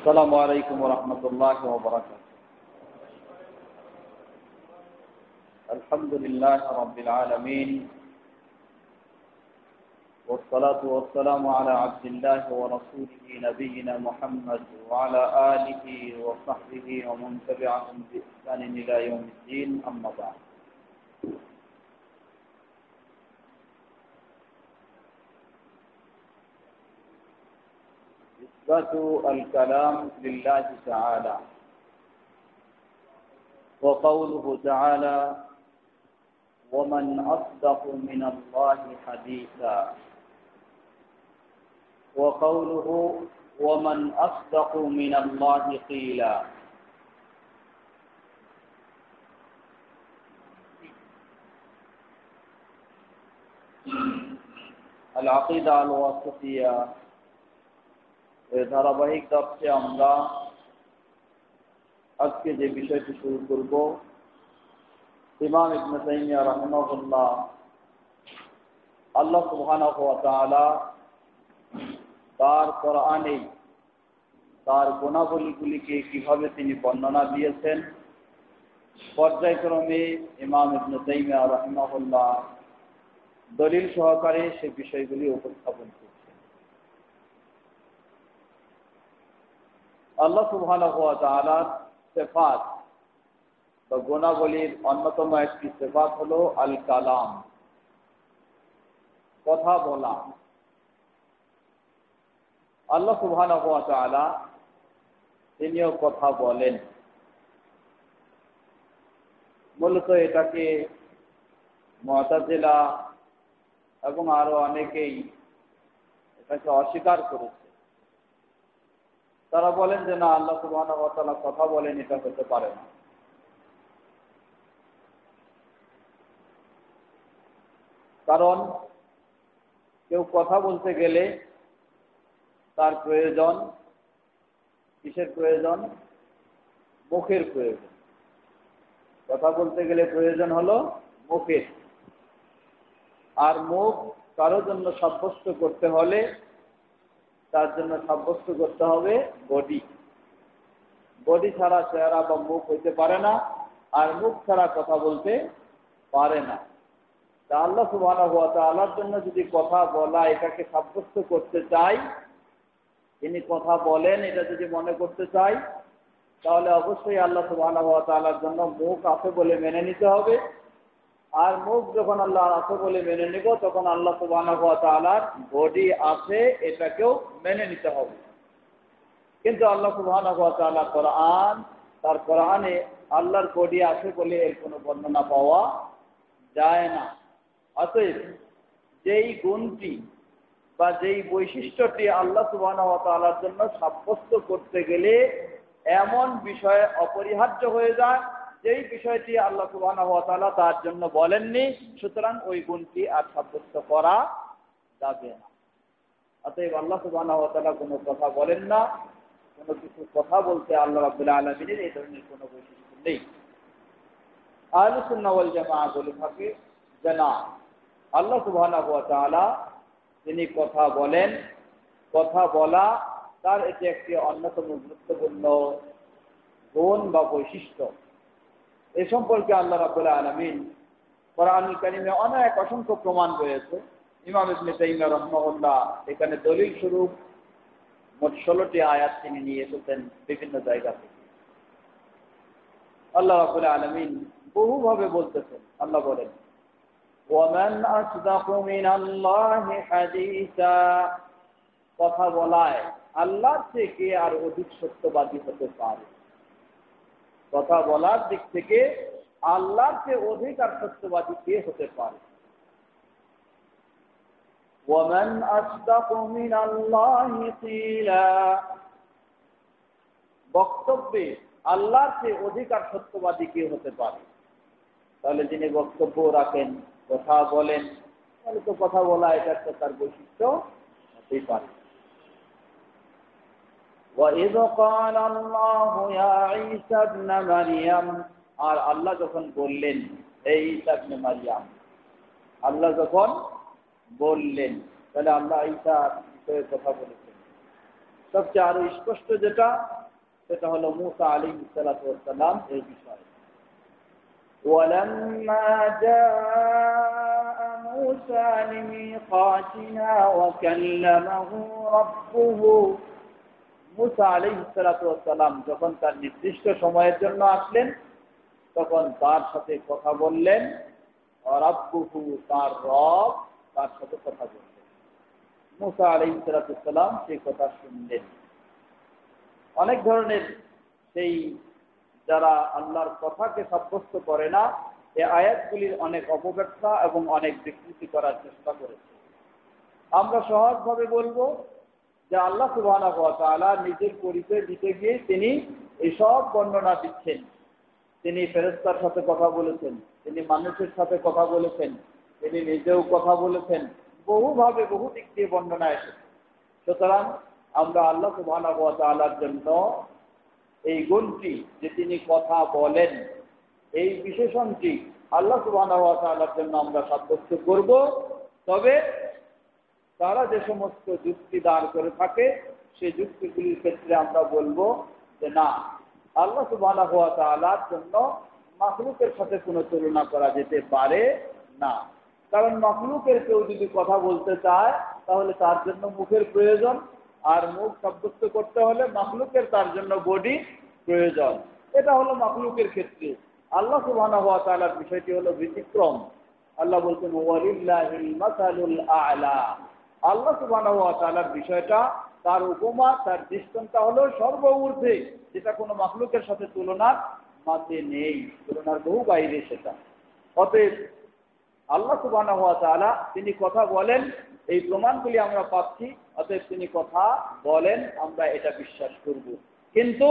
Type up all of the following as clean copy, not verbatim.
السلام عليكم ورحمة الله وبركاته. الحمد لله رب العالمين، والصلاة والسلام على عبد الله ورسوله نبينا محمد وعلى آله وصحبه ومن تبعهم بإحسان إلى يوم الدين، أما بعد. إثبات الكلام لله تعالى، وقوله تعالى: ومن أصدق من الله حديثا، وقوله: ومن أصدق من الله قيلا. العقيدة الواسطية ধারাবাহিক দর্শে আমরা আজকে যে বিষয়টি শুরু করব, ইমাম ইবনে তাইমিয়া রাহিমাহুল্লাহ আল্লাহ সুবহানাহু ওয়া তাআলা তার কোরআনে তার গুণাবলীগুলিকে কিভাবে তিনি বর্ণনা দিয়েছেন, পর্যায়ক্রমে ইমাম ইবনে তাইমিয়া রাহিমাহুল্লাহ দলিল সহকারে সেই বিষয়গুলি উপস্থাপন করেছেন। আল্লাহ সুবহানাহু ওয়া তাআলার সিফাত বা গুণাবলীর অন্যতম একটি সিফাত হলো আল কালাম, কথা বলা। আল্লাহ সুবহানাহু ওয়া তাআলা তিনিও কথা বলেন। মূলত এটাকে মুতাজিলা এবং আরো অনেকেই এটাকে অস্বীকার করেছে। তারা বলেন যে না, আল্লাহ সুবহানাহু ওয়া তাআলা কথা বলেন, এটা হতে পারে না। কারণ কেউ কথা বলতে গেলে তার প্রয়োজন কিসের প্রয়োজন? মুখের প্রয়োজন। কথা বলতে গেলে প্রয়োজন হলো মুখের। আর মুখ কারো জন্য সাব্যস্ত করতে হলে তার জন্য সাব্যস্ত করতে হবে বডি। বডি ছাড়া চেহারা বা মুখ হইতে পারে না, আর মুখ ছাড়া কথা বলতে পারে না। তা আল্লাহ সুবহানাহু ওয়া তাআলার জন্য যদি কথা বলা এটাকে সাব্যস্ত করতে চাই, তিনি কথা বলেন এটা যদি মনে করতে চাই, তাহলে অবশ্যই আল্লাহ সুবহানাহু ওয়া তাআলার জন্য মুখ আছে বলে মেনে নিতে হবে। আর মুখ যখন আল্লাহ আছে বলে মেনে নিব, তখন আল্লাহ সুবহানাহু ওয়া তাআলার বডি আছে এটাকেও মেনে নিতে হবে। কিন্তু আল্লাহ সুবহানাহু ওয়া তাআলা কোরআন, তার কোরআনে আল্লাহর বডি আছে বলে এর কোনো বর্ণনা পাওয়া যায় না। অতএব যেই গুণটি বা যেই বৈশিষ্ট্যটি আল্লাহ সুবহানাহু ওয়া তাআলার জন্য সাব্যস্ত করতে গেলে এমন বিষয় অপরিহার্য হয়ে যায়, যেই বিষয়টি আল্লাহ সুবহানাহু ওয়া তাআলা তার জন্য বলেননি, সুতরাং ওই গুণটি আর সাব্যস্ত করা যাবে না। অতএব আল্লাহ সুবহানাহু ওয়া তাআলা কোনো কথা বলেন না, কোনো কিছু কথা বলতে আল্লাহ রাব্বুল আলামিনের এই ধরনের কোনো বৈশিষ্ট্য নেই। আহলুস সুন্নাহ ওয়াল জামাআহ বলে থাকে যে না, আল্লাহ সুবহানাহু ওয়া তাআলা তিনি কথা বলেন। কথা বলা তার এটি একটি অন্যতম গুরুত্বপূর্ণ গুণ বা বৈশিষ্ট্য। এ সম্পর্কে আল্লাহ রাব্বুল আলামিন কোরআনুল কারীমে অনেক অসংখ্য প্রমাণ রয়েছে। ইমাম ইবনে তাইমিয়া রাহিমাহুল্লাহ এখানে দলিল স্বরূপ মোট 16টি আয়াত তিনি নিয়ে এসেছেন বিভিন্ন জায়গা থেকে। আল্লাহ রাব্বুল আলামিন বহুভাবে বলতেছেন। আল্লাহ বলেন, ওয়ামান আসদাকু মিনাল্লাহি হাদীসা, কথা বলায় আল্লাহ থেকে আর অধিক সত্যবাদী হতে পারে। কথা বলার দিক থেকে আল্লাহর চেয়ে অধিক আর সত্যবাদী কে হতে পারে? ওয়ামান আসদাকু মিনাল্লাহি কিলা, বক্তব্যে আল্লাহর চেয়ে অধিক আর সত্যবাদী কে হতে পারে? তাহলে যিনি বক্তব্য রাখেন, কথা বলেন, তাহলে তো কথা বলা এটা একটা তার বৈশিষ্ট্য হতেই পারে। وَإِذْ قَالَ اللَّهُ يَا عِيسَى ابْنَ مَرْيَمَ, আর আল্লাহ যখন বললেন, হে ঈসা ইবনে মারইয়াম, আল্লাহ যখন বললেন, তাহলে আল্লাহ ঈসার বিষয়ে কথা বলেছেন। সবচেয়ে আরো স্পষ্ট যেটা, সেটা হলো মুসা আলাইহিস সালাতু ওয়াস সালাম এই বিষয়ে। ওয়ালাম্মা জাআ মুসা লিমিকাতিনা ওয়া কাল্লামাহু রাব্বুহু, মুসা আলাইহিস সালাতু ওয়াস সালাম যখন তার নির্দিষ্ট সময়ের জন্য আসলেন, তখন তার সাথে কথা বললেন, রাব্বুহু, তার রব তার সাথে কথা বললেন। মুসা আলাইহিস সালাতু ওয়াস সালাম সেই কথা শুনলেন। অনেক ধরনের সেই যারা আল্লাহর কথাকে সাব্যস্ত করে না, এই আয়াতগুলির অনেক অপব্যাখ্যা এবং অনেক বিকৃতি করার চেষ্টা করেছে। আমরা সহজভাবে বলবো যে আল্লাহ সুবহানাহু ওয়া তাআলা নিজের পরিচয় দিতে গিয়ে তিনি এইসব বর্ণনা দিচ্ছেন। তিনি ফেরেশতার সাথে কথা বলেছেন, তিনি মানুষের সাথে কথা বলেছেন, তিনি নিজেও কথা বলেছেন, বহুভাবে বহু দিক দিয়ে বর্ণনা এসেছে। সুতরাং আমরা আল্লাহ সুবহানাহু ওয়া তাআলার জন্য এই গুণটি যে তিনি কথা বলেন, এই বিশেষণটি আল্লাহ সুবহানাহু ওয়া তাআলার জন্য আমরা সাব্যস্ত করব। তবে তারা যে সমস্ত যুক্তি দাঁড় করে থাকে, সেই যুক্তিগুলির ক্ষেত্রে আমরা বলবো যে না, আল্লাহ সুবহানাহু ওয়া তাআলার জন্য মাখলুকের সাথে কোনো তুলনা করা যেতে পারে না। কারণ মাখলুকের কেউ যদি কথা বলতে চায়, তাহলে তার জন্য মুখের প্রয়োজন, আর মুখ সাব্যস্ত করতে হলে মাখলুকের তার জন্য বডি প্রয়োজন। এটা হলো মাখলুকের ক্ষেত্রে। আল্লাহ সুবহানাহু ওয়া তাআলার বিষয়টি হলো ব্যতিক্রম। আল্লাহ বলছেন ওয়ালিল্লাহিল মাসালুল আ'লা। আল্লাহ সুবহানাহু ওয়া তাআলার বিষয়টা, তার উপমা, তার দৃষ্টান্ত হলো সর্বঊর্ধ্বে, যেটা কোনো মাখলুকের সাথে তুলনার মাঝে নেই, তুলনার বহু বাইরে সেটা। অতএব আল্লাহ সুবহানাহু ওয়া তাআলা তিনি কথা বলেন, এই প্রমাণগুলি আমরা পাচ্ছি। অতএব তিনি কথা বলেন, আমরা এটা বিশ্বাস করব। কিন্তু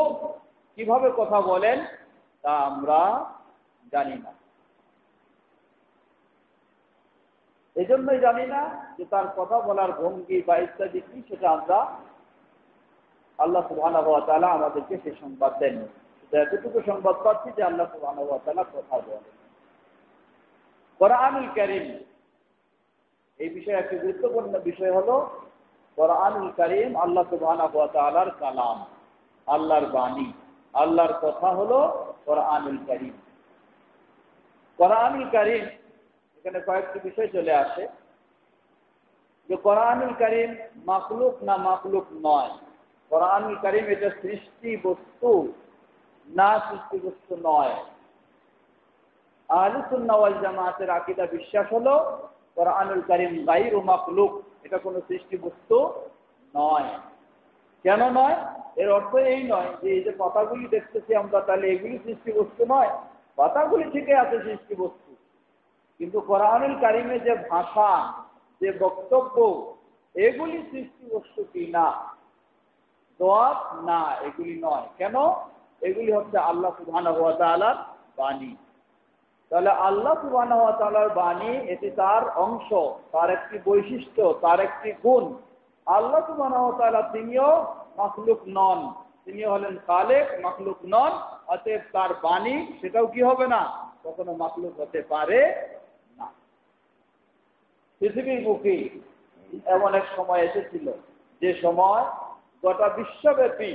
কিভাবে কথা বলেন তা আমরা জানি না। এই জন্যই জানি না যে তার কথা বলার ভঙ্গি বা ইত্যাদি কি, সেটা আমরা আল্লাহ সুবহানাহু ওয়া তাআলা আমাদেরকে সেই সংবাদ দেন। এতটুকু সংবাদ পাচ্ছি যে আল্লাহ সুবহানাহু ওয়া তাআলা কথা বলেন। কোরআনুল কারীম, এই বিষয়ে একটি গুরুত্বপূর্ণ বিষয় হলো কোরআনুল কারীম আল্লাহ সুবহানাহু ওয়া তাআলার কালাম, আল্লাহর বাণী, আল্লাহর কথা হলো কোরআনুল কারীম। কোরআনুল কারীম, এখানে কয়েকটি বিষয় চলে আসে যে কোরআনুল কারীম মাখলুক না মাখলুক নয়। কোরআনুল কারীম এটা সৃষ্টি বস্তু না সৃষ্টি বস্তু নয়। আহলুস সুন্নাহ ওয়াল জামাতের আকীদা বিশ্বাস হলো কোরআনুল কারীম গায়রু মাখলুক, এটা কোনো সৃষ্টি বস্তু নয়। কেন নয়? এর অর্থ এই নয় যে এই যে পাতাগুলি দেখতেছি আমরা, তাহলে এগুলি সৃষ্টি বস্তু নয়। পাতাগুলি ঠিকই আছে সৃষ্টি বস্তু, কিন্তু কোরআনুল কারীমে যে ভাষা, যে বক্তব্য, এগুলি সৃষ্টি বস্তু কি না? জবাব না, এগুলি নয়। কেন? এগুলি হচ্ছে আল্লাহ সুবহানাহু ওয়া তাআলার বাণী। তাহলে আল্লাহ সুবহানাহু ওয়া তাআলার বাণী, এটি তার অংশ, তার একটি বৈশিষ্ট্য, তার একটি গুণ। আল্লাহ সুবহানাহু ওয়া তাআলা তিনিও মাখলুক নন, তিনি হলেন খালেক, মাখলুক নন। অতএব তার বাণী সেটাও কি হবে না, কখনো মাখলুক হতে পারে না। পৃথিবীর বুকে এমন এক সময় এসেছিল, যে সময় গোটা বিশ্বব্যাপী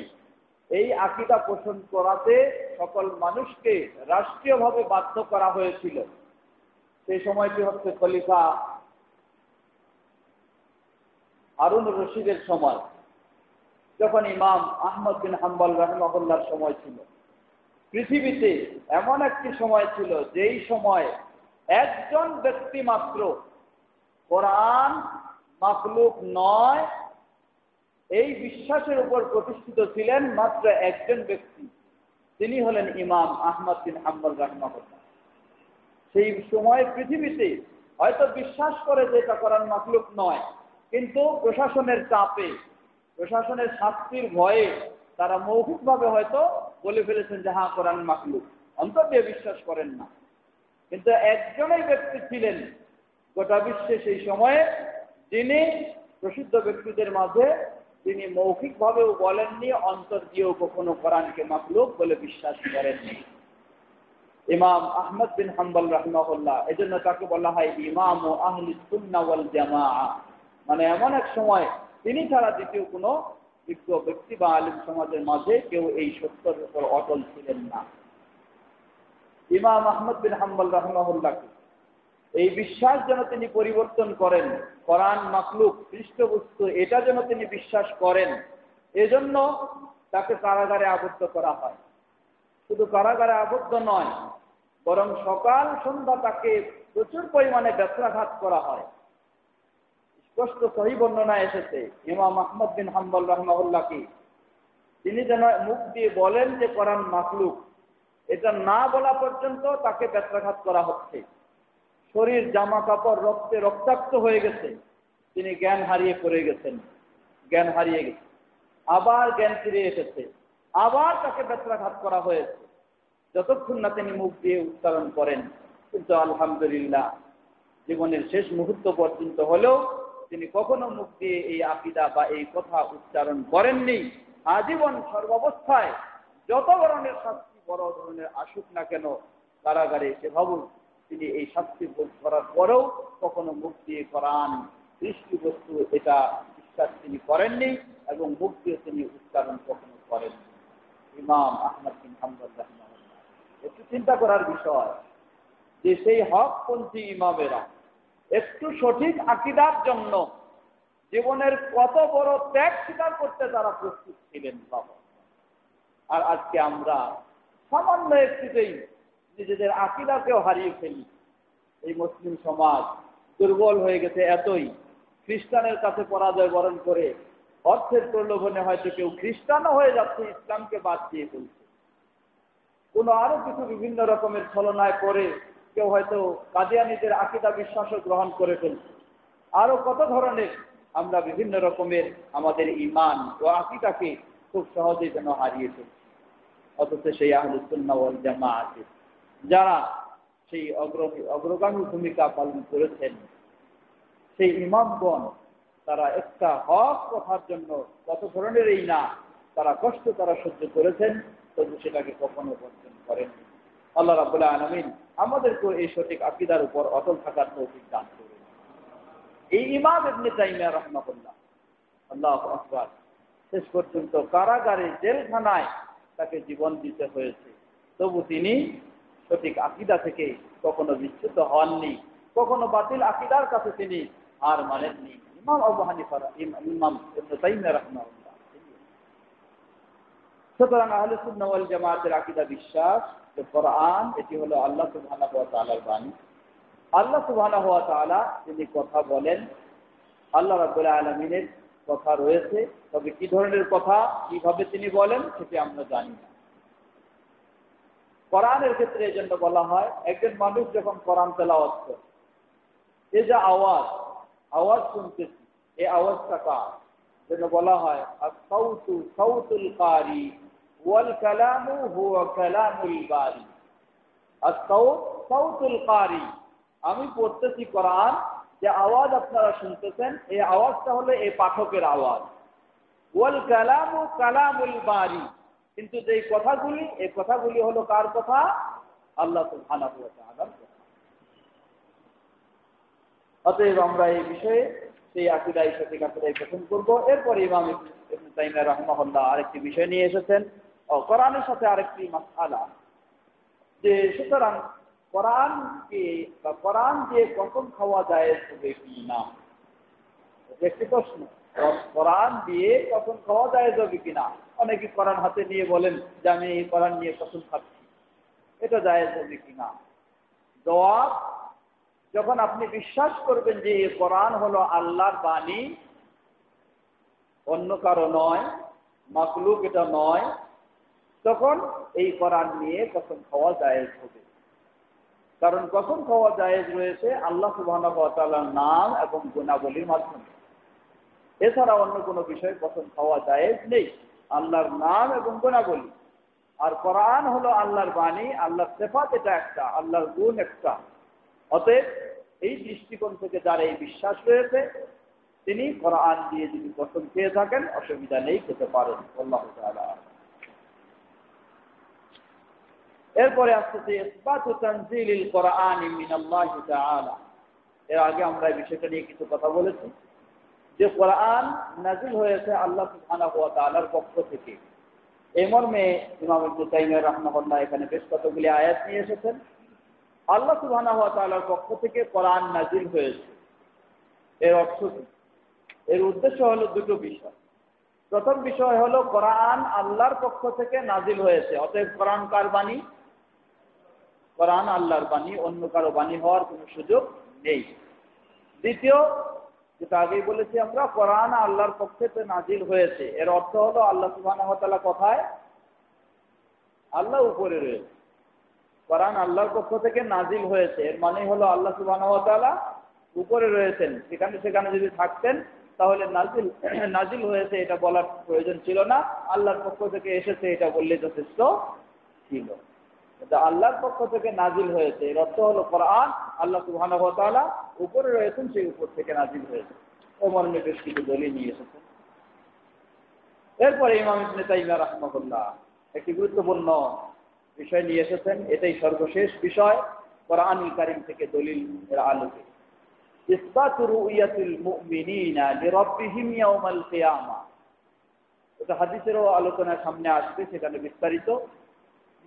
এই আকীদা পোষণ করাতে সকল মানুষকে রাষ্ট্রীয়ভাবে বাধ্য করা হয়েছিল। সেই সময়টি হচ্ছে খলিফা হারুনুর রশিদের সময়, যখন ইমাম আহমদ বিন হাম্বল রাহিমাহুল্লাহর সময় ছিল। পৃথিবীতে এমন একটি সময় ছিল, যেই সময় একজন ব্যক্তি মাত্র কোরআন মাখলুক নয় এই বিশ্বাসের উপর প্রতিষ্ঠিত ছিলেন। মাত্র একজন ব্যক্তি, তিনি হলেন ইমাম আহমদ বিন হাম্বল রাহিমাহুল্লাহ। সেই সময় পৃথিবীতে হয়তো বিশ্বাস করে যে এটা কোরআন মাখলুক নয়, কিন্তু প্রশাসনের চাপে, প্রশাসনের শাস্তির ভয়ে তারা মৌখিকভাবে হয়তো বলে ফেলেছেন যে হ্যাঁ কোরআন মাখলুক, অন্তর দিয়ে বিশ্বাস করেন না। কিন্তু একজনই ব্যক্তি ছিলেন গোটা বিশ্বে সেই সময়ে, যিনি প্রসিদ্ধ ব্যক্তিদের মাঝে, তিনি মৌখিকভাবেও বলেননি, অন্তর দিয়েও কখনো কোরআনকে মাখলুক বলে বিশ্বাস করেননি। ইমাম আহমদ বিন হাম্বল রাহিমাহুল্লাহ। এজন্য তাকে বলা হয় ইমাম ও আহলি সুন্নাহ ওয়াল জামাআহ। মানে এমন এক সময় তিনি ছাড়া দ্বিতীয় কোনো বিজ্ঞ ব্যক্তি বা আলিম সমাজের মাঝে কেউ এই সত্যের উপর অটল ছিলেন না। ইমাম আহমদ বিন হাম্বল রাহিমাহুল্লাহকে এই বিশ্বাস যেন তিনি পরিবর্তন করেন, কোরআন মাখলুক, পৃষ্ঠবস্তু, এটা যেন তিনি বিশ্বাস করেন, এজন্য তাকে কারাগারে আবদ্ধ করা হয়। শুধু কারাগারে আবদ্ধ নয়, বরং সকাল সন্ধ্যা তাকে প্রচুর পরিমাণে ব্যত্রাঘাত করা হয়। স্পষ্ট সহি বর্ণনা এসেছে ইমাম আহমদ বিন হাম্বল রাহিমাহুল্লাহকে তিনি যেন মুখ দিয়ে বলেন যে কোরআন মাখলুক, এটা না বলা পর্যন্ত তাকে ব্যত্রাঘাত করা হচ্ছে। শরীর জামা কাপড় রক্তে রক্তাক্ত হয়ে গেছে, তিনি জ্ঞান হারিয়ে পড়ে গেছেন, জ্ঞান হারিয়ে গেছে, আবার জ্ঞান ফিরে এসেছে, আবার তাকে ব্যত্রাঘাত করা হয়েছে, যতক্ষণ না তিনি মুখ দিয়ে উচ্চারণ করেন। কিন্তু আলহামদুলিল্লাহ জীবনের শেষ মুহূর্ত পর্যন্ত হলেও তিনি কখনো মুখ দিয়ে এই আকীদা বা এই কথা উচ্চারণ করেননি। আজীবন সর্বাবস্থায় যত ধরনের শাস্তি বড় ধরনের আসুক না কেন কারাগারে এসে ভাবুন, তিনি এই শাস্তি ভোগ করার পরেও কখনো মুখ দিয়ে কোরআন দৃষ্টিবস্তু এটা বিশ্বাস তিনি করেননি এবং মুখ দিয়ে তিনি উচ্চারণ কখনো করেননি। ইমাম আহমদ বিন হাম্বল রাহিমাহুল্লাহ, একটু চিন্তা করার বিষয় যে সেই হকপন্থী ইমামেরা একটু সঠিক আকীদার জন্য জীবনের কত বড় ত্যাগ স্বীকার করতে তারা প্রস্তুত ছিলেন বাবা। আর আজকে আমরা সামান্য একটুতেই নিজেদের আকীদাকেও হারিয়ে ফেলি। এই মুসলিম সমাজ দুর্বল হয়ে গেছে এতই, খ্রিস্টানের কাছে পরাজয় বরণ করে অর্থের প্রলোভনে হয়তো কেউ খ্রিস্টানও হয়ে যাচ্ছে, ইসলামকে বাদ দিয়ে ফেলছে। কোনো আরো কিছু বিভিন্ন রকমের ছলনায় পড়ে কেউ হয়তো কাদিয়ানীদের আকীদা বিশ্বাসও গ্রহণ করে ফেলছে। আরো কত ধরনের আমরা বিভিন্ন রকমের আমাদের ঈমান ও আকীদাকে খুব সহজেই যেন হারিয়ে ফেলছি। অথচ সেই আহলুস সুন্নাহ ওয়াল জামাআত যারা সেই অগ্রগামী ভূমিকা পালন করেছেন, সেই ইমামগণ তারা একটা হক কথার জন্য কত ধরনের এই না তারা কষ্ট তারা সহ্য করেছেন, তবু সেটাকে কখনো বর্জন করেন। আল্লাহ রাব্বুল আলামিন আমাদেরকে এই সঠিক আকীদার উপর অটল থাকার তৌফিক দান করুন। এই ইমাম ইবনে তাইমিয়া রাহিমাহুল্লাহ, আল্লাহু আকবার, শেষ পর্যন্ত কারাগারে জেলখানায় তাকে জীবন দিতে হয়েছে, তবু তিনি সঠিক আকীদা থেকে কখনো বিচ্যুত হননি, কখনো বাতিল আকীদার কাছে তিনি হার মানেননি। ইমাম আবু হানিফা, ইমাম ইবনে তাইমিয়া রাহিমাহুল্লাহ। সুতরাং আহলে সুন্নাহ ওয়াল জামাতের আকীদা বিশ্বাস যে কোরআন এটি হলো আল্লাহ সুবহানাহু ওয়া তাআলার বাণী। আল্লাহ সুবহানাহু ওয়া তাআলা যিনি কথা বলেন, আল্লাহ রাব্বুল আলামিনের কথা রয়েছে, তবে কি ধরনের কথা কিভাবে তিনি বলেন সেটি আমরা জানি না। কোরআনের ক্ষেত্রে এই জন্য বলা হয় একজন মানুষ যখন কোরআন তেলাওয়াত করে, এই যে আওয়াজ শুনতেছি, এই আওয়াজটা কার জন্য বলা হয় আস-সাউতু সাউতুল কারি ওয়াল কালামু হুয়া কালামুল বারি। আস-সাউত সাউতুল কারি, আমি পড়তেছি কোরআন, যে আওয়াজ আপনারা শুনতেছেন এই আওয়াজটা হলো এই পাঠকের আওয়াজ। ওয়াল কালামু কালামুল বারি, কিন্তু যে কথাগুলি এই কথাগুলি হলো কার কথা? আল্লাহ সুবহানাহু ওয়া তাআলার কথা। অতএব আমরা এই বিষয়ে সেই আকীদাই সঠিক আকীদাই গ্রহণ করব। এরপরে ইমাম ইবনে তাইমিয়া রাহিমাহুল্লাহ আরেকটি বিষয় নিয়ে এসেছেন, কোরআনের সাথে আরেকটি মাসআলা, যে সুতরাং কোরআনকে বা কোরআন দিয়ে কসম খাওয়া যায় হবে কি না, একটি প্রশ্ন। কোরআন দিয়ে কসম খাওয়া যায় যাবে কিনা? অনেকে কোরআন হাতে নিয়ে বলেন যে আমি এই কোরআন নিয়ে কসম খাচ্ছি, এটা জায়েজ হবে কিনা? জবাব, যখন আপনি বিশ্বাস করবেন যে এই কোরআন হলো আল্লাহর বাণী, অন্য কারো নয়, মাখলুক এটা নয়, তখন এই কোরআন নিয়ে কসম খাওয়া জায়েজ হবে। কারণ কসম খাওয়া জায়েজ রয়েছে আল্লাহ সুবহানাহু ওয়া তাআলার নাম এবং গুণাবলীর মাধ্যমে। এছাড়া অন্য কোনো বিষয়ে কসম খাওয়া জায়েজ নেই, আল্লাহর নাম এবং গুণাবলী। আর কোরআন হলো আল্লাহর বাণী, আল্লাহর সিফাত এটা একটা, আল্লাহর গুণ একটা। অতএব এই দৃষ্টিকোণ থেকে যার এই বিশ্বাস রয়েছে তিনি কোরআন দিয়ে যদি কসম খেয়ে থাকেন অসুবিধা নেই, খেতে পারেন। আল্লাহু তাআলা। এরপরে আসছে ইসবাতু তানজিলিল কোরআন মিনাল্লাহি তাআলা। এর আগে আমরা এই বিষয়টা নিয়ে কিছু কথা বলেছি যে কোরআন নাজিল হয়েছে আল্লাহ সুবহানাহু ওয়া তাআলার পক্ষ থেকে। এই মর্মে ইমাম ইবনে তাইমিয়া রাহিমাহুল্লাহ এখানে বেশ কতগুলি আয়াত নিয়ে এসেছেন। আল্লাহ সুবহানাহু ওয়া তাআলার পক্ষ থেকে কোরআন নাজিল হয়েছে, এর অর্থ কি? এর উদ্দেশ্য হলো দুটো বিষয়। প্রথম বিষয় হলো কোরআন আল্লাহর পক্ষ থেকে নাজিল হয়েছে, অতএব কোরআন কার বাণী? কোরআন আল্লাহর বাণী, অন্য কারো বাণী হওয়ার কোনো সুযোগ নেই। দ্বিতীয়, যেটা আগেই বলেছি আমরা, কোরআন আল্লাহর পক্ষ থেকে নাজিল হয়েছে, এর অর্থ হলো আল্লাহ সুবহানাহু ওয়া তাআলা কোথায়? আল্লাহ উপরে রয়েছে। কোরআন আল্লাহর পক্ষ থেকে নাজিল হয়েছে, এর মানে হলো আল্লাহ সুবহানাহু ওয়া তাআলা উপরে রয়েছেন। সেখানে যদি থাকতেন তাহলে নাজিল হয়েছে এটা বলার প্রয়োজন ছিল না, আল্লাহর পক্ষ থেকে এসেছে এটা বললে যথেষ্ট ছিল। এটা আল্লাহর পক্ষ থেকে নাজিল হয়েছে, এর অর্থ হলো কোরআন আল্লাহ সুবহানাহু ওয়া তাআলা উপরে রয়েছেন, সেই উপর থেকে নাজিল হয়েছে। ও মর্মে বেশ কিছু দলিল নিয়ে এসেছেন। এরপরে ইমাম ইবনে তাইমিয়া রাহিমাহুল্লাহ একটি গুরুত্বপূর্ণ বিষয় নিয়ে এসেছেন, এটাই সর্বশেষ বিষয় কোরআনুল কারীম থেকে দলিল এর আলোকে। ইসবাতু রুয়াতিল মুমিনিনা লিরাব্বিহিম ইয়াউমাল কিয়ামা। এটা হাদিসেরও আলোচনা সামনে আসবে, সেখানে বিস্তারিত।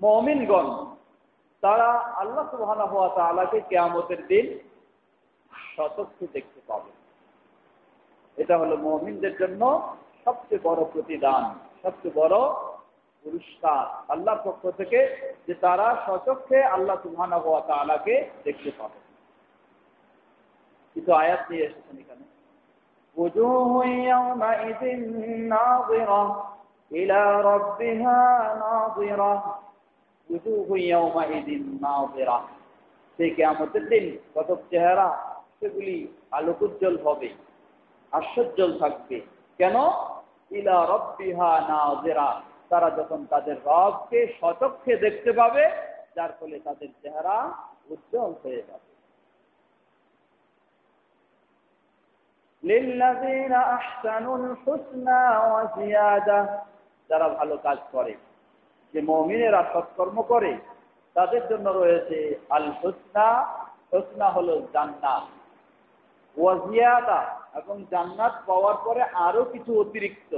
মুমিনগণ তারা আল্লাহ সুবহানাহু ওয়া তাআলাকে কিয়ামতের দিন সচক্ষে দেখতে পাবে। এটা হলো মুমিনদের জন্য সবচেয়ে বড় প্রতিদান, সবচেয়ে বড় পুরস্কার আল্লাহর পক্ষ থেকে, যে তারা সচক্ষে আল্লাহ সুবহানাহু ওয়া তাআলাকে দেখতে পাবে। কিছু আয়াত নিয়ে এসেছেন এখানে। وجوه يومئذ ناظرة إلى ربها ناظرة وجوه يومئذ ناظرة। সেই কিয়ামতের দিন কত চেহারা সেগুলি আলোকোজ্জ্বল হবে, আশ্চর্যজল থাকবে। কেন? ইলা রাব্বিহা নাযিরা, তারা যখন তাদের রবকে সচক্ষে দেখতে পাবে, যার ফলে তাদের চেহারা উজ্জ্বল হয়ে যাবে। লিল্লাযীনা আহসানুল হুসনা ওয়া জিয়াদা, যারা ভালো কাজ করে, যে মুমিনেরা সৎকর্ম করে, তাদের জন্য রয়েছে আল হুসনা। হুসনা হলো জান্নাত, ওয়া জিয়াদা, এবং জান্নাত পাওয়ার পরে আরো কিছু অতিরিক্ত।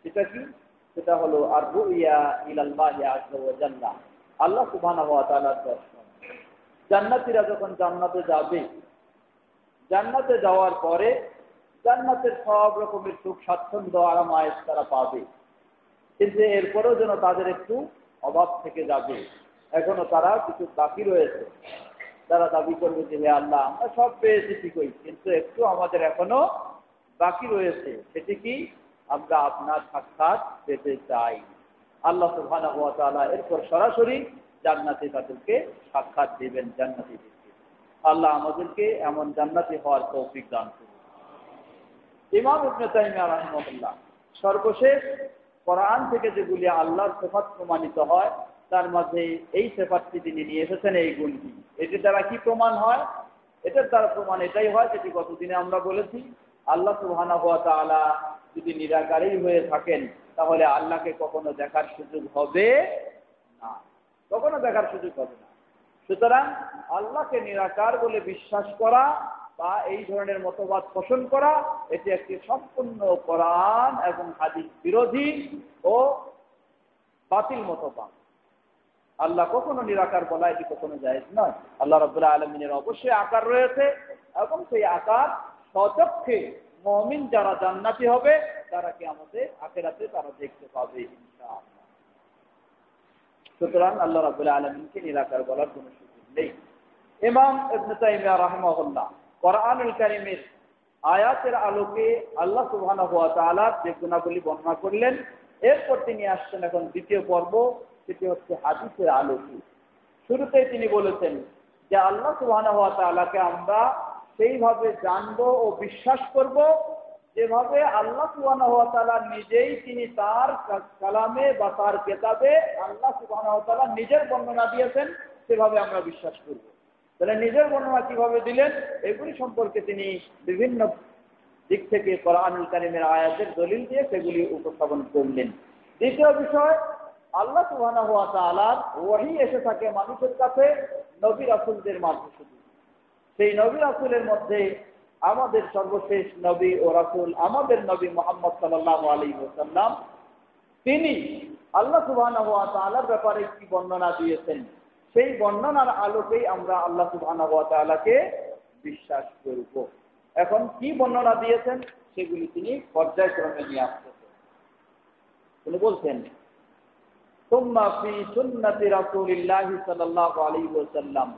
সেটা কি? সেটা হলো আর রুইয়া ইলাল্লাহি আযজা ওয়া জাল্লা, আল্লাহ সুবহানাহু ওয়া তাআলার দর্শন। জান্নাতীরা যখন জান্নাতে যাবে, জান্নাতে যাওয়ার পরে জান্নাতের সব রকমের সুখ স্বাচ্ছন্দ্য আরাম আয়েশ তারা পাবে, কিন্তু এরপরেও যেন তাদের একটু অভাব থেকে যাবে, এখনো তারা কিছু বাকি রয়েছে। তারা দাবি করবে যে হে আল্লাহ, আমরা সব পেয়েছি ঠিকই, কিন্তু একটু আমাদের এখনো বাকি রয়েছে। সেটি কি? আমরা আপনার সাক্ষাৎ পেতে চাই। আল্লাহ সুবহানাহু ওয়া তাআলা এরপর সরাসরি জান্নাতে তাদেরকে সাক্ষাৎ দিবেন, জান্নাতি দিবেন। আল্লাহ আমাদেরকে এমন জান্নাতি হওয়ার তৌফিক দান করুন। ইমাম ইবনে তাইমিয়া রাহিমাহুল্লাহ সর্বশেষ কোরআন থেকে যেগুলি আল্লাহর সিফাত প্রমাণিত হয়, তার মাঝে এই সিফাতটি তিনি নিয়ে এসেছেন, এই গুণটি। এটির দ্বারা কি প্রমাণ হয়? এটার দ্বারা প্রমাণ এটাই হয়, যেটি গতদিনে আমরা বলেছি, আল্লাহ সুবহানাহু ওয়া তাআলা যদি নিরাকারই হয়ে থাকেন, তাহলে আল্লাহকে কখনো দেখার সুযোগ হবে না, কখনো দেখার সুযোগ হবে না। সুতরাং আল্লাহকে নিরাকার বলে বিশ্বাস করা বা এই ধরনের মতবাদ পোষণ করা, এটি একটি সম্পূর্ণ কোরআন এবং হাদিস বিরোধী ও বাতিল মতবাদ। আল্লাহ কখনো নিরাকার বলা এটি কখনো জায়েজ নয়। আল্লাহ রাব্বুল আলামিনের অবশ্যই আকার রয়েছে, এবং সেই আকার সচক্ষে মুমিন যারা জান্নাতি হবে, তারা কিয়ামতে আখিরাতে তারা দেখতে পাবে ইনশাআল্লাহ। সুতরাং আল্লাহ রাব্বুল আলামিনকে নিরাকার বলার কোনো সুযোগ নেই। ইমাম ইবনে তাইমিয়া রাহিমাহুল্লাহ কোরআনুল কারীমের আয়াতের আলোকে আল্লাহ সুবহানাহু ওয়া তাআলার যে গুণাবলী বর্ণনা করলেন, এরপর তিনি আসছেন এখন দ্বিতীয় পর্ব, সেটি হচ্ছে হাদিসের আলোকে। শুরুতেই তিনি বলেছেন যে আল্লাহ সুবহানাহু ওয়া তাআলাকে আমরা সেইভাবে জানবো ও বিশ্বাস করব, যেভাবে আল্লাহ সুবহানাহু ওয়া তাআলা নিজেই তিনি তার কালামে বা তার কিতাবে আল্লাহ সুবহানাহু ওয়া তাআলা নিজের বর্ণনা দিয়েছেন, সেভাবে আমরা বিশ্বাস করব। তাহলে নিজের বর্ণনা কিভাবে দিলেন, এগুলি সম্পর্কে তিনি বিভিন্ন দিক থেকে কোরআনুল কারীমের আয়াতের দলিল দিয়ে সেগুলি উপস্থাপন করলেন। দ্বিতীয় বিষয়, আল্লাহ সুবহানাহু ওয়া তাআলার ওহী এসে থাকে মানুষের কাছে নবী রাসূলদের মাধ্যমে। সেই নবী রাসূলের মধ্যে আমাদের সর্বশেষ নবী ও রাসূল আমাদের নবী মুহাম্মদ সাল্লাল্লাহু আলাইহি ওয়াসাল্লাম তিনি আল্লাহ সুবহানাহু ওয়া তাআলার ব্যাপারে কি বর্ণনা দিয়েছেন, সেই বর্ণনার আলোকেই আমরা আল্লাহ সুবহানাহু ওয়া তাআলাকে বিশ্বাস করব। এখন কি বর্ণনা দিয়েছেন সেগুলি তিনি পর্যায়ক্রমে নিয়ে আসতেছেন। তিনি বলছেন, সুম্মা ফি সুন্নতি রাসূলিল্লাহি সাল্লাল্লাহু আলাইহি ওয়াসাল্লাম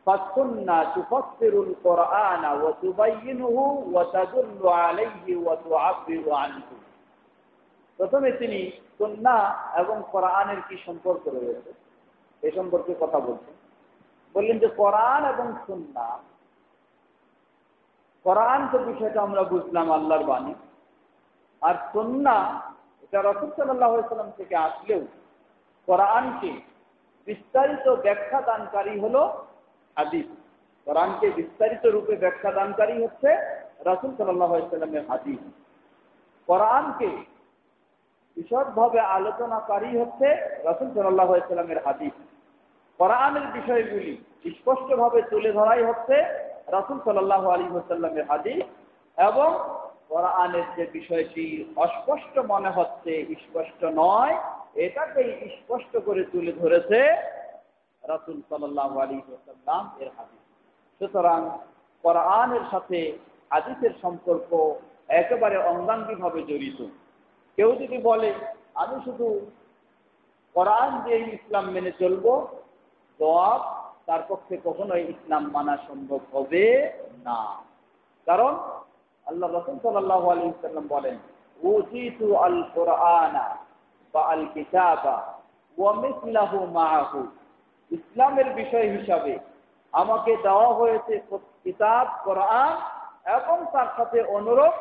ফাসুন্নাহ তুফাসসিরুল কুরআন ওয়া তুবায়্যিনুহু ওয়া তাদুল্লু আলাইহি ওয়া তুআব্বিরু আনহু। প্রথমে তিনি সুন্নাহ এবং কোরআনের কি সম্পর্ক রয়েছে এই সম্পর্কে কথা বলছেন। বললেন যে কোরআন এবং সুন্নাহ, কোরআন তো বিষয়টা আমরা বুঝলাম আল্লাহর বাণী, আর সুন্নাহ এটা রাসূল সাল্লাল্লাহু আলাইহি ওয়াসাল্লাম থেকে আসলেও কোরআনকে বিস্তারিত ব্যাখ্যা দানকারী হলো হাদিস। কোরআনকে বিস্তারিত রূপে ব্যাখ্যা দানকারী হচ্ছে রাসূল সাল্লাল্লাহু আলাইহি ওয়াসাল্লামের হাদিস। কোরআনকে বিশদভাবে আলোচনাকারী হচ্ছে রাসূল সাল্লাল্লাহু আলাইহি ওয়াসাল্লামের হাদিস। কোরআনের বিষয়গুলি স্পষ্টভাবে তুলে ধরাই হচ্ছে রাসূল সাল্লাল্লাহু আলাইহি ওয়াসাল্লামের হাদিস, এবং কোরআনের যে বিষয়টি অস্পষ্ট মনে হচ্ছে, স্পষ্ট নয়, এটাকেই স্পষ্ট করে তুলে ধরেছে রাসূল সাল্লাল্লাহু আলাইহি ওয়াসাল্লাম এর হাদিস। সুতরাং কোরআনের সাথে হাদিসের সম্পর্ক একেবারে অঙ্গাঙ্গিভাবে জড়িত। কেউ যদি বলে আমি শুধু কোরআন দিয়ে ইসলাম মেনে চলবো, জবাব, তার পক্ষে কখনোই ইসলাম মানা সম্ভব হবে না। কারণ আল্লাহ রাসূল সাল্লাল্লাহু আলাইহি ওয়াসাল্লাম বলেন, উতিতু আল কুরআনা ওয়া আল কিতাবা ওয়া মিসলাহু মাআহু। ইসলামের বিষয় হিসাবে আমাকে দেওয়া হয়েছে কিতাব কোরআন এবং তার সাথে অনুরূপ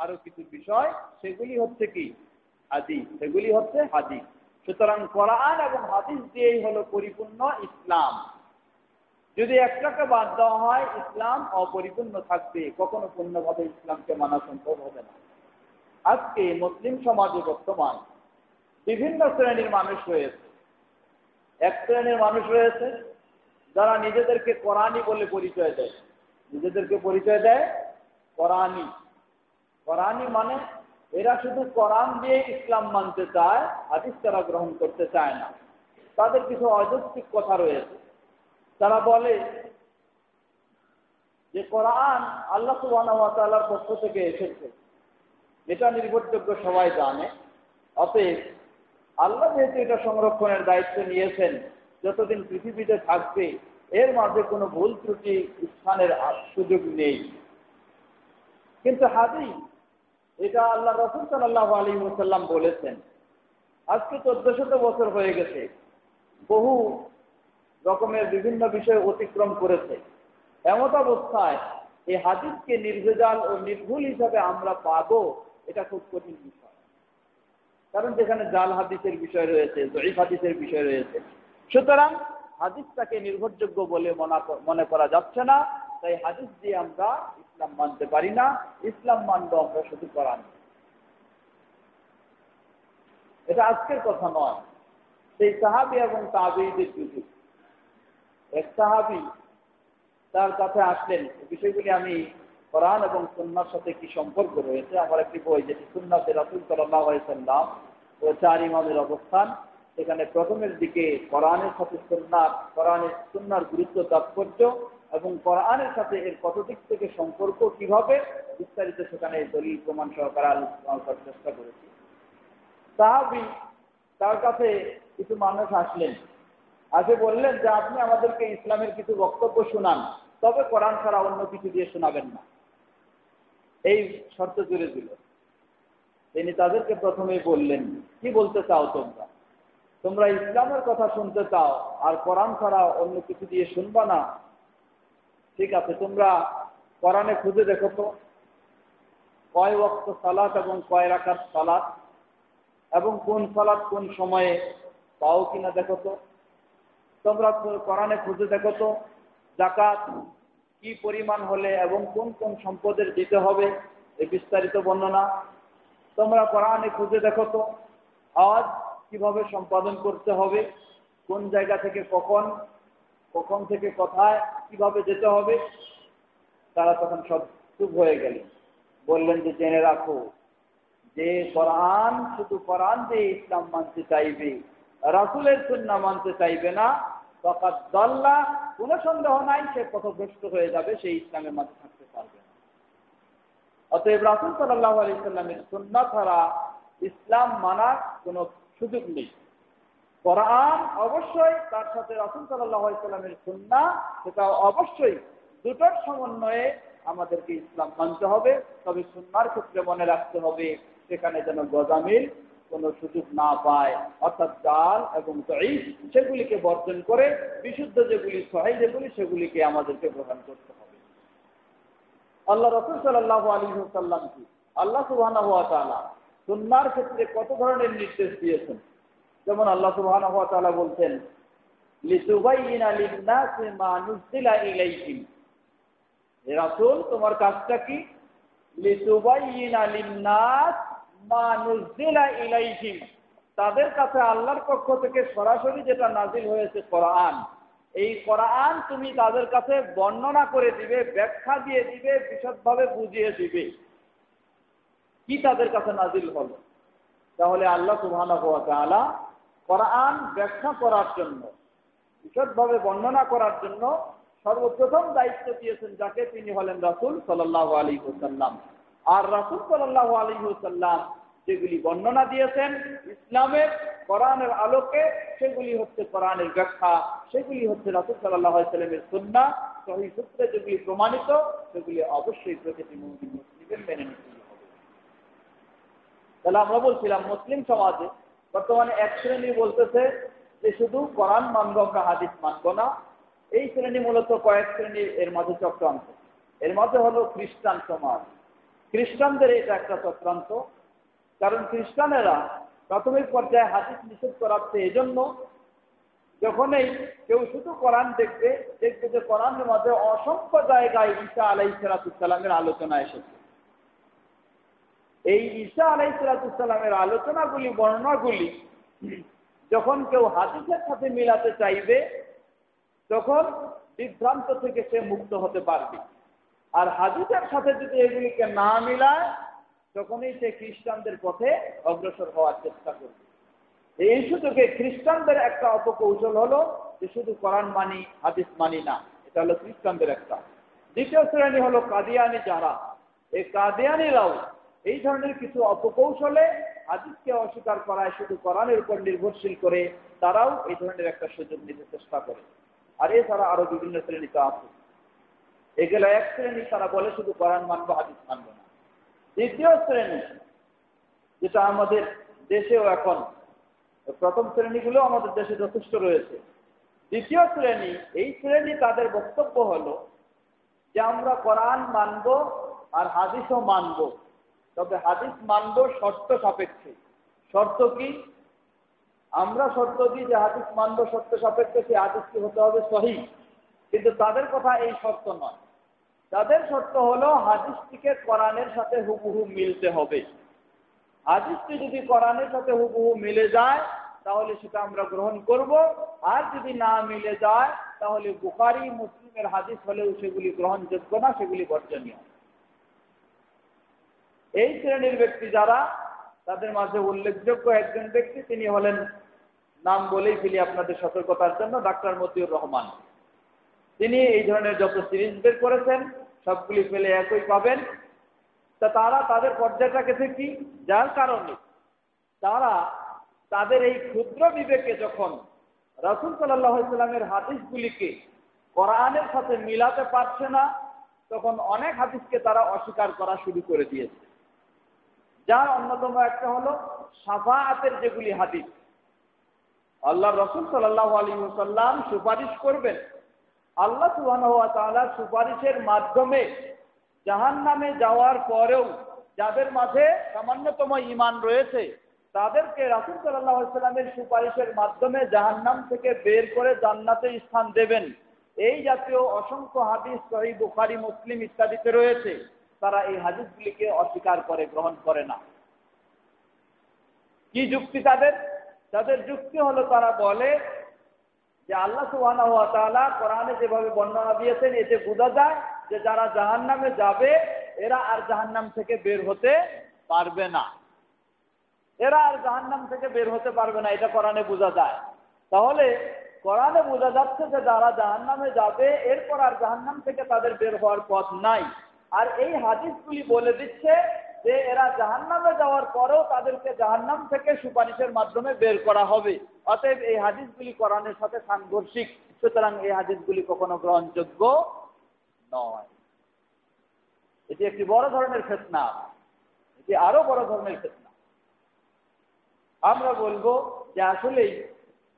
আরো কিছু বিষয়, সেগুলি হচ্ছে কি হাদিস, সেগুলি হচ্ছে হাদিস। সুতরাং কোরআন এবং হাদিস দিয়েই হলো পরিপূর্ণ ইসলাম। যদি একটাকে বাদ দেওয়া হয় ইসলাম অপরিপূর্ণ থাকবে, কখনো পূর্ণভাবে ইসলামকে মানা সম্ভব হবে না। আজকে মুসলিম সমাজে বর্তমান বিভিন্ন শ্রেণীর মানুষ রয়েছে। এক শ্রেণীর মানুষ রয়েছে যারা নিজেদেরকে কোরআনী বলে পরিচয় দেয়, নিজেদেরকে পরিচয় দেয় কোরআনী। কোরআনী মানে এরা শুধু কোরআন দিয়ে ইসলাম মানতে চায়, হাদিস তারা গ্রহণ করতে চায় না। তাদের কিছু অযৌক্তিক কথা রয়েছে। তারা বলে যে কোরআন আল্লাহ সুবহানাহু ওয়া তাআলার পক্ষ থেকে এসেছে, এটা নির্ভরযোগ্য, সবাই জানে। অতএব আল্লাহ যেহেতু এটা সংরক্ষণের দায়িত্ব নিয়েছেন, যতদিন পৃথিবীতে থাকবে এর মাঝে কোনো ভুল ত্রুটি স্থানের সুযোগ নেই। কিন্তু হাদিস এটা আল্লাহ রাসূল সাল্লাল্লাহু আলাইহি ওয়াসাল্লাম বলেছেন। আজকে 1400 বছর হয়ে গেছে, বহু রকমের বিভিন্ন বিষয় অতিক্রম করেছে। এমত অবস্থায় এই হাদিসকে নির্ভেজাল ও নির্ভুল হিসাবে আমরা পাবো, এটা খুব কঠিন বিষয়। কারণ যেখানে জাল হাদিসের বিষয় রয়েছে, যঈফ হাদিসের বিষয় রয়েছে। সুতরাং হাদিসটাকে নির্ভরযোগ্য বলে মনে করা যাচ্ছে না। তাই হাদিস দিয়ে আমরা ইসলাম মানতে পারি না। ইসলাম মানবো আমরা শুধু কোরআন। এটা আজকের কথা নয়, সেই সাহাবী এবং তাবেঈদের যুগে এক সাহাবী তার কাছে আসলেন। বিষয়গুলি আমি কোরআন এবং সুন্নাহর সাথে কি সম্পর্ক রয়েছে, আমার একটি বই, যেটি সুন্নাতে রাসূল সাল্লাল্লাহু আলাইহি ওয়াসাল্লাম ও চার ইমামের অবস্থান, সেখানে প্রথমের দিকে কোরআনের সাথে সুন্নাহ, কোরআনের সুন্নাহর গুরুত্ব, তাৎপর্য এবং কোরআনের সাথে এর কত দিক থেকে সম্পর্ক কিভাবে বিস্তারিত সেখানে দলিল প্রমাণ সহকারে আলোচনা করার চেষ্টা করেছি। সাহাবী তার কাছে কিছু মানুষ আসলেন, আগে বললেন যে আপনি আমাদেরকে ইসলামের কিছু বক্তব্য শোনান, তবে কোরআন ছাড়া অন্য কিছু দিয়ে শোনাবেন না। এই শর্ত জুড়ে দিল। তিনি তাদেরকে প্রথমেই বললেন, কি বলতে চাও তোমরা? তোমরা ইসলামের কথা শুনতে চাও আর কোরআন ছাড়া অন্য কিছু দিয়ে শুনবা না? ঠিক আছে, তোমরা কোরআনে খুঁজে দেখো তো কয় ওয়াক্ত সালাত এবং কয় রাকাত সালাত, এবং কোন সালাত কোন সময়ে পাও কিনা দেখো তো। তোমরা কোরআনে খুঁজে দেখো তো যাকাত কি পরিমাণ হলে এবং কোন কোন সম্পদের দিতে হবে, এই বিস্তারিত বর্ণনা। তোমরা কোরআনে খুঁজে দেখো তো হজ কিভাবে সম্পাদন করতে হবে, কোন জায়গা থেকে কখন, কখন থেকে কোথায়, কিভাবে যেতে হবে। তারা তখন সব চুপ হয়ে গেলেন। বললেন যে জেনে রাখো, যে কোরআন শুধু কোরআন দিয়ে ইসলাম মানতে চাইবে, রাসূলের সুন্নাহ মানতে চাইবে না, ফাকাদ দাল্লা, কোনো সন্দেহ নাই সে পথভ্রষ্ট হয়ে যাবে, সেই ইসলামের মাঝে থাকতে পারবে না। অতএব রাসূল সাল্লাল্লাহু আলাইহি সাল্লামের সুন্নাহ ছাড়া ইসলাম মানার কোনো সুযোগ নেই। কোরআন অবশ্যই, তার সাথে রাসূল সাল্লাল্লাহু আলাইহি সাল্লামের সুন্নাহ, সেটা অবশ্যই, দুটোর সমন্বয়ে আমাদেরকে ইসলাম মানতে হবে। তবে সুন্নাহর ক্ষেত্রে মনে রাখতে হবে সেখানে যেন গজামিল কোনো সুযোগ না পায়, অর্থাৎ জাল এবং দাঈফ সেগুলিকে বর্জন করে বিশুদ্ধ যেগুলি, সহিহ যেগুলি, সেগুলিকে আমাদেরকে গ্রহণ করতে হবে। আল্লাহ রাসূল সাল্লাল্লাহু আলাইহি ওয়াসাল্লামকে আল্লাহ সুবহানাহু ওয়া তাআলা সুন্নাহর ক্ষেত্রে কত ধরনের নির্দেশ দিয়েছেন। যেমন আল্লাহ সুবহানাহু ওয়া তাআলা বলছেন, লিতুবাইয়িনা লিন-নাসি মা নুযিলা ইলাইহিম। হে রাসূল, তোমার কাজটা কি? লিতুবাইয়িনা লিন-নাস মা নুযিলা ইলাইহিম, তাদের কাছে আল্লাহর পক্ষ থেকে সরাসরি যেটা নাজিল হয়েছে কোরআন, এই কোরআন তুমি তাদের কাছে বর্ণনা করে দিবে, ব্যাখ্যা দিয়ে দিবে, বিশদভাবে বুঝিয়ে দিবে কি তাদের কাছে নাজিল হলো। তাহলে আল্লাহ সুবহানাহু ওয়া তাআলা কোরআন ব্যাখ্যা করার জন্য, বিশদভাবে বর্ণনা করার জন্য সর্বপ্রথম দায়িত্ব দিয়েছেন যাকে, তিনি হলেন রাসূল সাল্লাল্লাহু আলাইহি ওয়াসাল্লাম। আর রাসূল সাল্লাল্লাহু আলাইহি ওয়াসাল্লাম যেগুলি বর্ণনা দিয়েছেন ইসলামের কোরআনের আলোকে, সেগুলি হচ্ছে কোরআনের ব্যাখ্যা, সেগুলি হচ্ছে রাসূল সাল্লাল্লাহু আলাইহি ওয়াসাল্লামের সুন্নাহ, সহিহ সূত্রে যেগুলি প্রমাণিত, সেগুলি অবশ্যই প্রতিটি মুমিন মুসলিমের মেনে নিতে হবে। তাহলে আমরা বলছিলাম মুসলিম সমাজে বর্তমানে এক শ্রেণী বলতেছে যে শুধু কোরআন মানব, আমরা হাদিস মানব না। এই শ্রেণী মূলত কয়েক শ্রেণী এর মাঝে চক্রান্ত। এর মধ্যে হলো খ্রিস্টান সমাজ। খ্রিস্টানদের এটা একটা চক্রান্ত, কারণ খ্রিস্টানেরা প্রাথমিক পর্যায়ে হাদিস নিষেধ করাচ্ছে এজন্য, যখনই কেউ শুধু কোরআন দেখবে যে কোরআনের মধ্যে অসংখ্য জায়গায় ঈসা আলাইহিস সালামের আলোচনা এসেছে। এই ঈসা আলাইহিস সালামের আলোচনাগুলি, বর্ণনাগুলি যখন কেউ হাদিসের সাথে মিলাতে চাইবে, তখন বিভ্রান্ত থেকে সে মুক্ত হতে পারবে। আর হাদিসের সাথে যদি এগুলিকে না মিলায়, তখনই সে খ্রিস্টানদের পথে অগ্রসর হওয়ার চেষ্টা করবে। এই সুযোগে খ্রিস্টানদের একটা অপকৌশল হলো যে শুধু কোরআন মানি, হাদিস মানি না। এটা হলো খ্রিস্টানদের একটা। দ্বিতীয় শ্রেণী হলো কাদিয়ানি যারা। এই কাদিয়ানিরাও এই ধরনের কিছু অপকৌশলে হাদিসকে অস্বীকার করায়, শুধু কোরআনের উপর নির্ভরশীল করে তারাও এই ধরনের একটা সুযোগ নিতে চেষ্টা করে। আর এছাড়া আরো বিভিন্ন শ্রেণী তো আছে। এগুলো এক শ্রেণী, তারা বলে শুধু কোরআন মানবো, হাদিস মানবো না। দ্বিতীয় শ্রেণী, যেটা আমাদের দেশেও এখন, প্রথম শ্রেণীগুলো আমাদের দেশে যথেষ্ট রয়েছে। দ্বিতীয় শ্রেণী, এই শ্রেণী তাদের বক্তব্য হলো যে আমরা কোরআন মানবো আর হাদিসও মানবো, তবে হাদিস মানবো শর্ত সাপেক্ষে। শর্ত কি? আমরা শর্ত দিই যে হাদিস মানবো শর্ত সাপেক্ষে, সে হাদিসটি হতে হবে সহিহ। কিন্তু তাদের কথা এই শর্ত নয়। তাদের শর্ত হলো হাদিসটিকে কোরআনের সাথে হুবহু মিলতে হবে। হাদিসটি যদি কোরআনের সাথে হুবহু মিলে যায় তাহলে সেটা আমরা গ্রহণ করব, আর যদি না মিলে যায় তাহলে বুখারী মুসলিমের হাদিস হলেও সেগুলি গ্রহণযোগ্য না, সেগুলি বর্জনীয়। এই শ্রেণীর ব্যক্তি যারা, তাদের মাঝে উল্লেখযোগ্য একজন ব্যক্তি, তিনি হলেন, নাম বলেই ফেলি আপনাদের সতর্কতার জন্য, ডাক্তার মতিউর রহমান। তিনি এই ধরনের যত সিরিজ বের করেছেন সবগুলি পেলে একই পাবেন। তা তারা তাদের পর্যায়টা গেছে কি, যার কারণে তারা তাদের এই ক্ষুদ্র বিবেকে যখন রাসূল সাল্লাল্লাহু আলাইহি ওয়াসাল্লামের হাদিসগুলিকে কোরআনের সাথে মিলাতে পারছে না, তখন অনেক হাদিসকে তারা অস্বীকার করা শুরু করে দিয়েছে। যার অন্যতম একটা হলো শাফাআতের যেগুলি হাদিস। আল্লাহ রাসূল সাল্লাল্লাহু আলাইহি ওয়াসাল্লাম সুপারিশ করবেন, আল্লাহ সুবহানাহু ওয়া তাআলার সুপারিশের মাধ্যমে জাহান্নামে যাওয়ার পরেও যাদের মাঝে সামান্যতম ঈমান রয়েছে তাদেরকে রাসূল সাল্লাল্লাহু আলাইহি ওয়াসাল্লামের সুপারিশের মাধ্যমে জাহান্নাম থেকে বের করে জান্নাতে স্থান দেবেন। এই জাতীয় অসংখ্য হাদিস সহিহ বুখারী, মুসলিম ইত্যাদিতে রয়েছে। তারা এই হাদিসগুলিকে অস্বীকার করে, গ্রহণ করে না। কি যুক্তি তাদের? তাদের যুক্তি হলো, তারা বলে যে আল্লাহ সুবহানাহু ওয়া তাআলা কোরআনে যেভাবে বর্ণনা দিয়েছেন, এতে বোঝা যায় যে যারা জাহান্নামে যাবে এরা আর জাহান্নাম থেকে বের হতে পারবে না। এরা আর জাহান্নাম থেকে বের হতে পারবে না, এটা কোরআনে বোঝা যায়। তাহলে কোরআনে বোঝা যাচ্ছে যে যারা জাহান্নামে যাবে এরপর আর জাহান্নাম থেকে তাদের বের হওয়ার পথ নাই। আর এই হাদিসগুলি বলে দিচ্ছে যে এরা জাহান্নামে যাওয়ার পরেও তাদেরকে জাহান্নাম থেকে সুপারিশের মাধ্যমে বের করা হবে। অতএব এই হাদিসগুলি কোরআনের সাথে সাংঘর্ষিক, সুতরাং এই হাদিসগুলি কখনো গ্রহণযোগ্য নয়। এটি একটি বড় ধরনের ফিতনা, এটি আরো বড় ধরনের ফিতনা। আমরা বলবো যে আসলেই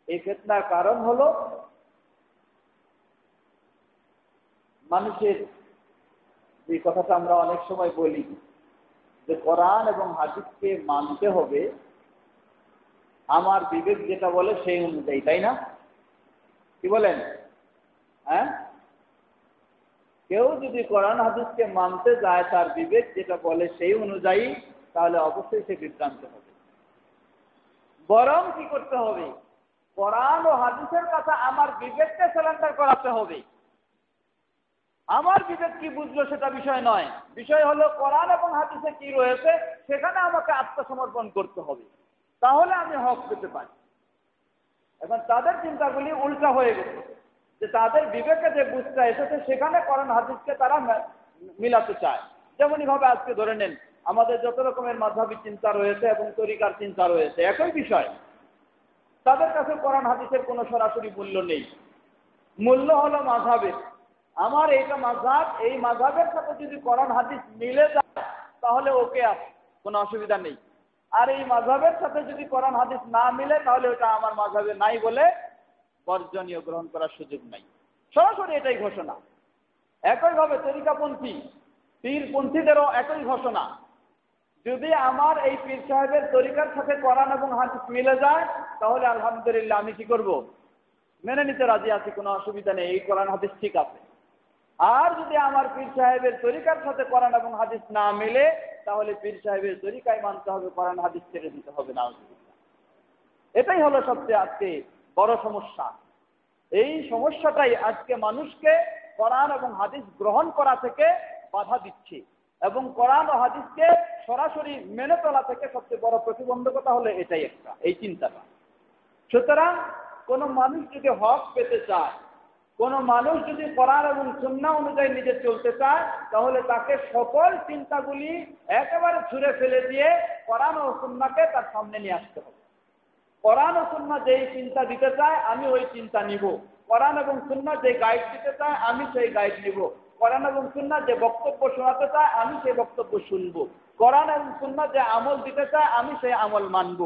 এই ফিতনার কারণ হলো মানুষের যে কথাটা আমরা অনেক সময় বলি যে কোরআন এবং হাদিসকে মানতে হবে আমার বিবেক যেটা বলে সেই অনুযায়ী, তাই না? কি বলেন? হ্যাঁ, কেউ যদি কোরআন হাদিসকে মানতে যায় তার বিবেক যেটা বলে সেই অনুযায়ী, তাহলে অবশ্যই সে বিভ্রান্ত হবে। বরং কি করতে হবে? কোরআন ও হাদিসের কথা আমার বিবেককে সারেন্ডার করাতে হবে। আমার বিবেক কি বুঝলো সেটা বিষয় নয়, বিষয় হলো কোরআন এবং হাদিসে কি রয়েছে সেখানে আমাকে আত্মসমর্পণ করতে হবে, তাহলে আমি হক পেতে পারি। এখন তাদের চিন্তাগুলি উল্টা হয়ে গেছে, যে তাদের বিবেকে যে বুঝতে এসেছে সেখানে কোরআন হাদিসকে তারা মিলাতে চায়। যেমনই ভাবে আজকে ধরে নেন আমাদের যত রকমের মাযহাবী চিন্তা রয়েছে এবং তরিকার চিন্তা রয়েছে, একই বিষয়। তাদের কাছে কোরআন হাদিসের কোনো সরাসরি মূল্য নেই, মূল্য হলো মাযহাবের। আমার এইটা মাযহাব, এই মাযহাবের সাথে যদি কোরআন হাদিস মিলে যায় তাহলে ওকে আছে, কোনো অসুবিধা নেই। আর এই মাযহাবের সাথে যদি কোরআন হাদিস না মিলে তাহলে ওটা আমার মাযহাবে নাই বলে বর্জনীয়, গ্রহণ করার সুযোগ নাই। সরাসরি এটাই ঘোষণা। একইভাবে তরিকাপন্থী পীরপন্থীদেরও একই ঘোষণা। যদি আমার এই পীর সাহেবের তরিকার সাথে কোরআন এবং হাদিস মিলে যায় তাহলে আলহামদুলিল্লাহ আমি কি করব? মেনে নিতে রাজি আছি, কোনো অসুবিধা নেই, এই কোরআন হাদিস ঠিক আছে। আর যদি আমার পীর সাহেবের তরিকার সাথে কোরআন এবং হাদিস না মিলে তাহলে পীর সাহেবের তরিকায় মানতে হবে, কোরআন হাদিস ছেড়ে দিতে হবে না। এটাই হলো সবচেয়ে আজকে বড় সমস্যা। এই সমস্যাটাই আজকে মানুষকে কোরআন এবং হাদিস গ্রহণ করা থেকে বাধা দিচ্ছে, এবং কোরআন ও হাদিসকে সরাসরি মেনে চলা থেকে সবচেয়ে বড় প্রতিবন্ধকতা হলো এটাই একটা, এই চিন্তাটা। সুতরাং কোন মানুষ যদি হক পেতে চায়, কোন মানুষ যদি কোরআন এবং সুন্নাহ অনুযায়ী নিজে চলতে চায়, তাহলে তাকে সকল চিন্তাগুলি একেবারে ছুঁড়ে ফেলে দিয়ে কোরআন ও সুন্নাহকে তার সামনে নিয়ে আসতে হবে। কোরআন ও সুন্নাহ যেই চিন্তা দিতে চায় আমি ওই চিন্তা নিব, কোরআন এবং সুন্নাহ যে গাইড দিতে চায় আমি সেই গাইড নিব, কোরআন এবং সুন্নাহ যে বক্তব্য শোনাতে চায় আমি সেই বক্তব্য শুনবো, কোরআন এবং সুন্নাহ যে আমল দিতে চায় আমি সেই আমল মানব।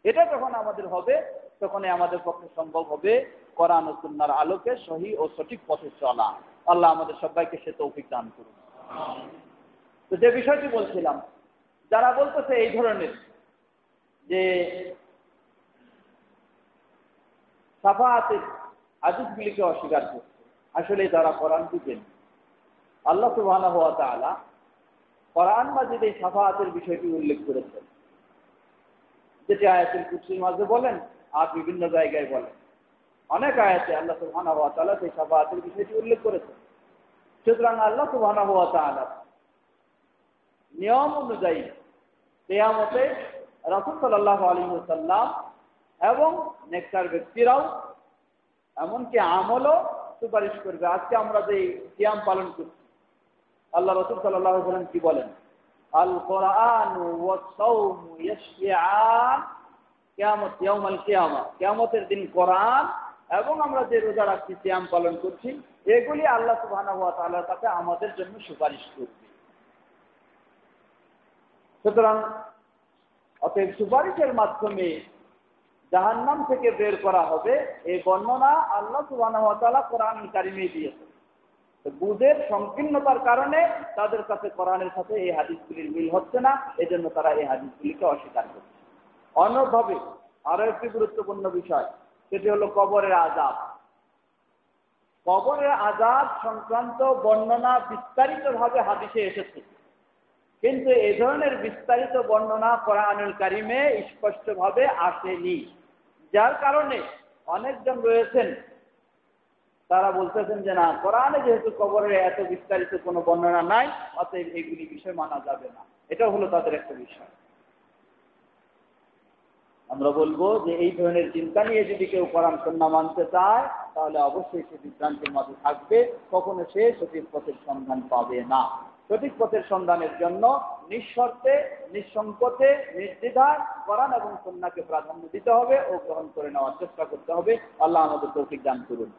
এটা যখন আমাদের হবে তখনই আমাদের পক্ষে সম্ভব হবে কোরআন ও সুন্নাহর আলোকে সহি ও সঠিক পথে চলা। আল্লাহ আমাদের সবাইকে সে তৌফিক দান করুন। তো যে বিষয়টি বলছিলাম, যারা বলতেছে এই ধরনের যে শাফাআতের হাদিসগুলিকে অস্বীকার করছে, আসলে তারা কোরআন বুঝেন। আল্লাহ সুবহানাহু ওয়া তাআলা কোরআন মাজিদে এই শাফাআতের বিষয়টি উল্লেখ করেছেন, যেটি আয়াতুল কুরসির মাঝে বলেন আর বিভিন্ন জায়গায় বলেন। অনেক আয়াতে আল্লাহ সুবহানাহু ওয়া তাআলা এই শাফাআতের বিষয়টি উল্লেখ করেছেন। সুতরাং আল্লাহ সুবহানাহু ওয়া তাআলা নিয়ম অনুযায়ী কিয়ামতে রাসূল সাল্লাল্লাহু আলাইহি ওয়াসাল্লাম এবং নেককার ব্যক্তিরাও এমনকি আমলও সুপারিশ করবে। আজকে আমরা যে সিয়াম পালন করছি, আল্লাহ রাসূল সাল্লাল্লাহু আলাইহি ওয়াসাল্লাম কি বলেন? আল কোরআনু ওয়াস সাওমু ইয়াশফিআন কিয়ামত ইয়াউমাল কিয়ামা। কিয়ামতের দিন কোরআন এবং আমরা যে রোজা রাখছি, সিয়াম পালন করছি, এগুলি আল্লাহ সুবহানাহু ওয়া তাআলার কাছে আমাদের জন্য সুপারিশ করবে। সুতরাং অতএব সুপারিশের মাধ্যমে জাহান্নাম থেকে বের করা হবে, এই বর্ণনা আল্লাহ সুবহানাহু ওয়া তাআলা কোরআনুল কারীমে দিয়েছেন। বুঝের সংকীর্ণতার কারণে তাদের কাছে কোরআনের সাথে এই হাদিসগুলির মিল হচ্ছে না, এজন্য তারা এই হাদিসগুলিকে অস্বীকার করছে। অন্যভাবে আরো একটি গুরুত্বপূর্ণ বিষয়, সেটি হলো কবরের আযাব। কবরের আযাব সংক্রান্ত বর্ণনা বিস্তারিতভাবে হাদিসে এসেছে, কিন্তু এই ধরনের বিস্তারিত বর্ণনা কোরআনুল কারীমে স্পষ্টভাবে আসেনি। যার কারণে অনেকজন রয়েছেন তারা বলতেছেন যে না, কোরআনে যেহেতু কবরের এত বিস্তারিত কোনো বর্ণনা নাই, অতএব এগুলি বিষয় মানা যাবে না। এটাও হলো তাদের একটা বিষয়। আমরা বলবো যে এই ধরনের চিন্তা নিয়ে যদি কেউ কোরআন সুন্নাহ মানতে চায়, তাহলে অবশ্যই সে বিভ্রান্তির মাঝে থাকবে, কখনো সে সঠিক পথের সন্ধান পাবে না। সঠিক পথের সন্ধানের জন্য নিঃশর্তে, নিঃসংকোচে, নির্দ্বিধায় কোরআন এবং সুন্নাহকে প্রাধান্য দিতে হবে ও গ্রহণ করে নেওয়ার চেষ্টা করতে হবে। আল্লাহ আমাদের তৌফিক দান করুন।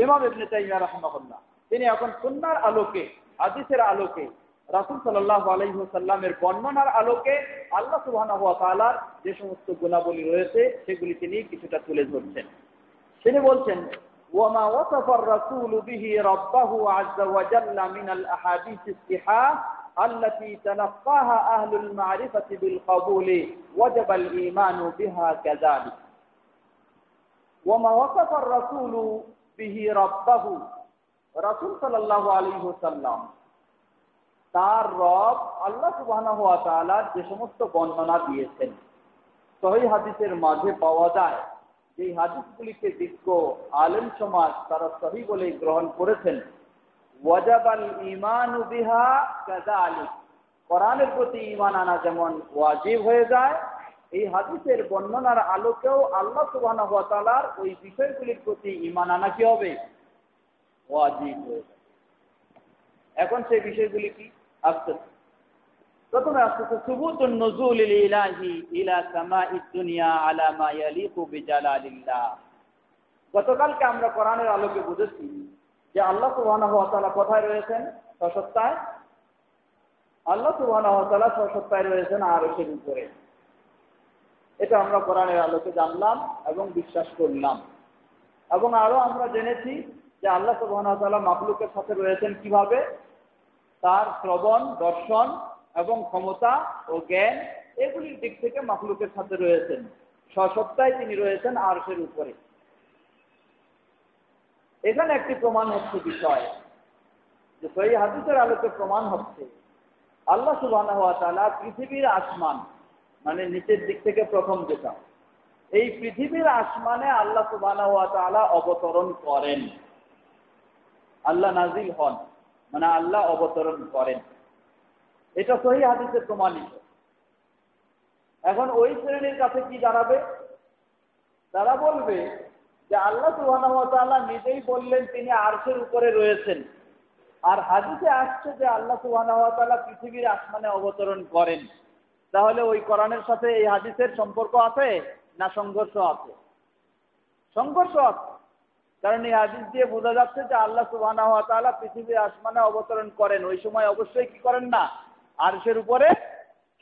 ইমাম ইবনে তাইমিয়া রাহিমাহুল্লাহ তিনি এখন সুন্নাহর আলোকে, হাদিসের আলোকে, রাসূল সাল্লাল্লাহু আলাইহি ওয়াসাল্লামের বর্ণনার আলোকে আল্লাহ সুবহানাহু ওয়া তাআলার যে সমস্ত গুণাবলী রয়েছে সেগুলি তিনি কিছুটা তুলে ধরছেন। তিনি বলছেন, ওয়ামা ওয়াসাফার রাসূলু বিহি রাব্বাহু আযজা ওয়া জাল্লা মিনাল আহাদিসিস সিহাহ আল্লাতী তালাক্কাহা আহলুল মা'রিফাতি বিল কবুলি ওয়াজাবাল ঈমানু বিহা কাযালিক। ওয়ামা ওয়াসাফার রাসূলু বিহি রাব্বাহু, রাসূল সাল্লাল্লাহু আলাইহি ওয়াসাল্লাম তার রব আল্লাহ সুবহানাহু ওয়া তাআলার যে সমস্ত বর্ণনা দিয়েছেন সহিহ হাদিসের মাঝে পাওয়া যায়, যে হাদিসগুলিকে বিজ্ঞ আলেম সমাজ তারা সহিহ বলে গ্রহণ করেছেন, ওয়াজাবাল ঈমানু বিহা কাযালিক, কোরআনের প্রতি ঈমান আনা যেমন ওয়াজিব হয়ে যায়, এই হাদিসের বর্ণনার আলোকেও আল্লাহ সুবহানাহু ওয়া তাআলার ওই বিষয়গুলির প্রতি ঈমান আনা কি হবে? ওয়াজিব হয়ে যায়। এখন সেই বিষয়গুলি কি? প্রথমে আসছে সুবুতুন নুজুলিল ইলাহি ইলা সামাঈদ দুনিয়া আলা মা ইয়ালিকু বিজালালিল্লাহ। গতকালকে আমরা কোরআনের আলোকে বুঝেছি যে আল্লাহ সুবহানাহু ওয়া তাআলা কোথায় রয়েছেন? সসত্তায়। আল্লাহ সুবহানাহু ওয়া তাআলা সসত্তায় রয়েছেন আরশের উপরে। এটা আমরা কোরআনের আলোকে জানলাম এবং বিশ্বাস করলাম। এবং আরো আমরা জেনেছি যে আল্লাহ সুবহানাহু ওয়া তাআলা মাখলুকের সাথে রয়েছেন কিভাবে? তার শ্রবণ, দর্শন এবং ক্ষমতা ও জ্ঞান এগুলির দিক থেকে মাখলুকের সাথে রয়েছেন। সসত্তায় তিনি রয়েছেন আরশের উপরে। এখানে একটি প্রমাণ হচ্ছে বিষয় যে সহিহ হাদিসের আলোকে প্রমাণ হচ্ছে আল্লাহ সুবহানাহু ওয়া তাআলা পৃথিবীর আসমান, মানে নিচের দিক থেকে প্রথম যেটা, এই পৃথিবীর আসমানে আল্লাহ সুবহানাহু ওয়া তাআলা অবতরণ করেন। আল্লাহ নাজিল হন, মানে আল্লাহ অবতরণ করেন। এটা সহিহ হাদিসে প্রমাণিত। এখন ওই শ্রেণীর কাছে কি দাঁড়াবে? তারা বলবে যে আল্লাহ সুবহানাহু ওয়া তাআলা নিজেই বললেন তিনি আরশের উপরে রয়েছেন, আর হাদিসে আসছে যে আল্লাহ সুবহানাহু ওয়া তাআলা পৃথিবীর আসমানে অবতরণ করেন। তাহলে ওই কোরআনের সাথে এই হাদিসের সম্পর্ক আছে না সংঘর্ষ আছে? সংঘর্ষ আছে। কারণ এই হাদিস দিয়ে বোঝা যাচ্ছে যে আল্লাহ সুবহানাহু ওয়া তাআলা পৃথিবীর আসমানে অবতরণ করেন, ওই সময় অবশ্যই কি করেন না? আরশের উপরে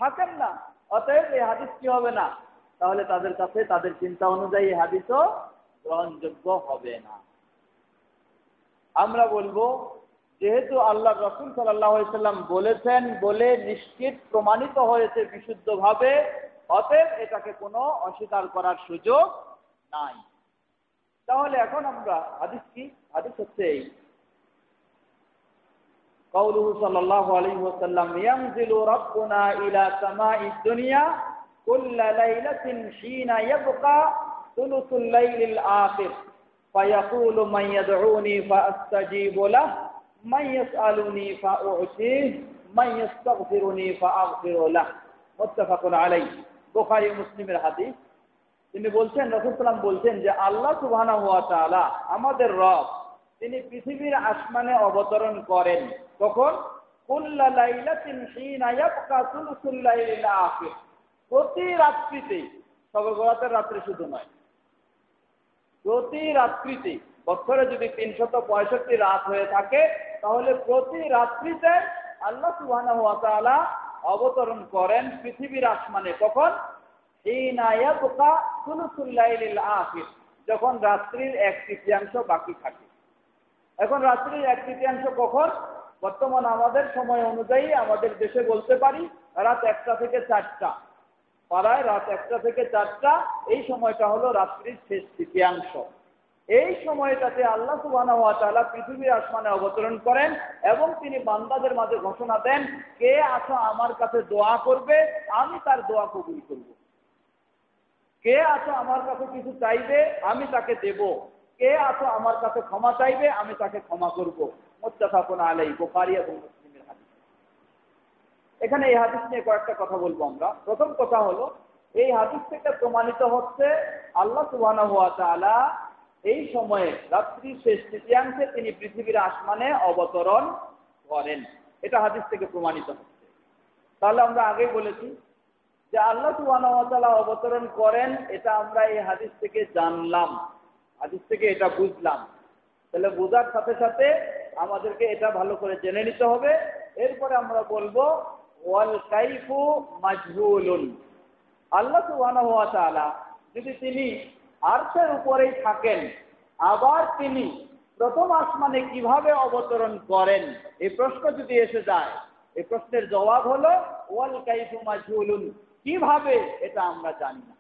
থাকেন না। অতএব এই হাদিস কি হবে না? তাহলে তাদের কাছে তাদের চিন্তা অনুযায়ী এই হাদিসও গ্রহণযোগ্য হবে না। আমরা বলবো যেহেতু আল্লাহ রাসূল সাল্লাল্লাহু আলাইহি সাল্লাম বলেছেন বলে নিশ্চিত প্রমাণিত হয়েছে বিশুদ্ধভাবে, অতএব এটাকে কোনো অস্বীকার করার সুযোগ নাই। তাহলে এখন আমরা হাদিস কি? হাদিস হচ্ছে এই قوله صلى الله عليه وسلم ينزل ربنا إلى سماء الدنيا كل ليلة حين يبقى ثلث الليل الآخر فيقول من يدعوني فأستجيب له من يسألني فأعطيه من يستغفرني فأغفر له متفق عليه বুখারী মুসলিমের হাদিস। তিনি বলছেন, রাসূল সাল্লাল্লাহু আলাইহি ওয়াসাল্লাম বলছেন যে আল্লাহ সুবহানাহু ওয়া তাআলা আমাদের রব, তিনি পৃথিবীর আসমানে অবতরণ করেন। কখন? কুল্লা লাইলাতিন হিনা ইয়াবকা সুলুসুল লাইলিল আখির, প্রতি রাত্রিতে, শবে বরাতের রাত্রি শুধু নয়, প্রতি রাত্রিতে। বছরে যদি 365 রাত হয়ে থাকে তাহলে প্রতি রাত্রিতে আল্লাহ সুবহানাহু ওয়া তাআলা অবতরণ করেন পৃথিবীর আসমানে। কখন? হিনা ইয়াবকা সুলুসুল লাইলিল আখির, যখন রাত্রির 1/3 বাকি থাকে। এখন রাত্রির 1/3 কখন? বর্তমান আমাদের সময় অনুযায়ী আমাদের দেশে বলতে পারি রাত 1টা থেকে 4টা, পাড়ায় রাত 1টা থেকে 4টা, এই সময়টা হলো রাত্রির শেষ তৃতীয়াংশ। এই সময়টাতে আল্লাহ সুবহানাহু ওয়া তাআলা পৃথিবীর আসমানে অবতরণ করেন এবং তিনি বান্দাদের মাঝে ঘোষণা দেন, কে আছো আমার কাছে দোয়া করবে, আমি তার দোয়া কবুল করব। কে আছো আমার কাছে কিছু চাইবে, আমি তাকে দেব। কে আছো আমার কাছে ক্ষমা চাইবে, আমি তাকে ক্ষমা করব। মুত্তাফাকুন আলাইহি, বুখারী এবং মুসলিমের হাদিস। এখানে এই হাদিস নিয়ে কয়েকটা কথা বলবো আমরা। প্রথম কথা হলো, এই হাদিস থেকে প্রমাণিত হচ্ছে আল্লাহ সুবহানাহু ওয়া তাআলা এই সময়ে রাত্রির শেষ তৃতীয়াংশে তিনি পৃথিবীর আসমানে অবতরণ করেন। এটা হাদিস থেকে প্রমাণিত হচ্ছে। তাহলে আমরা আগেই বলেছি যে আল্লাহ সুবহানাহু ওয়া তাআলা অবতরণ করেন, এটা আমরা এই হাদিস থেকে জানলাম, হাদিস থেকে এটা বুঝলাম। তাহলে বোঝার সাথে সাথে আমাদেরকে এটা ভালো করে জেনে নিতে হবে। এরপরে আমরা বলবো ওয়াল কাইফু মাজহুলুন। আল্লাহ সুবহানাহু ওয়া তাআলা যদি তিনি আরশের উপরেই থাকেন, আবার তিনি প্রথম আসমানে কিভাবে অবতরণ করেন, এই প্রশ্ন যদি এসে যায়, এই প্রশ্নের জবাব হলো ওয়াল কাইফু মাজহুলুন। কিভাবে, এটা আমরা জানি না।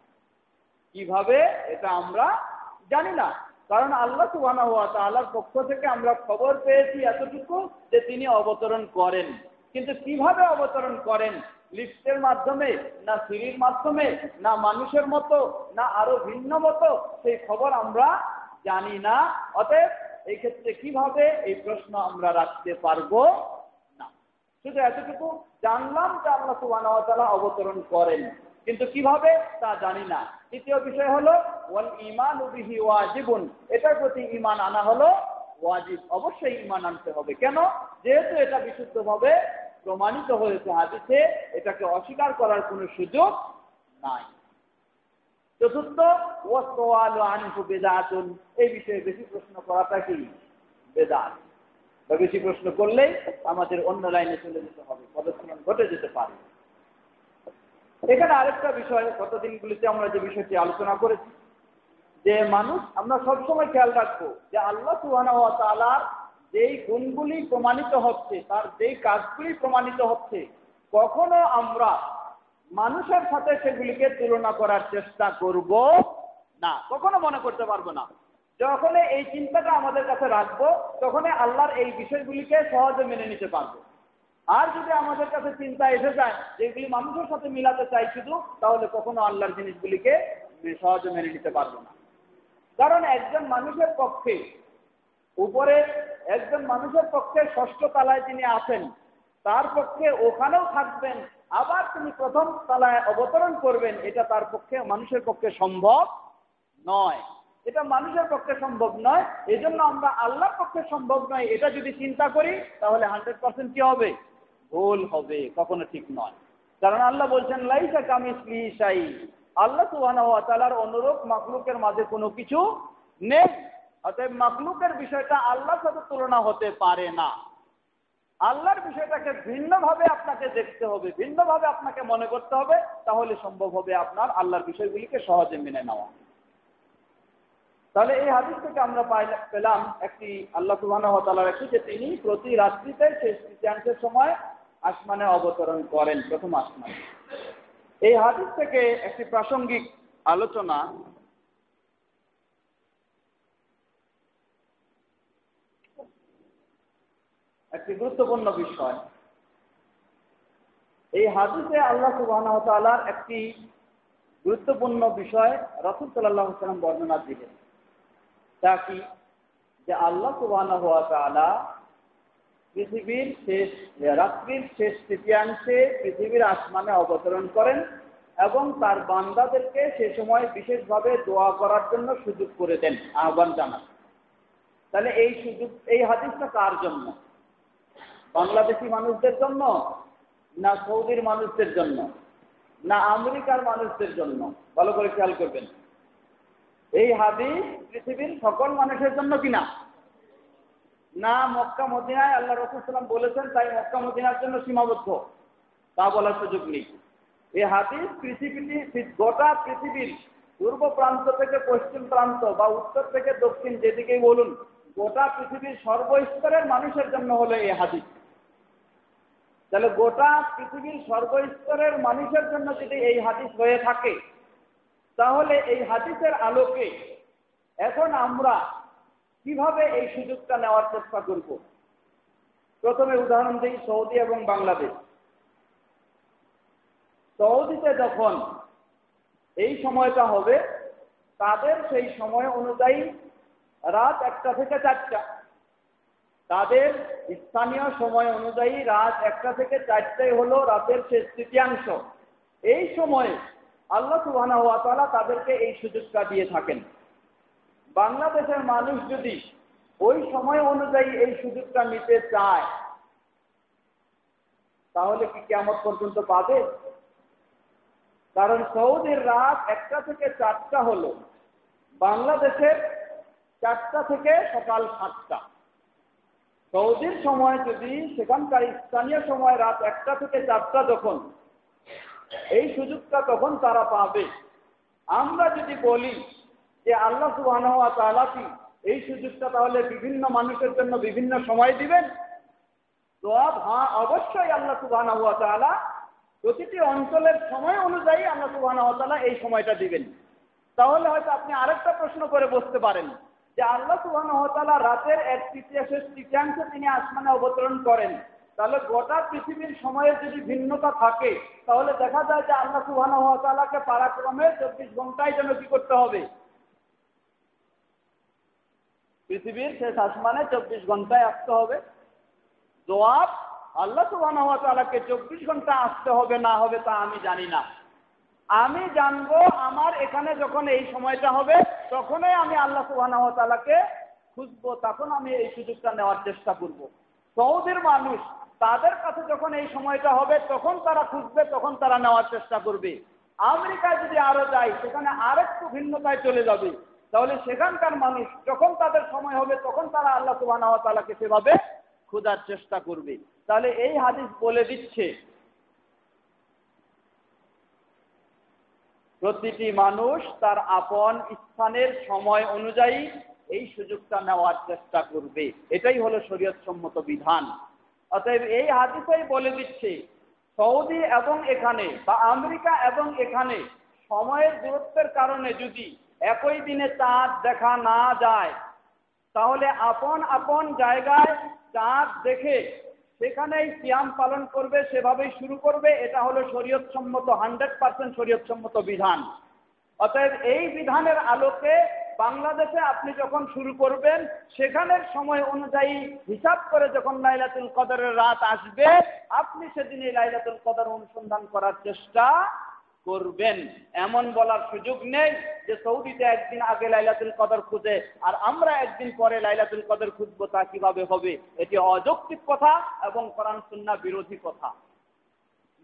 কিভাবে, এটা আমরা জানি না। কারণ আল্লাহ সুবহানাহু ওয়া তাআলার পক্ষ থেকে আমরা খবর পেয়েছি এতটুকু যে তিনি অবতরণ করেন, কিন্তু কিভাবে অবতরণ করেন, লিফটের মাধ্যমে না সিঁড়ির মাধ্যমে না মানুষের মতো না আরো ভিন্ন মতো, সেই খবর আমরা জানি না। অতএব এই ক্ষেত্রে কিভাবে, এই প্রশ্ন আমরা রাখতে পারবো না। শুধু এতটুকু জানলাম যে আল্লাহ সুবহানাহু ওয়া তাআলা অবতরণ করেন, কিন্তু কিভাবে তা জানি না। দ্বিতীয় বিষয় হলো ওয়াল ঈমানু বিহি ওয়াজিবুন। এটার প্রতি ঈমান আনা হলো ওয়াজিব, অবশ্যই ঈমান আনতে হবে। কেন? যেহেতু এটা বিশুদ্ধভাবে প্রমাণিত হয়েছে হাদিসে, এটাকে অস্বীকার করার কোনো সুযোগ নাই। চতুর্থ, ওয়াসওয়ালু আনহু বিদআতুন। এই বিষয়ে বেশি প্রশ্ন করাটা কি বিদআত, বা বেশি প্রশ্ন করলেই আমাদের অন্য লাইনে চলে যেতে হবে, পদস্খলন ঘটে যেতে পারে। এখানে আরেকটা বিষয়, গত দিনগুলিতে আমরা যে বিষয়টি আলোচনা করেছি, যে মানুষ, আমরা সবসময় খেয়াল রাখবো যে আল্লাহ সুবহানাহু ওয়া তাআলার যেই গুণগুলি প্রমাণিত হচ্ছে, তার যেই কাজগুলি প্রমাণিত হচ্ছে, কখনো আমরা মানুষের সাথে সেগুলিকে তুলনা করার চেষ্টা করব না, কখনো মনে করতে পারবো না। যখন এই চিন্তাটা আমাদের কাছে রাখবো, তখনই আল্লাহর এই বিষয়গুলিকে সহজে মেনে নিতে পারবো। আর যদি আমাদের কাছে চিন্তা এসে যায় যেগুলি মানুষের সাথে মিলাতে চাই শুধু, তাহলে কখনো আল্লাহর জিনিসগুলিকে সহজে মেনে নিতে পারবো না। কারণ একজন মানুষের পক্ষে উপরে, একজন মানুষের পক্ষে ষষ্ঠ তলায় তিনি আছেন, তার পক্ষে ওখানেও থাকবেন, আবার তিনি প্রথম তলায় অবতরণ করবেন, এটা তার পক্ষে, মানুষের পক্ষে সম্ভব নয়। এটা মানুষের পক্ষে সম্ভব নয়। এই জন্য আমরা আল্লাহর পক্ষে সম্ভব নয় এটা যদি চিন্তা করি, তাহলে 100% কি হবে? ভুল হবে, কখনো ঠিক নয়। কারণ আল্লাহ বলছেন লাইসা কামিসলিহি শাই। আল্লাহ সুবহানাহু ওয়া তাআলার অনুরূপ মাখলুকের মাঝে কোনো কিছু নেই। অতএব মাখলুকের বিষয়টা আল্লাহর সাথে তুলনা হতে পারে না। আল্লাহর বিষয়টাকে ভিন্নভাবে আপনাকে দেখতে হবে, ভিন্নভাবে আপনাকে মনে করতে হবে, তাহলে সম্ভব হবে আপনার আল্লাহর বিষয়গুলিকে সহজে মেনে নেওয়া। তাহলে এই হাদিস থেকে আমরা পেলাম একটি, আল্লাহ সুবহানাহু ওয়া তাআলার একটি, যে তিনি প্রতি রাত্রিতে শেষ তৃতীয়াংশের সময় আসমানে অবতরণ করেন, প্রথম আসমানে। এই হাদিস থেকে একটি প্রাসঙ্গিক আলোচনা, একটি গুরুত্বপূর্ণ বিষয়। এই হাদিসে আল্লাহ সুবহানাহু ওয়া তাআলার একটি গুরুত্বপূর্ণ বিষয় রাসূল সাল্লাল্লাহু আলাইহি ওয়াসাল্লাম বর্ণনা দিলেন। তা কি? যে আল্লাহ সুবহানাহু ওয়া তাআলা পৃথিবীর শেষ, রাত্রির শেষ তৃতীয়াংশে পৃথিবীর আসমানে অবতরণ করেন এবং তার বান্দাদেরকে সে সময় বিশেষভাবে দোয়া করার জন্য সুযোগ করে দেন, আহ্বান জানান। তাহলে এই সুযোগ, এই হাদিসটা কার জন্য? বাংলাদেশি মানুষদের জন্য, না সৌদির মানুষদের জন্য, না আমেরিকার মানুষদের জন্য? ভালো করে খেয়াল করবেন। এই হাদিস পৃথিবীর সকল মানুষের জন্য কিনা? না মক্কা মদিনায় আল্লাহ রাসূল সাল্লাল্লাহু আলাইহি ওয়াসাল্লাম বলেছেন তাই মক্কা মদিনার জন্য সীমাবদ্ধ, তা বলার সুযোগ নেই। এই হাদিস গোটা পৃথিবীর পূর্ব প্রান্ত থেকে পশ্চিম প্রান্ত বা উত্তর থেকে দক্ষিণ, যেদিকেই বলুন, গোটা পৃথিবীর সর্বস্তরের মানুষের জন্য হলো এই হাদিস। তাহলে গোটা পৃথিবীর সর্বস্তরের মানুষের জন্য যদি এই হাদিস হয়ে থাকে, তাহলে এই হাদিসের আলোকে এখন আমরা কিভাবে এই সুযোগটা নেওয়ার চেষ্টা করব? প্রথমে উদাহরণ দিই সৌদি এবং বাংলাদেশ। সৌদিতে যখন এই সময়টা হবে, তাদের সেই সময় অনুযায়ী রাত 1টা থেকে 4টা। তাদের স্থানীয় সময় অনুযায়ী রাত 1টা থেকে 4টাই হলো রাতের শেষ তৃতীয়াংশ। এই সময়ে আল্লাহ সুবহানাহু ওয়া তাআলা তাদেরকে এই সুযোগটা দিয়ে থাকেন। বাংলাদেশের মানুষ যদি ওই সময় অনুযায়ী এই সুযোগটা নিতে চায়, তাহলে কি কিয়ামত পর্যন্ত পাবে? কারণ সৌদির রাত 1টা থেকে 4টা হলো বাংলাদেশের 4টা থেকে সকাল 7টা। সৌদির সময় যদি সেখানকার স্থানীয় সময় রাত 1টা থেকে 4টা, যখন এই সুযোগটা তখন তারা পাবে। আমরা যদি বলি যে আল্লাহ সুবহানাহু ওয়া তাআলা কি এই সুযোগটা তাহলে বিভিন্ন মানুষের জন্য বিভিন্ন সময় দিবেন? জবাব হ্যাঁ, অবশ্যই আল্লাহ সুবহানাহু ওয়া তাআলা প্রতিটি অঞ্চলের সময় অনুযায়ী আল্লাহ সুবহানাহু ওয়া তাআলা এই সময়টা দিবেন। তাহলে হয়তো আপনি আরেকটা প্রশ্ন করে বসতে পারেন যে আল্লাহ সুবহানাহু ওয়া তাআলা রাতের 1/3 তিনি আসমানে অবতরণ করেন, তাহলে গোটা পৃথিবীর সময়ের যদি ভিন্নতা থাকে, তাহলে দেখা যায় যে আল্লাহ সুবহানাহু ওয়া তাআলাকে পারাক্রমে 24 ঘন্টায় যেন কি করতে হবে? পৃথিবীর শেষ আসমানে 24 ঘন্টায় আসতে হবে। জবাব, আল্লাহ সুবহানাহু ওয়া তাআলাকে 24 ঘন্টা আসতে হবে না হবে তা আমি জানি না। আমি জানবো আমার এখানে যখন এই সময়টা হবে, তখনই আমি আল্লাহ সুবহানাহু ওয়া তাআলাকে খুঁজবো, তখন আমি এই সুযোগটা নেওয়ার চেষ্টা করব। সৌদির মানুষ তাদের কাছে যখন এই সময়টা হবে তখন তারা খুঁজবে, তখন তারা নেওয়ার চেষ্টা করবে। আমেরিকায় যদি আরো যায়, সেখানে আরেকটু ভিন্নতায় চলে যাবে। তাহলে সেখানকার মানুষ যখন তাদের সময় হবে তখন তারা আল্লাহ সুবহানাহু ওয়া তাআলাকে সেভাবে খোঁজার চেষ্টা করবে। তাহলে এই হাদিস বলে দিচ্ছে প্রতিটি মানুষ তার আপন স্থানের সময় অনুযায়ী এই সুযোগটা নেওয়ার চেষ্টা করবে। এটাই হলো শরীয়তসম্মত বিধান। অতএব এই হাদিসেই বলে দিচ্ছে সৌদি এবং এখানে বা আমেরিকা এবং এখানে সময়ের দূরত্বের কারণে যদি একই দিনে চাঁদ দেখা না যায়, তাহলে আপন আপন জায়গায় চাঁদ দেখে সেখানেই সিয়াম পালন করবে, সেভাবেই শুরু করবে। এটা হলো শরীয়তসম্মত 100% শরীয়তসম্মত বিধান। অতএব এই বিধানের আলোকে বাংলাদেশে আপনি যখন শুরু করবেন, সেখানের সময় অনুযায়ী হিসাব করে যখন লাইলাতুল কদরের রাত আসবে, আপনি সেদিনই লাইলাতুল কদর অনুসন্ধান করার চেষ্টা করবেন। এমন বলার সুযোগ নেই যে সৌদিতে একদিন আগে লাইলাতুল কদর খুঁজে আর আমরা একদিন পরে লাইলাতুল কদর খুঁজবো, তা কিভাবে হবে? এটি অযৌক্তিক কথা এবং কোরআন সুন্নাহ বিরোধী কথা।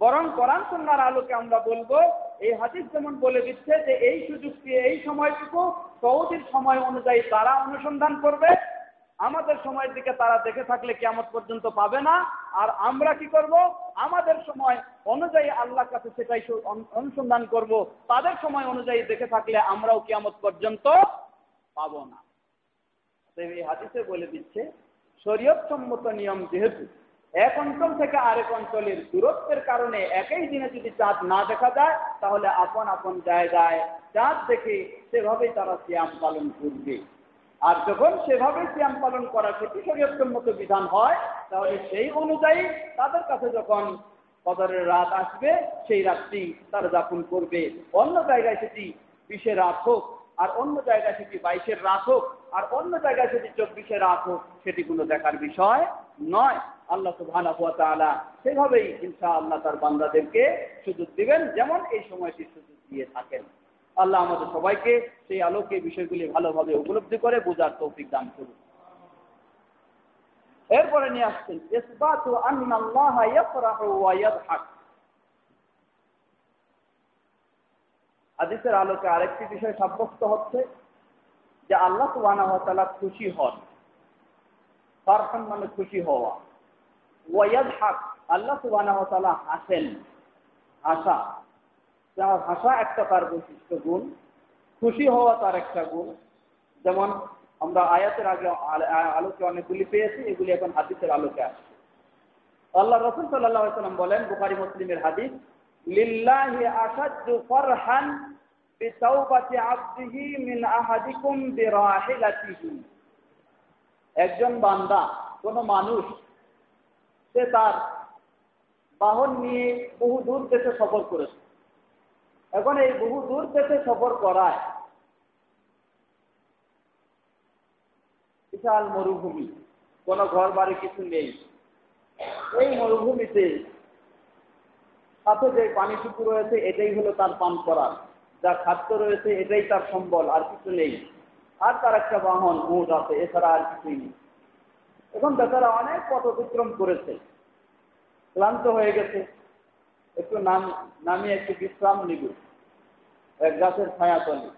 বরং কোরআন সুন্নাহর আলোকে আমরা বলবো, এই হাদিস যেমন বলে দিচ্ছে যে এই সুযোগটি, এই সময়টুকু সৌদির সময় অনুযায়ী তারা অনুসন্ধান করবে, আমাদের সময়ের দিকে তারা দেখে থাকলে কিয়ামত পর্যন্ত পাবে না। আর আমরা কি করব? আমাদের সময় অনুযায়ী আল্লাহর কাছে সেটাই অনুসন্ধান করব। তাদের সময় অনুযায়ী দেখে থাকলে আমরাও কিয়ামত পর্যন্ত পাবো না। এই হাদিসে বলে দিচ্ছে শরীয়তসম্মত নিয়ম, যেহেতু এক অঞ্চল থেকে আরেক অঞ্চলের দূরত্বের কারণে একই দিনে যদি চাঁদ না দেখা যায়, তাহলে আপন আপন জায়গায় চাঁদ দেখে সেভাবেই তারা সিয়াম পালন করবে। আর যখন সেভাবে সিয়াম পালন করা সেটি শরীয়তসম্মত বিধান হয়, তাহলে সেই অনুযায়ী তাদের কাছে যখন কদরের রাত আসবে, সেই রাতটি তারা যাপন করবে। অন্য জায়গায় সেটি 20-এর রাত হোক, আর অন্য জায়গায় সেটি 22-এর রাত হোক, আর অন্য জায়গায় সেটি 24-এর রাত হোক, সেটি কোনো দেখার বিষয় নয়। আল্লাহ সুবহানাহু ওয়া তাআলা সেভাবেই ইনশাআল্লাহ তার বান্দাদেরকে সুযোগ দিবেন, যেমন এই সময়টি সুযোগ দিয়ে থাকেন। আল্লাহ আমাদের সবাইকে সেই আলোকে বিষয়গুলি ভালোভাবে উপলব্ধি করে বোঝার তৌফিক দান করুন। এরপরে নিয়ে আসছেন ইসবাতু আন্নাল্লাহা ইয়াফরাহু ওয়া ইয়াদহাক। হাদিসের আলোকে আরেকটি বিষয় সাব্যস্ত হচ্ছে যে আল্লাহ সুবহানাহু ওয়া তাআলা খুশি হন। ফারহান মানে খুশি হওয়া, ওয়া ইয়াদহাক আল্লাহ সুবহানাহু ওয়া তাআলা হাসেন। হাসা, যার ভাষা একটা তার বৈশিষ্ট্য গুণ, খুশি হওয়া তার একটা গুণ। যেমন আমরা আয়াতের আগে আলোকে অনেকগুলি পেয়েছি, এগুলি এখন হাদিসের আলোকে আসছে। আল্লাহ রাসূল সাল্লাল্লাহু আলাইহি ওয়াসাল্লাম বলেন, বুখারী মুসলিমের হাদিস, লিল্লাহি আশাদ্দু ফারহান বিতাওবাতি আবদিহি মিন আহাদিকুম বিরাহিলাতিহি। একজন বান্দা, কোন মানুষ, সে তার বাহন নিয়ে বহু দূর দেশে সফর করেছে। এখন এই বহু দূর দেশে সফর করায় বিশাল মরুভূমি, কোনো ঘর বাড়ি কিছু নেই। এই মরুভূমিতে সাথে যে পানিটুকু রয়েছে এটাই হলো তার পান করার, যা খাদ্য রয়েছে এটাই তার সম্বল, আর কিছু নেই। আর তার একটা বাহন উট আছে, এছাড়া আর কিছুই নেই। এখন বেচারা অনেক পথ অতিক্রম করেছে, ক্লান্ত হয়ে গেছে, একটু নামিয়ে একটু বিশ্রাম নিব এক গাছের ছায়া তলে।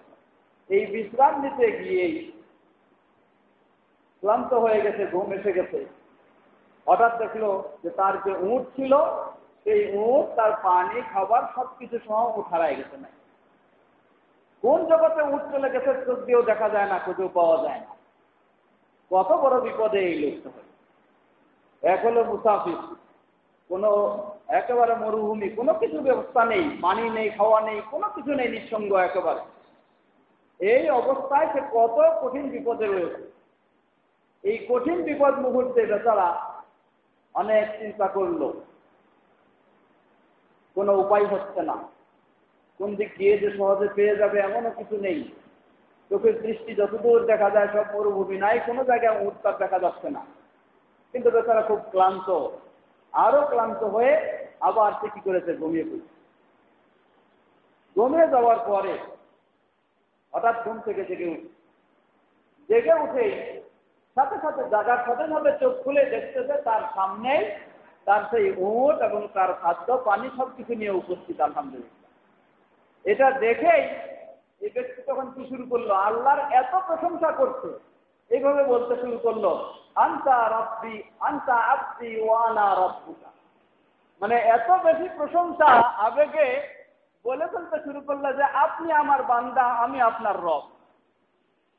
এই বিশ্রাম নিতে গিয়েই ক্লান্ত হয়ে গেছে, ঘুম এসে গেছে। হঠাৎ দেখলো যে তার যে উট ছিল সেই উট তার পানি খাবার সবকিছু সহ উঠ হারায় গেছে। না কোন জগতে উঠ চলে গেছে চোখ দিয়েও দেখা যায় না, খুঁজেও পাওয়া যায় না। কত বড় বিপদে এই লোকটা হয়। এক হলো মুসাফির, কোনো একেবারে মরুভূমি, কোনো কিছু ব্যবস্থা নেই, পানি নেই, খাওয়া নেই, কোনো কিছু নেই, নিঃসঙ্গ একেবারে। এই অবস্থায় সে কত কঠিন বিপদে রয়েছে। এই কঠিন বিপদ মুহূর্তে বেচারা অনেক চিন্তা করলো, কোনো উপায় হচ্ছে না। কোন দিক দিয়ে যে সহজে পেয়ে যাবে এমনও কিছু নেই। চোখের দৃষ্টি যতদূর দেখা যায় সব মরুভূমি, নাই কোনো জায়গায় উত্তাপ দেখা যাচ্ছে না। কিন্তু বেচারা খুব ক্লান্ত, আরো ক্লান্ত হয়ে আবার সে কি করেছে, ঘুমিয়ে পড়েছে। ঘুমিয়ে যাওয়ার পরে হঠাৎ ঘুম থেকে জেগে উঠেই সাথে সাথে জাগার সাথে সাথে চোখ খুলে দেখতেছে তার সামনে তার সেই উট এবং তার খাদ্য পানি সবকিছু নিয়ে উপস্থিত। আলহামদুলিল্লাহ। এটা দেখেই এই ব্যক্তি তখন কি শুরু করলো, আল্লাহর এত প্রশংসা করছে, এইভাবে বলতে শুরু করলো, আনতা রাব্বি আনতা আবদি ওয়া আনা রাব্বুকা। মানে এত বেশি প্রশংসা আবেগে বলে ফেলতে শুরু করলো যে আপনি আমার বান্দা, আমি আপনার রব।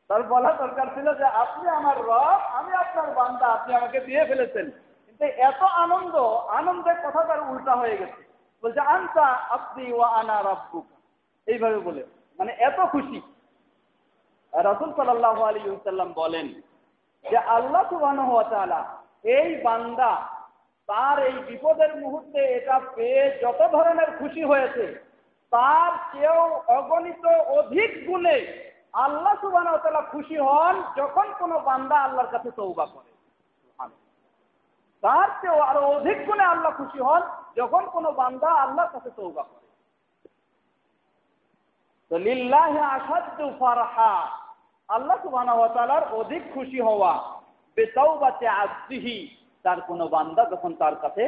তার বলা দরকার ছিল যে আপনি আমার রব, আমি আপনার বান্দা, আপনি আমাকে দিয়ে ফেলেছেন। কিন্তু এত আনন্দের কথা তার উল্টা হয়ে গেছে, বলছে আনতা আবদি ওয়া আনা রাব্বুকা, এইভাবে বলে, মানে এত খুশি। রাসূল সাল্লাল্লাহু আলাইহি ওয়াসাল্লাম বলেন যে আল্লাহ সুবহানাহু ওয়া তাআলা এই বান্দা তার এই বিপদের মুহূর্তে এটা পেয়ে যত ধরনের খুশি হয়েছে, তার চেয়েও অগণিত অধিক গুণে আল্লাহ সুবহানাহু ওয়া তাআলা খুশি হন যখন কোনো বান্দা আল্লাহর কাছে তওবা করে। তার চেয়েও আরো অধিক গুণে আল্লাহ খুশি হন যখন কোনো বান্দা আল্লাহর কাছে তওবা করে। তো লিল্লাহি আশাদ্দু ফারহা, আল্লাহ সুবহানাহু ওয়া তাআলার অধিক খুশি হওয়া বিতাওবাতি আবদিহি, তার কোনো বান্দা যখন তার কাছে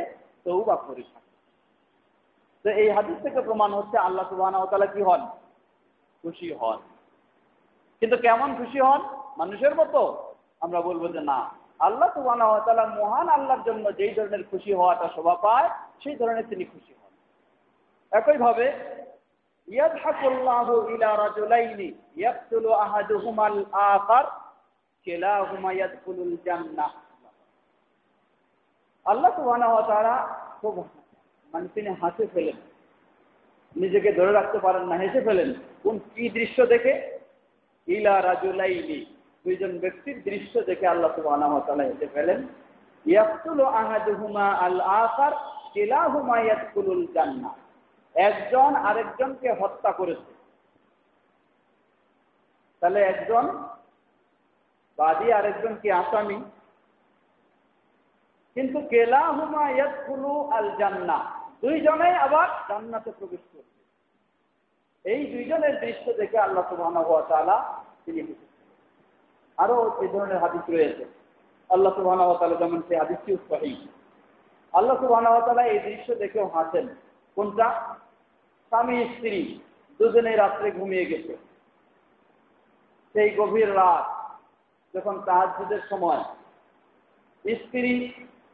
তওবা করে থাকে। তো এই হাদিস থেকে প্রমাণ হচ্ছে আল্লাহ সুবহানাহু ওয়া তাআলা কি হন, খুশি হন। কিন্তু কেমন খুশি হন, মানুষের মতো? আমরা বলবো যে না, আল্লাহ সুবহানাহু ওয়া তাআলা মহান আল্লাহর জন্য যেই ধরনের খুশি হওয়াটা শোভা পায় সেই ধরনের তিনি খুশি হন। একইভাবে ইয়াদহাকুল্লাহু ইলা রাজুলাইনি ইয়াকতুলু আহাদুহুমাল আখার কিলাহুমা ইয়াদখুলুল জান্নাহ। আল্লাহ সুবহানাহু ওয়া তাআলা খুব মানে তিনি হাসে ফেলেন, নিজেকে ধরে রাখতে পারেন না, হেসে ফেলেন। কোন কি দৃশ্য দেখে? ইলা রাজুলাইনি, দুইজন ব্যক্তির দৃশ্য দেখে আল্লাহ সুবহানাহু ওয়া তাআলা হেসে ফেলেন। ইয়াকতুলু আহাদুহুমা আল আখার কিলাহুমা ইয়াদখুলুল জান্নাহ, একজন আরেকজনকে হত্যা করেছে। তাহলে একজন বাদী, আরেকজন কি আসামি, কিন্তু কিলাহুমা ইয়াদখুলু আল জান্নাহ, দুইজনেই আবার জান্নাতে প্রবেশ করবে। এই দুইজনের দৃশ্য দেখে আল্লাহ সুবহানাহু ওয়া তাআলা তিনি খুশি। আরো এই ধরনের হাদিস রয়েছে। আল্লাহ সুবহানাহু ওয়া তাআলা যেমন সেই হাদিসটি সহিহ, আল্লাহ সুবহানাহু ওয়া তাআলা এই দৃশ্য দেখেও হাসেন। কোনটা? স্বামী স্ত্রী দুজনেই রাত্রে ঘুমিয়ে গেছে। সেই গভীর রাত যখন তাহাজ্জুদের সময় স্ত্রী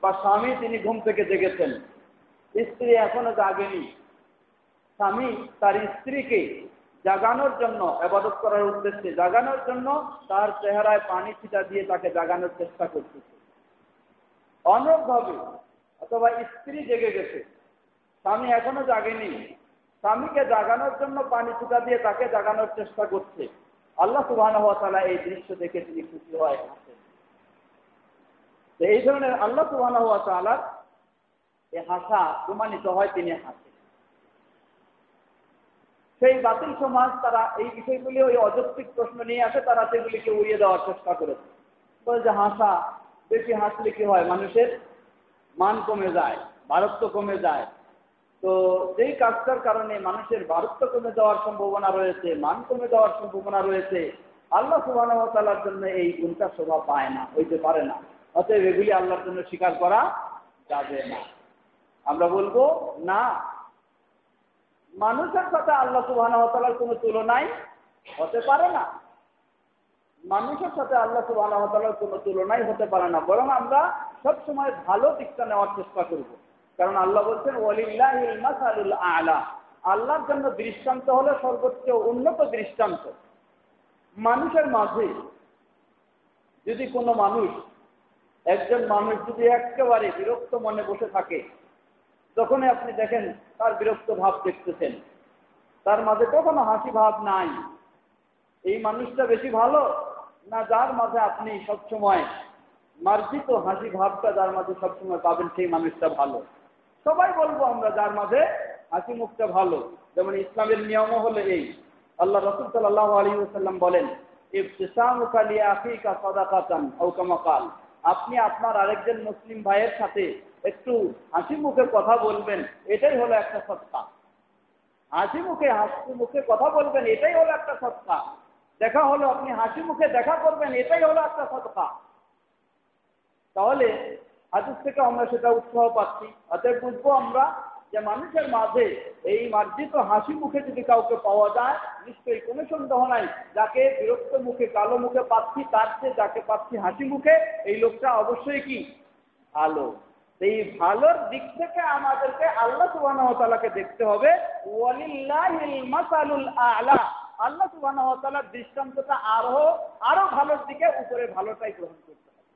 বা স্বামী তিনি ঘুম থেকে জেগেছেন, স্ত্রী এখনো জাগেনি। স্বামী তার স্ত্রীকে জাগানোর জন্য, ইবাদত করার উদ্দেশ্যে জাগানোর জন্য তার চেহারায় পানি ছিটা দিয়ে তাকে জাগানোর চেষ্টা করতেছে অনুরূপভাবে। অথবা স্ত্রী জেগে গেছে, স্বামী এখনো জাগেনি, স্বামীকে জাগানোর জন্য পানি ছিটা দিয়ে তাকে জাগানোর চেষ্টা করছে। আল্লাহ সুবহানাহু ওয়া তাআলা এই দৃশ্য দেখে তিনি খুশি হয়, হাসেন। এই ধরনের আল্লাহ সুবহানাহু ওয়া তাআলার এই হাসা প্রমাণিত হয় তিনি হাসেন। সেই বাতিল সমাজ তারা এই বিষয়গুলি, ওই অযৌক্তিক প্রশ্ন নিয়ে আসে, তারা সেগুলিকে উড়িয়ে দেওয়ার চেষ্টা করেছে। বলে যে হাসা, বেশি হাসলে কি হয়, মানুষের মান কমে যায়, ভারত্ব কমে যায়। তো যেই কাজটার কারণে মানুষের ভারত্ব কমে যাওয়ার সম্ভাবনা রয়েছে, মান কমে যাওয়ার সম্ভাবনা রয়েছে, আল্লাহ সুবহানাহু ওয়া তাআলার জন্য এই গুণটা শোভা পায় না, হইতে পারে না। অতএব এগুলি আল্লাহর জন্য স্বীকার করা যাবে না। আমরা বলবো না, মানুষের সাথে আল্লাহ সুবহানাহু ওয়া তাআলার কোনো তুলনাই হতে পারে না। মানুষের সাথে আল্লাহ সুবহানাহু ওয়া তাআলার কোনো তুলনাই হতে পারে না, বরং আমরা সবসময় ভালো দিকটা নেওয়ার চেষ্টা করব। কারণ আল্লাহ বলছেন ওয়ালিল্লাহিল মাসালুল আ'লা, আল্লাহর জন্য দৃষ্টান্ত হলো সর্বোচ্চ উন্নত দৃষ্টান্ত। মানুষের মাঝে যদি কোনো মানুষ, একজন মানুষ যদি একেবারে বিরক্ত মনে বসে থাকে, যখনই আপনি দেখেন তার বিরক্ত ভাব দেখতেছেন, তার মাঝে কখনো হাসি ভাব নাই, এই মানুষটা বেশি ভালো না যার মাঝে আপনি সবসময় মার্জিত হাসি ভাবটা যার মাঝে সবসময় পাবেন সেই মানুষটা ভালো? সবাই বলবো আমরা যার মাঝে হাসি মুখটা ভালো। যেমন ইসলামের নিয়মও হলো এই, আল্লাহ রাসূল সাল্লাল্লাহু আলাইহি ওয়াসাল্লাম বলেন ইবতিসামুকা লিআখিকা সাদাকাতান আও কামা ক্বাল, আপনি আপনার আরেকজন মুসলিম ভাইয়ের সাথে একটু হাসি মুখে কথা বলবেন, এটাই হলো একটা সদকা। হাসি মুখে কথা বলবেন, এটাই হলো একটা সদকা। দেখা হলো, আপনি হাসি মুখে দেখা করবেন, এটাই হলো একটা সদকা। তাহলে হাদিস থেকে আমরা সেটা উৎসাহ পাচ্ছি। অতএব বুঝবো আমরা যে মানুষের মাঝে এই মার্জিত হাসি মুখে যদি কাউকে পাওয়া যায়, নিশ্চয়ই কোনো সন্দেহ নাই, যাকে বিরক্ত মুখে কালো মুখে পাচ্ছি তার চেয়ে যাকে পাচ্ছি হাসি মুখে, এই লোকটা অবশ্যই কি ভালো। এই ভালোর দিক থেকে আমাদেরকে আল্লাহ সুবহানাহু ওয়া তাআলাকে দেখতে হবে। ওয়ালিল্লাহিল মাসালুল আ'লা, আল্লাহ সুবহানাহু ওয়া তাআলার দৃষ্টান্তটা আরো ভালোর দিকে, উপরে ভালোটাই গ্রহণ করতে হবে।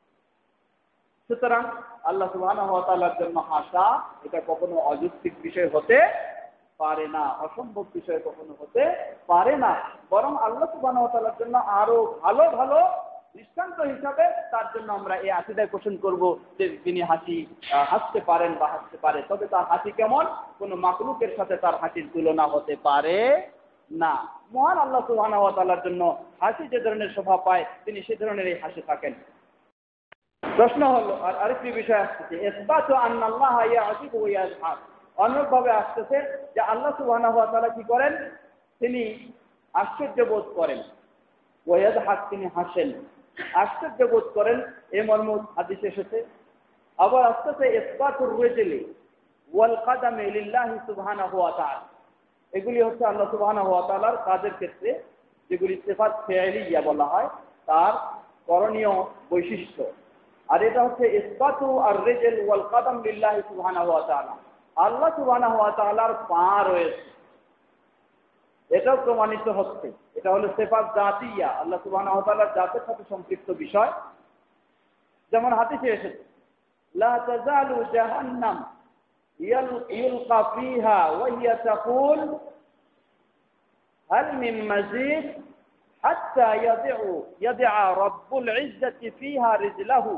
সুতরাং আল্লাহ সুবহানাহু ওয়া তাআলার জন্য হাসা এটা কখনো অযৌক্তিক বিষয় হতে পারে না, অসম্ভব বিষয় কখনো হতে পারে না, বরং আল্লাহ সুবহানাহু ওয়া তাআলার জন্য আরো ভালো ভালো দৃষ্টান্ত হিসাবে তার জন্য আমরা এই আকীদা পোষণ করব যে তিনি হাসতে পারেন বা হাসতে পারে, তবে তার হাসি কেমন, কোনো মাখলুকের সাথে তার হাসির তুলনা হতে পারে না। মহান আল্লাহ সুবহানাহু ওয়া তাআলার জন্য হাসি যে ধরনের শোভা পায়, তিনি সে ধরনের এই হাসি থাকেন। প্রশ্ন হলো, আর আরেকটি বিষয় আসতেছে, ইসবাতু আন্নাল্লাহা ইয়াসিফু ওয়া ইয়াজহার, অনুরূপভাবে আসতেছে যে আল্লাহ সুবহানাহু ওয়া তাআলা কি করেন, তিনি আশ্চর্য বোধ করেন, ওয়া ইয়াজহার, তিনি হাসেন, আশ্চর্য বোধ করেন, এই মর্ম হাদিসে এসেছে। আবার আসতেছে ইসবাতুর রিজলি ওয়াল কাদামি লিল্লাহি সুবহানাহু ওয়া তাআলা, এগুলি হচ্ছে আল্লাহ সুবহানাহু ওয়া তাআলার কাজের ক্ষেত্রে যেগুলি সিফাত ফি'লিয়া বলা হয়, তার করণীয় বৈশিষ্ট্য। আর এটা হচ্ছে ইসবাতু আর রিজল ওয়াল কাদাম লিল্লাহি সুবহানাহু ওয়া তাআলা, আল্লাহ সুবহানাহু ওয়া তাআলার পা রয়েছে, এটাও প্রমাণিত হচ্ছে। এটা হলো সিফাত জাতিয়া, আল্লাহ সুবহানাহু ওয়া তাআলার জাতের সাথে সম্পৃক্ত বিষয়। যেমন হাদিসে এসেছে, লা তাজালু জাহান্নাম ইউলকা ফিহা ওয়া হিয়া তাকুল হাল মিন মাজিদ হাত্তা ইয়াদআ রাব্বুল ইজ্জাতি ফিহা রিজলাহু।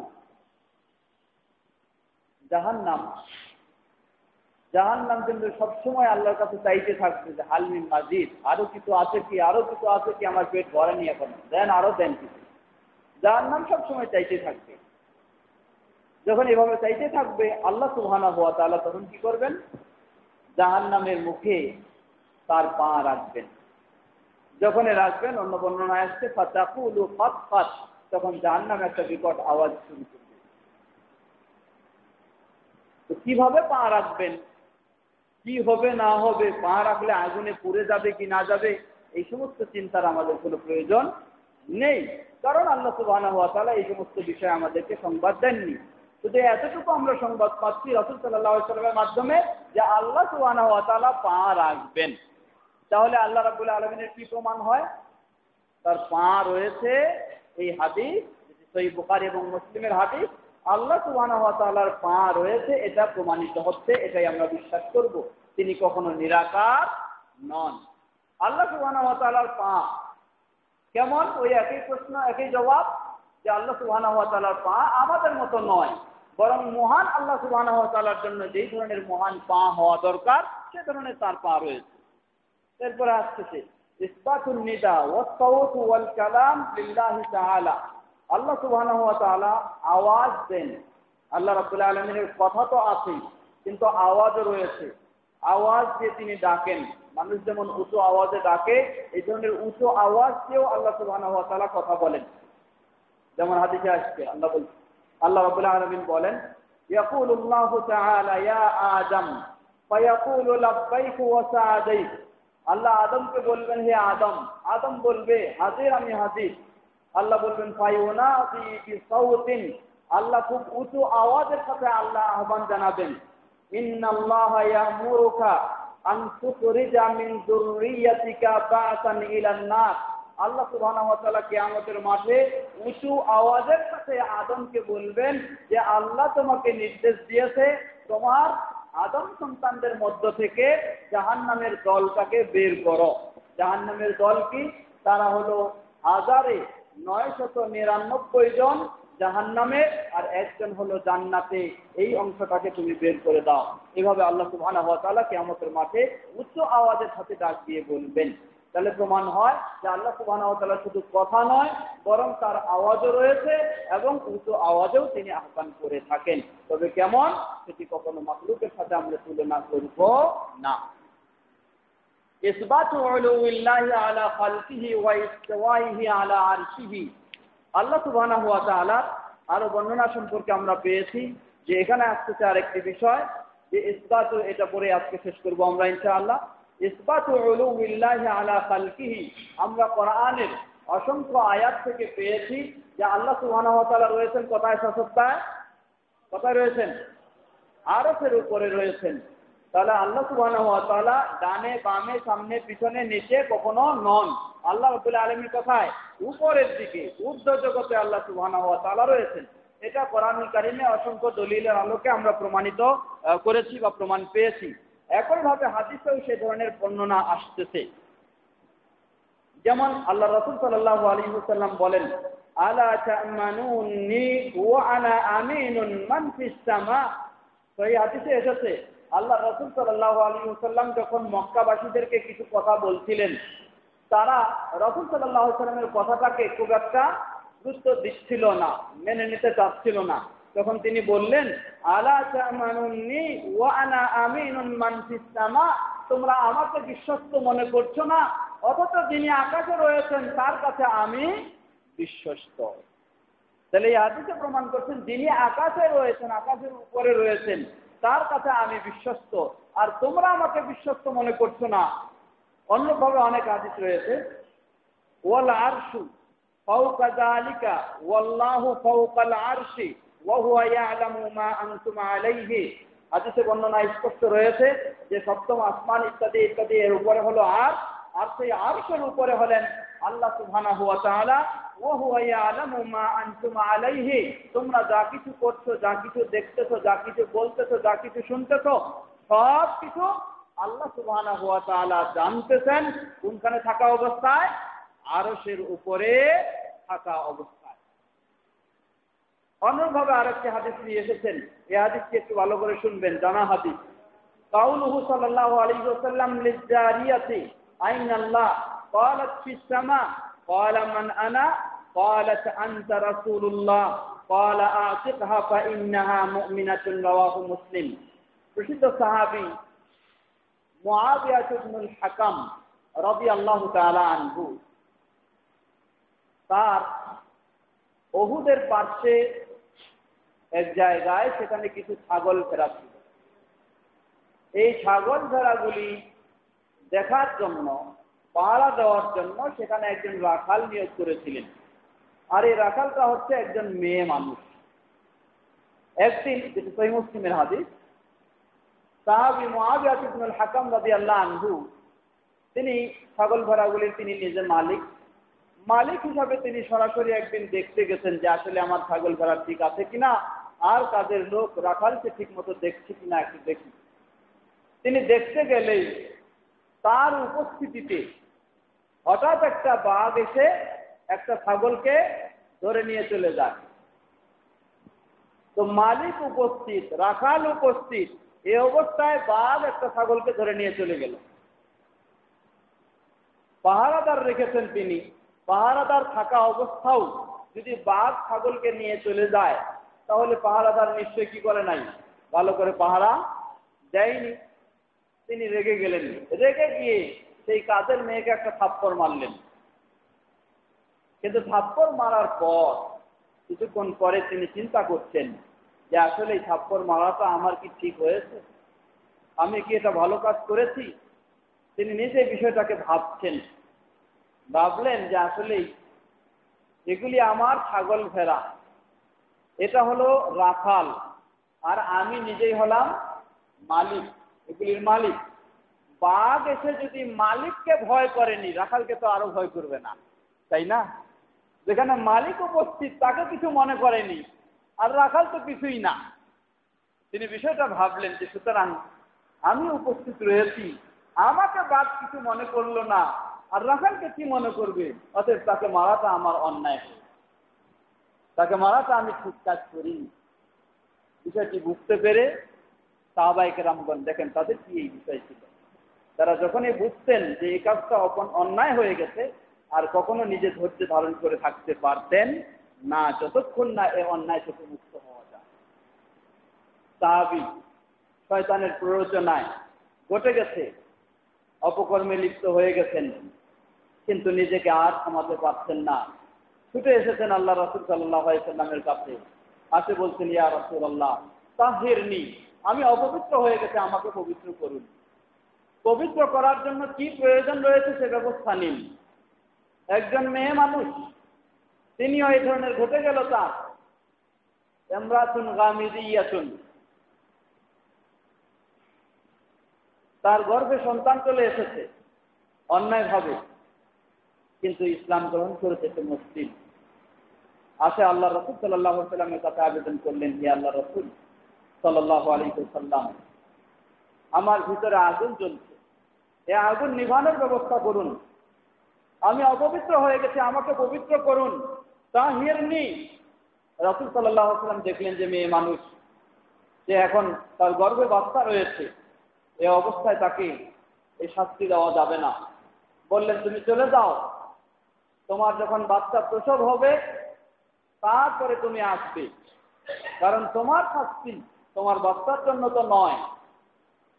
জাহান্নাম কিন্তু সবসময় আল্লাহর কাছে চাইতে থাকবে যে হাল মিন মাজিদ, আরো কিছু আছে কি, আরো কিছু আছে কি, আমার পেট ভরেনি এখন, দেন আরো দেন কিছু। জাহান্নাম সবসময় চাইতে থাকবে। যখন এভাবে চাইতে থাকবে আল্লাহ সুবহানাহু ওয়া তাআলা তখন কি করবেন, জাহান্নামের মুখে তার পা রাখবেন। যখন রাখবেন, অন্য বর্ণনায় আসছে ফাতাকুলু ফাত ফাত, তখন জাহান্নাম একটা বিকট আওয়াজ শুরু করবে। তো কিভাবে পা রাখবেন, কি হবে না হবে, পা রাখলে আগুনে পুড়ে যাবে কি না যাবে, এই সমস্ত চিন্তার আমাদের কোনো প্রয়োজন নেই, কারণ আল্লাহ সুবহানাহু ওয়া তাআলা এই সমস্ত বিষয়ে আমাদেরকে সংবাদ দেননি। শুধু এতটুকু আমরা সংবাদ পাচ্ছি রাসূল সাল্লাল্লাহু আলাইহি ওয়াসাল্লামের মাধ্যমে যে আল্লাহ সুবহানাহু ওয়া তাআলা পা রাখবেন। তাহলে আল্লাহ রাব্বুল আলামিনের কি প্রমাণ হয়, তার পা রয়েছে। এই হাদিস সহিহ বুখারী এবং মুসলিমের হাদিস, আল্লাহ সুবহানাহু ওয়া তাআলার পা রয়েছে, এটা প্রমাণিত হচ্ছে, এটাই আমরা বিশ্বাস করব। তিনি কখনো নিরাকার নন। আল্লাহ সুবহানাহু ওয়া তাআলার পা কেমন, ওই একই প্রশ্ন একই জবাব, যে আল্লাহ সুবহানাহু ওয়া তাআলার পা আমাদের মতো নয়, বরং মহান আল্লাহ সুবহানাহু ওয়া তাআলার জন্য যেই ধরনের মহান পা হওয়া দরকার সে ধরনের তার পা রয়েছে। এরপরে আসতেছে ইসবাতুন নিদা ওয়াস সাউত ওয়াল কালাম লিল্লাহি তাআলা, আল্লাহ সুবহানাহু ওয়া তাআলা আওয়াজ দেন। আল্লাহ রাব্বুল আলামিনের কথা তো আছেই, কিন্তু আওয়াজও রয়েছে। আওয়াজ দিয়ে তিনি ডাকেন। মানুষ যেমন উঁচু আওয়াজে ডাকে, এই ধরনের উঁচু আওয়াজ দিয়েও আল্লাহ সুবহানাহু ওয়া তাআলা কথা বলেন। যেমন হাদিসে আসছে আল্লাহ রাব্বুল আলামিন বলেন, ইয়াকুলুল্লাহু তাআলা ইয়া আদম ফায়াকুলু লাব্বাইক ওয়া সাআদাইক। আল্লাহ আদমকে বলবেন, হে আদম। আদম বলবে, হাজির, আমি হাজির। আল্লাহ বলবেন, ফায়ুনাদি বিসাউতিন। আল্লাহ খুব উঁচু আওয়াজের সাথে আল্লাহ আহ্বান জানাবেন, ইন্নাল্লাহা ইয়ামুরুকা আন তুখরিজা মিন যুররিয়াতিকা বা'সান ইলান নার। আল্লাহ সুবহানাহু ওয়া তাআলা কিয়ামতের মাঠে উঁচু আওয়াজের সাথে আদমকে বলবেন যে আল্লাহ তোমাকে নির্দেশ দিয়েছে তোমার আদম সন্তানদের মধ্য থেকে জাহান্নামের দলটাকে বের করো। জাহান্নামের দল কি? তারা হলো 1999 জন জাহান্নামে, আর একজন হলো জান্নাতে। এই অংশটাকে তুমি বের করে দাও। এভাবে আল্লাহ সুবহানাহু ওয়া তাআলা কিয়ামতের মাঠে উচ্চ আওয়াজের সাথে ডাক দিয়ে বলবেন। তাহলে প্রমাণ হয় যে আল্লাহ সুবহানাহু ওয়া তাআলা শুধু কথা নয়, বরং তার আওয়াজও রয়েছে এবং উচ্চ আওয়াজেও তিনি আহ্বান করে থাকেন। তবে কেমন, সেটি কখনো মাখলুকের সাথে আমরা তুলনা করব না। ইসবাতু উলুবিল্লাহি আলা খালকিহি ওয়া ইস্তিওয়াইহি আলা আরশিহি। আল্লাহ সুবহানাহু ওয়া তাআলা আরো বর্ণনা সম্পর্কে আমরা পেয়েছি যে এখানে আসছে আরেকটি বিষয়, যে ইসবাতু, এটা পরে আজকে শেষ করব আমরা ইনশাআল্লাহ। ইসবাতু উলুবিল্লাহি আলা খালকিহি, আমরা কোরআনের অসংখ্য আয়াত থেকে পেয়েছি যে আল্লাহ সুবহানাহু ওয়া তাআলা রয়েছেন কোথায়? সত্তায়। কোথায় রয়েছেন? আরশের উপরে রয়েছেন। তাহলে আল্লাহ সুবহানাহু ওয়া তাআলা ডানে বামে সামনে পিছনে নিচে কখনো নন। আল্লাহ রাব্বুল আলামিন কোথায়? উপরের দিকে, ঊর্ধ্ব জগতে আল্লাহ সুবহানাহু ওয়া তাআলা রয়েছেন। এটা কোরআনুল কারীমে অসংখ্য দলিলের আলোকে আমরা প্রমাণিত করেছি বা প্রমাণ পেয়েছি। একইভাবে হাদিসেও সে ধরনের বর্ণনা আসতেছে। যেমন আল্লাহ রাসূল সাল্লাল্লাহু আলাইহি ওয়াসাল্লাম বলেন, আলা তা'মানুনি ওয়া আনা আমিনুন মান ফিস সামা। তো এই হাদিসে এসেছে আল্লাহ রাসূল সাল্লাল্লাহু আলাইহি ওয়াসাল্লাম যখন মক্কাবাসীদেরকে কিছু কথা বলছিলেন, তারা রাসূল সাল্লাল্লাহু আলাইহি ওয়াসাল্লামের কথাটাকে খুব একটা গুরুত্ব দিচ্ছিল না, মেনে নিতে চাচ্ছিল না। তখন তিনি বললেন, আলা তা'মানুনি ওয়া আনা আমিনুন মান ফিস সামা। তোমরা আমাকে বিশ্বস্ত মনে করছো না, অথচ যিনি আকাশে রয়েছেন তার কাছে আমি বিশ্বস্ত। তাহলে এই হাদিসে প্রমাণ করছেন যিনি আকাশে রয়েছেন, আকাশের উপরে রয়েছেন, তার কাছে আমি বিশ্বস্ত, আর তোমরা আমাকে বিশ্বস্ত মনে করছো না। অন্যভাবে অনেক হাদিস রয়েছে, ওয়াল আরশু ফাওকা যালিকা ওয়াল্লাহু ফাওকাল আরশি ওয়া হুয়া ইয়ালামু মা আনতুম আলাইহি। হাদিসে বর্ণনা স্পষ্ট রয়েছে যে সপ্তম আসমান ইত্যাদি ইত্যাদি এর উপরে হলো আরশ, আর সেই আরশের উপরে হলেন আল্লাহ সুবহানাহু ওয়া তাআলা। ওয়া হুয়া ইয়ালামু মা আনতুম আলাইহি। তোমরা যা কিছু করছো, যা কিছু দেখতেছো, যা কিছু বলতেছো, যা কিছু শুনতেছো, সব কিছু আল্লাহ সুবহানাহু ওয়া তাআলা জানতেছেন। কোনখানে থাকা অবস্থায়? আরশের উপরে থাকা অবস্থায়। অন্যভাবে আরেকটি হাদিস নিয়ে এসেছেন, এই হাদিসটি একটু ভালো করে শুনবেন, জানা হাদিস। কাউলুহু সাল্লাল্লাহু আলাইহি ওয়াসাল্লাম লিজারিয়াতি আইনাল্লাহ ক্বালাত ফিস সামা ক্বালা মান আনা ক্বালাত আনতা রাসূলুল্লাহ ক্বালা আতিকহা ফাইন্নাহা মুমিনাতুন। রাওয়াহু মুসলিম। প্রসিদ্ধ সাহাবী মুআবিয়া ইবনুল হাকাম রাদিয়াল্লাহু তাআলা আনহু, তার উহুদের পার্শ্বে এক জায়গায় সেখানে কিছু ছাগল ভেড়া ছিল। এই ছাগল ভেড়াগুলি দেখার জন্য, পাহারা দেওয়ার জন্য সেখানে একজন রাখাল নিয়োগ করেছিলেন। আর এই রাখালটা হচ্ছে একজন মেয়ে মানুষ। একদিন, যেটি সহিহ মুসলিমের হাদিস, সাহাবী মুআবিয়া ইবনুল হাকাম রাদিয়াল্লাহু আনহু, তিনি ছাগল ভেড়াগুলির তিনি নিজে মালিক হিসাবে তিনি সরাসরি একদিন দেখতে গেছেন যে আসলে আমার ছাগল ভেড়া ঠিক আছে কিনা, আর কাজের লোক রাখালকে ঠিক মতো দেখছে কিনা একটু দেখি। তিনি দেখতে গেলেই তার উপস্থিতিতে হঠাৎ একটা বাঘ এসে একটা ছাগলকে ধরে নিয়ে চলে যায়। তো মালিক উপস্থিত, রাখাল উপস্থিত, এই অবস্থায় বাঘ একটা ছাগলকে ধরে নিয়ে চলে গেল। পাহারাদার রেখেছেন তিনি, পাহারাদার থাকা অবস্থাও যদি বাঘ ছাগলকে নিয়ে চলে যায় তাহলে পাহারাদার নিশ্চয়ই কি করে নাই, ভালো করে পাহারা দেয়নি। তিনি রেগে গেলেন, রেগে গিয়ে সেই কাজের মেয়েকে একটা থাপ্পড় মারলেন। কিন্তু থাপ্পড় মারার পর কিছুক্ষণ পরে তিনি চিন্তা করছেন যে আসলে এই থাপ্পড় মারাটা আমার কি ঠিক হয়েছে, আমি কি এটা ভালো কাজ করেছি। তিনি নিজে বিষয়টাকে ভাবছেন, ভাবলেন যে আসলে এগুলি আমার ছাগল ভেড়া, এটা হলো রাখাল, আর আমি নিজেই হলাম মালিক, এগুলির মালিক। বাঘ এসে যদি মালিককে ভয় করেনি, রাখালকে তো আরো ভয় করবে না, তাই না? যেখানে মালিক উপস্থিত তাকে কিছু মনে করেনি, আর রাখাল তো কিছুই না। তিনি বিষয়টা ভাবলেন যে সুতরাং আমি উপস্থিত রয়েছি, আমাকে বাঘ কিছু মনে করলো না, আর রাখালকে কি মনে করবে, অতএব তাকে মারাটা আমার অন্যায়, তাকে মারাটা আমি ঠিক কাজ করিনি। বিষয়টি বুঝতে পেরে সাহাবায়ে কেরামগণ দেখেন তাদের কি এই বিষয় ছিল, তারা যখনই বুঝতেন যে এই কাজটা অন্যায় হয়ে গেছে, আর কখনো নিজে ধৈর্য ধারণ করে থাকতে পারতেন না যতক্ষণ না এই অন্যায় থেকে মুক্ত হওয়া যায়। সাহাবী শয়তানের প্ররোচনায় ঘটে গেছে, অপকর্মে লিপ্ত হয়ে গেছেন, কিন্তু নিজেকে আর থামাতে পারছেন না। ছুটে এসেছেন আল্লাহ রাসূল সাল্লাল্লাহু আলাইহি ওয়াসাল্লামের কাছে, আসে বলছেন, ইয়া রাসূলুল্লাহ তাহিরনি, আমি অপবিত্র হয়ে গেছে, আমাকে পবিত্র করুন। পবিত্র করার জন্য কি প্রয়োজন রয়েছে সে ব্যবস্থা নিন। একজন মেয়ে মানুষ, তিনিও এই ধরনের ঘটে গেল তার, ইমরাতুন গামিদিয়াতুন, তার গর্ভে সন্তান চলে এসেছে অন্যায়ভাবে, কিন্তু ইসলাম গ্রহণ করেছে সে মুসলিম। আসে আল্লাহ রাসূল সাল্লাল্লাহু আলাইহি ওয়াসাল্লামের কাছে আবেদন করলেন, হে আল্লাহ রাসূল সাল্লাল্লাহু আলাইহি ওয়াসাল্লাম, আমার ভিতরে আগুন জ্বলছে, এই আগুন নিভানোর ব্যবস্থা করুন। আমি অপবিত্র হয়ে গেছি, আমাকে পবিত্র করুন। তাহিরনি। রাসূল সাল্লাল্লাহু আলাইহি ওয়াসাল্লাম দেখলেন যে মেয়ে মানুষ, যে এখন তার গর্ভে বাচ্চা রয়েছে, এই অবস্থায় তাকে এই শাস্তি দেওয়া যাবে না। বললেন, তুমি চলে যাও, তোমার যখন বাচ্চা প্রসব হবে তারপরে তুমি আসবে, কারণ তোমার শাস্তি তোমার বাচ্চার জন্য তো নয়।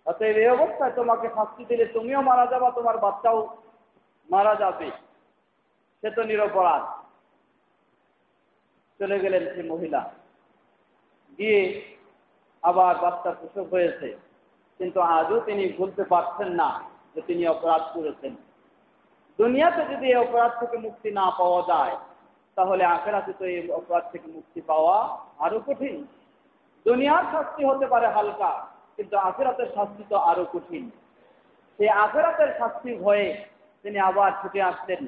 অতএব এই অবস্থায় তোমাকে শাস্তি দিলে তুমিও মারা যাবা, তোমার বাচ্চাও মারা যাবে, সে তো নিরপরাধ। চলে গেলেন সে মহিলা, গিয়ে আবার বাচ্চা প্রসব হয়েছে, কিন্তু আজও তিনি ভুলতে পারছেন না যে তিনি অপরাধ করেছেন। দুনিয়াতে যদি এই অপরাধ থেকে মুক্তি না পাওয়া যায়, তাহলে আখিরাতে তো এই অপরাধ থেকে মুক্তি পাওয়া আরো কঠিন। দুনিয়ার শাস্তি হতে পারে হালকা, কিন্তু আখিরাতের শাস্তি তো আরো কঠিন। সেই আখিরাতের শাস্তি ভয়ে তিনি আবার ছুটে আসলেন।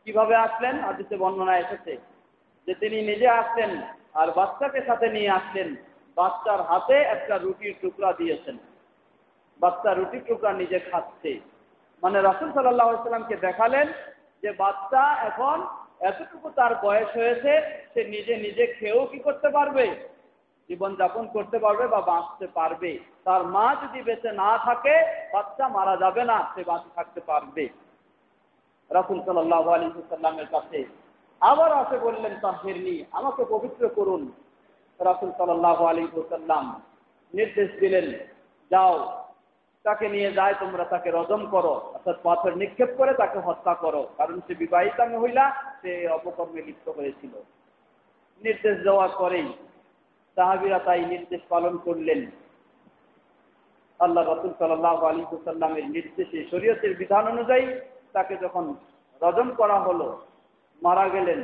কিভাবে আসলেন? হাদিসে বর্ণনা এসেছে যে তিনি নিজে আসলেন আর বাচ্চাকে সাথে নিয়ে আসলেন, বাচ্চার হাতে একটা রুটির টুকরা দিয়েছেন, বাচ্চা রুটির টুকরা নিজে খাচ্ছে। মানে রাসূল সাল্লাল্লাহু আলাইহি ওয়াসাল্লামকে দেখালেন যে বাচ্চা এখন এতটুকু তার বয়স হয়েছে, সে নিজে নিজে খেয়েও কি করতে পারবে, জীবনযাপন করতে পারবে বা বাঁচতে পারবে। তার মা যদি বেঁচে না থাকে, বাচ্চা মারা যাবে না, সে বাঁচে থাকতে পারবে। রাসূল সাল্লাল্লাহু আলাইহি ওয়াসাল্লামের কাছে আবার আসে বললেন, তাহিরনি, আমাকে পবিত্র করুন। রাসূল সাল্লাল্লাহু আলাইহি ওয়াসাল্লাম নির্দেশ দিলেন, যাও, তাকে নিয়ে যায়, তোমরা তাকে রজম করো, অর্থাৎ পাথর নিক্ষেপ করে তাকে হত্যা করো, কারণ সে বিবাহিতা মহিলা, সে অপকর্মে লিপ্ত হয়েছিল। নির্দেশ দেওয়ার পরেই সাহাবীরা তাই নির্দেশ পালন করলেন। আল্লাহ রাসূল সাল্লাল্লাহু আলাইহি ওয়াসাল্লামের নির্দেশে, শরীয়তের বিধান অনুযায়ী তাকে যখন রজম করা হলো, মারা গেলেন,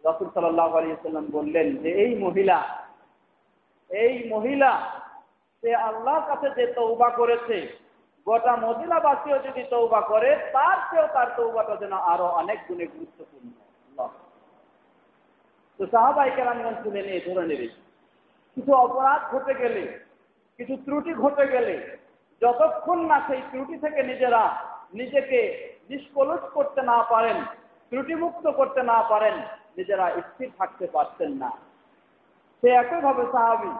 রাসূল সাল্লাল্লাহু আলাইহি ওয়াসাল্লাম বললেন যে এই মহিলা সে আল্লাহর কাছে যে তওবা করেছে, গোটা মদিনাবাসীও যদি তওবা করে, তার চেয়েও তার তওবাটা যেন আরো অনেক গুণে গুরুত্বপূর্ণ। তো সাহাবায়ে কেরামগণ ছিলেন এই ধরনেরই। কিছু অপরাধ ঘটে গেলে, কিছু ত্রুটি ঘটে গেলে, যতক্ষণ না সেই ত্রুটি থেকে নিজেরা নিজেকে নিষ্কলুষ করতে না পারেন, ত্রুটিমুক্ত করতে না পারেন, নিজেরা স্থির থাকতে পারতেন না। সে একইভাবে সাহাবী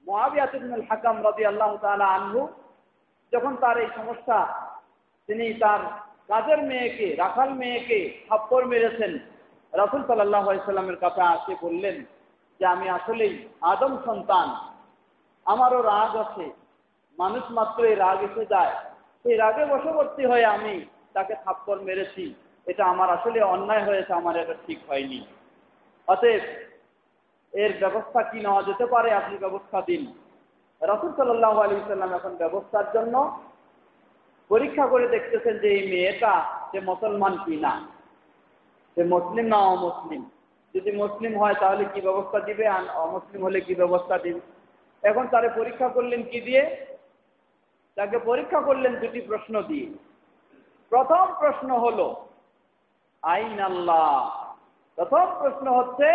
মুআবিয়া ইবনুল হাকাম রাদিয়াল্লাহু তাআলা আনহু, যখন তার এই সমস্যা, তিনি তার কাজের মেয়েকে, রাখাল মেয়েকে থাপ্পড় মেরেছেন, রাসূল সাল্লাল্লাহু আলাইহি সাল্লামের কাছে আসে বললেন যে আমি আসলেই আদম সন্তান, আমারও রাগ আছে, মানুষ মাত্রই রাগ এসে যায়, সেই রাগে বশবর্তী হয়ে আমি তাকে থাপ্পড় মেরেছি, এটা আমার আসলে অন্যায় হয়েছে, আমার এটা ঠিক হয়নি, অতএব এর ব্যবস্থা কি নেওয়া যেতে পারে, আপনি ব্যবস্থা দিন। রাসূল সাল্লাল্লাহু আলাইহি সাল্লাম এখন ব্যবস্থার জন্য পরীক্ষা করে দেখতেছেন যে এই মেয়েটা সে মুসলমান কি না, সে মুসলিম না অমুসলিম। যদি মুসলিম হয় তাহলে কি ব্যবস্থা দিবে, আর অমুসলিম হলে কি ব্যবস্থা দিবে। এখন তারে পরীক্ষা করলেন কি দিয়ে? তাকে পরীক্ষা করলেন দুটি প্রশ্ন দিয়ে। প্রথম প্রশ্ন হলো আইন আল্লাহ। প্রথম প্রশ্ন হচ্ছে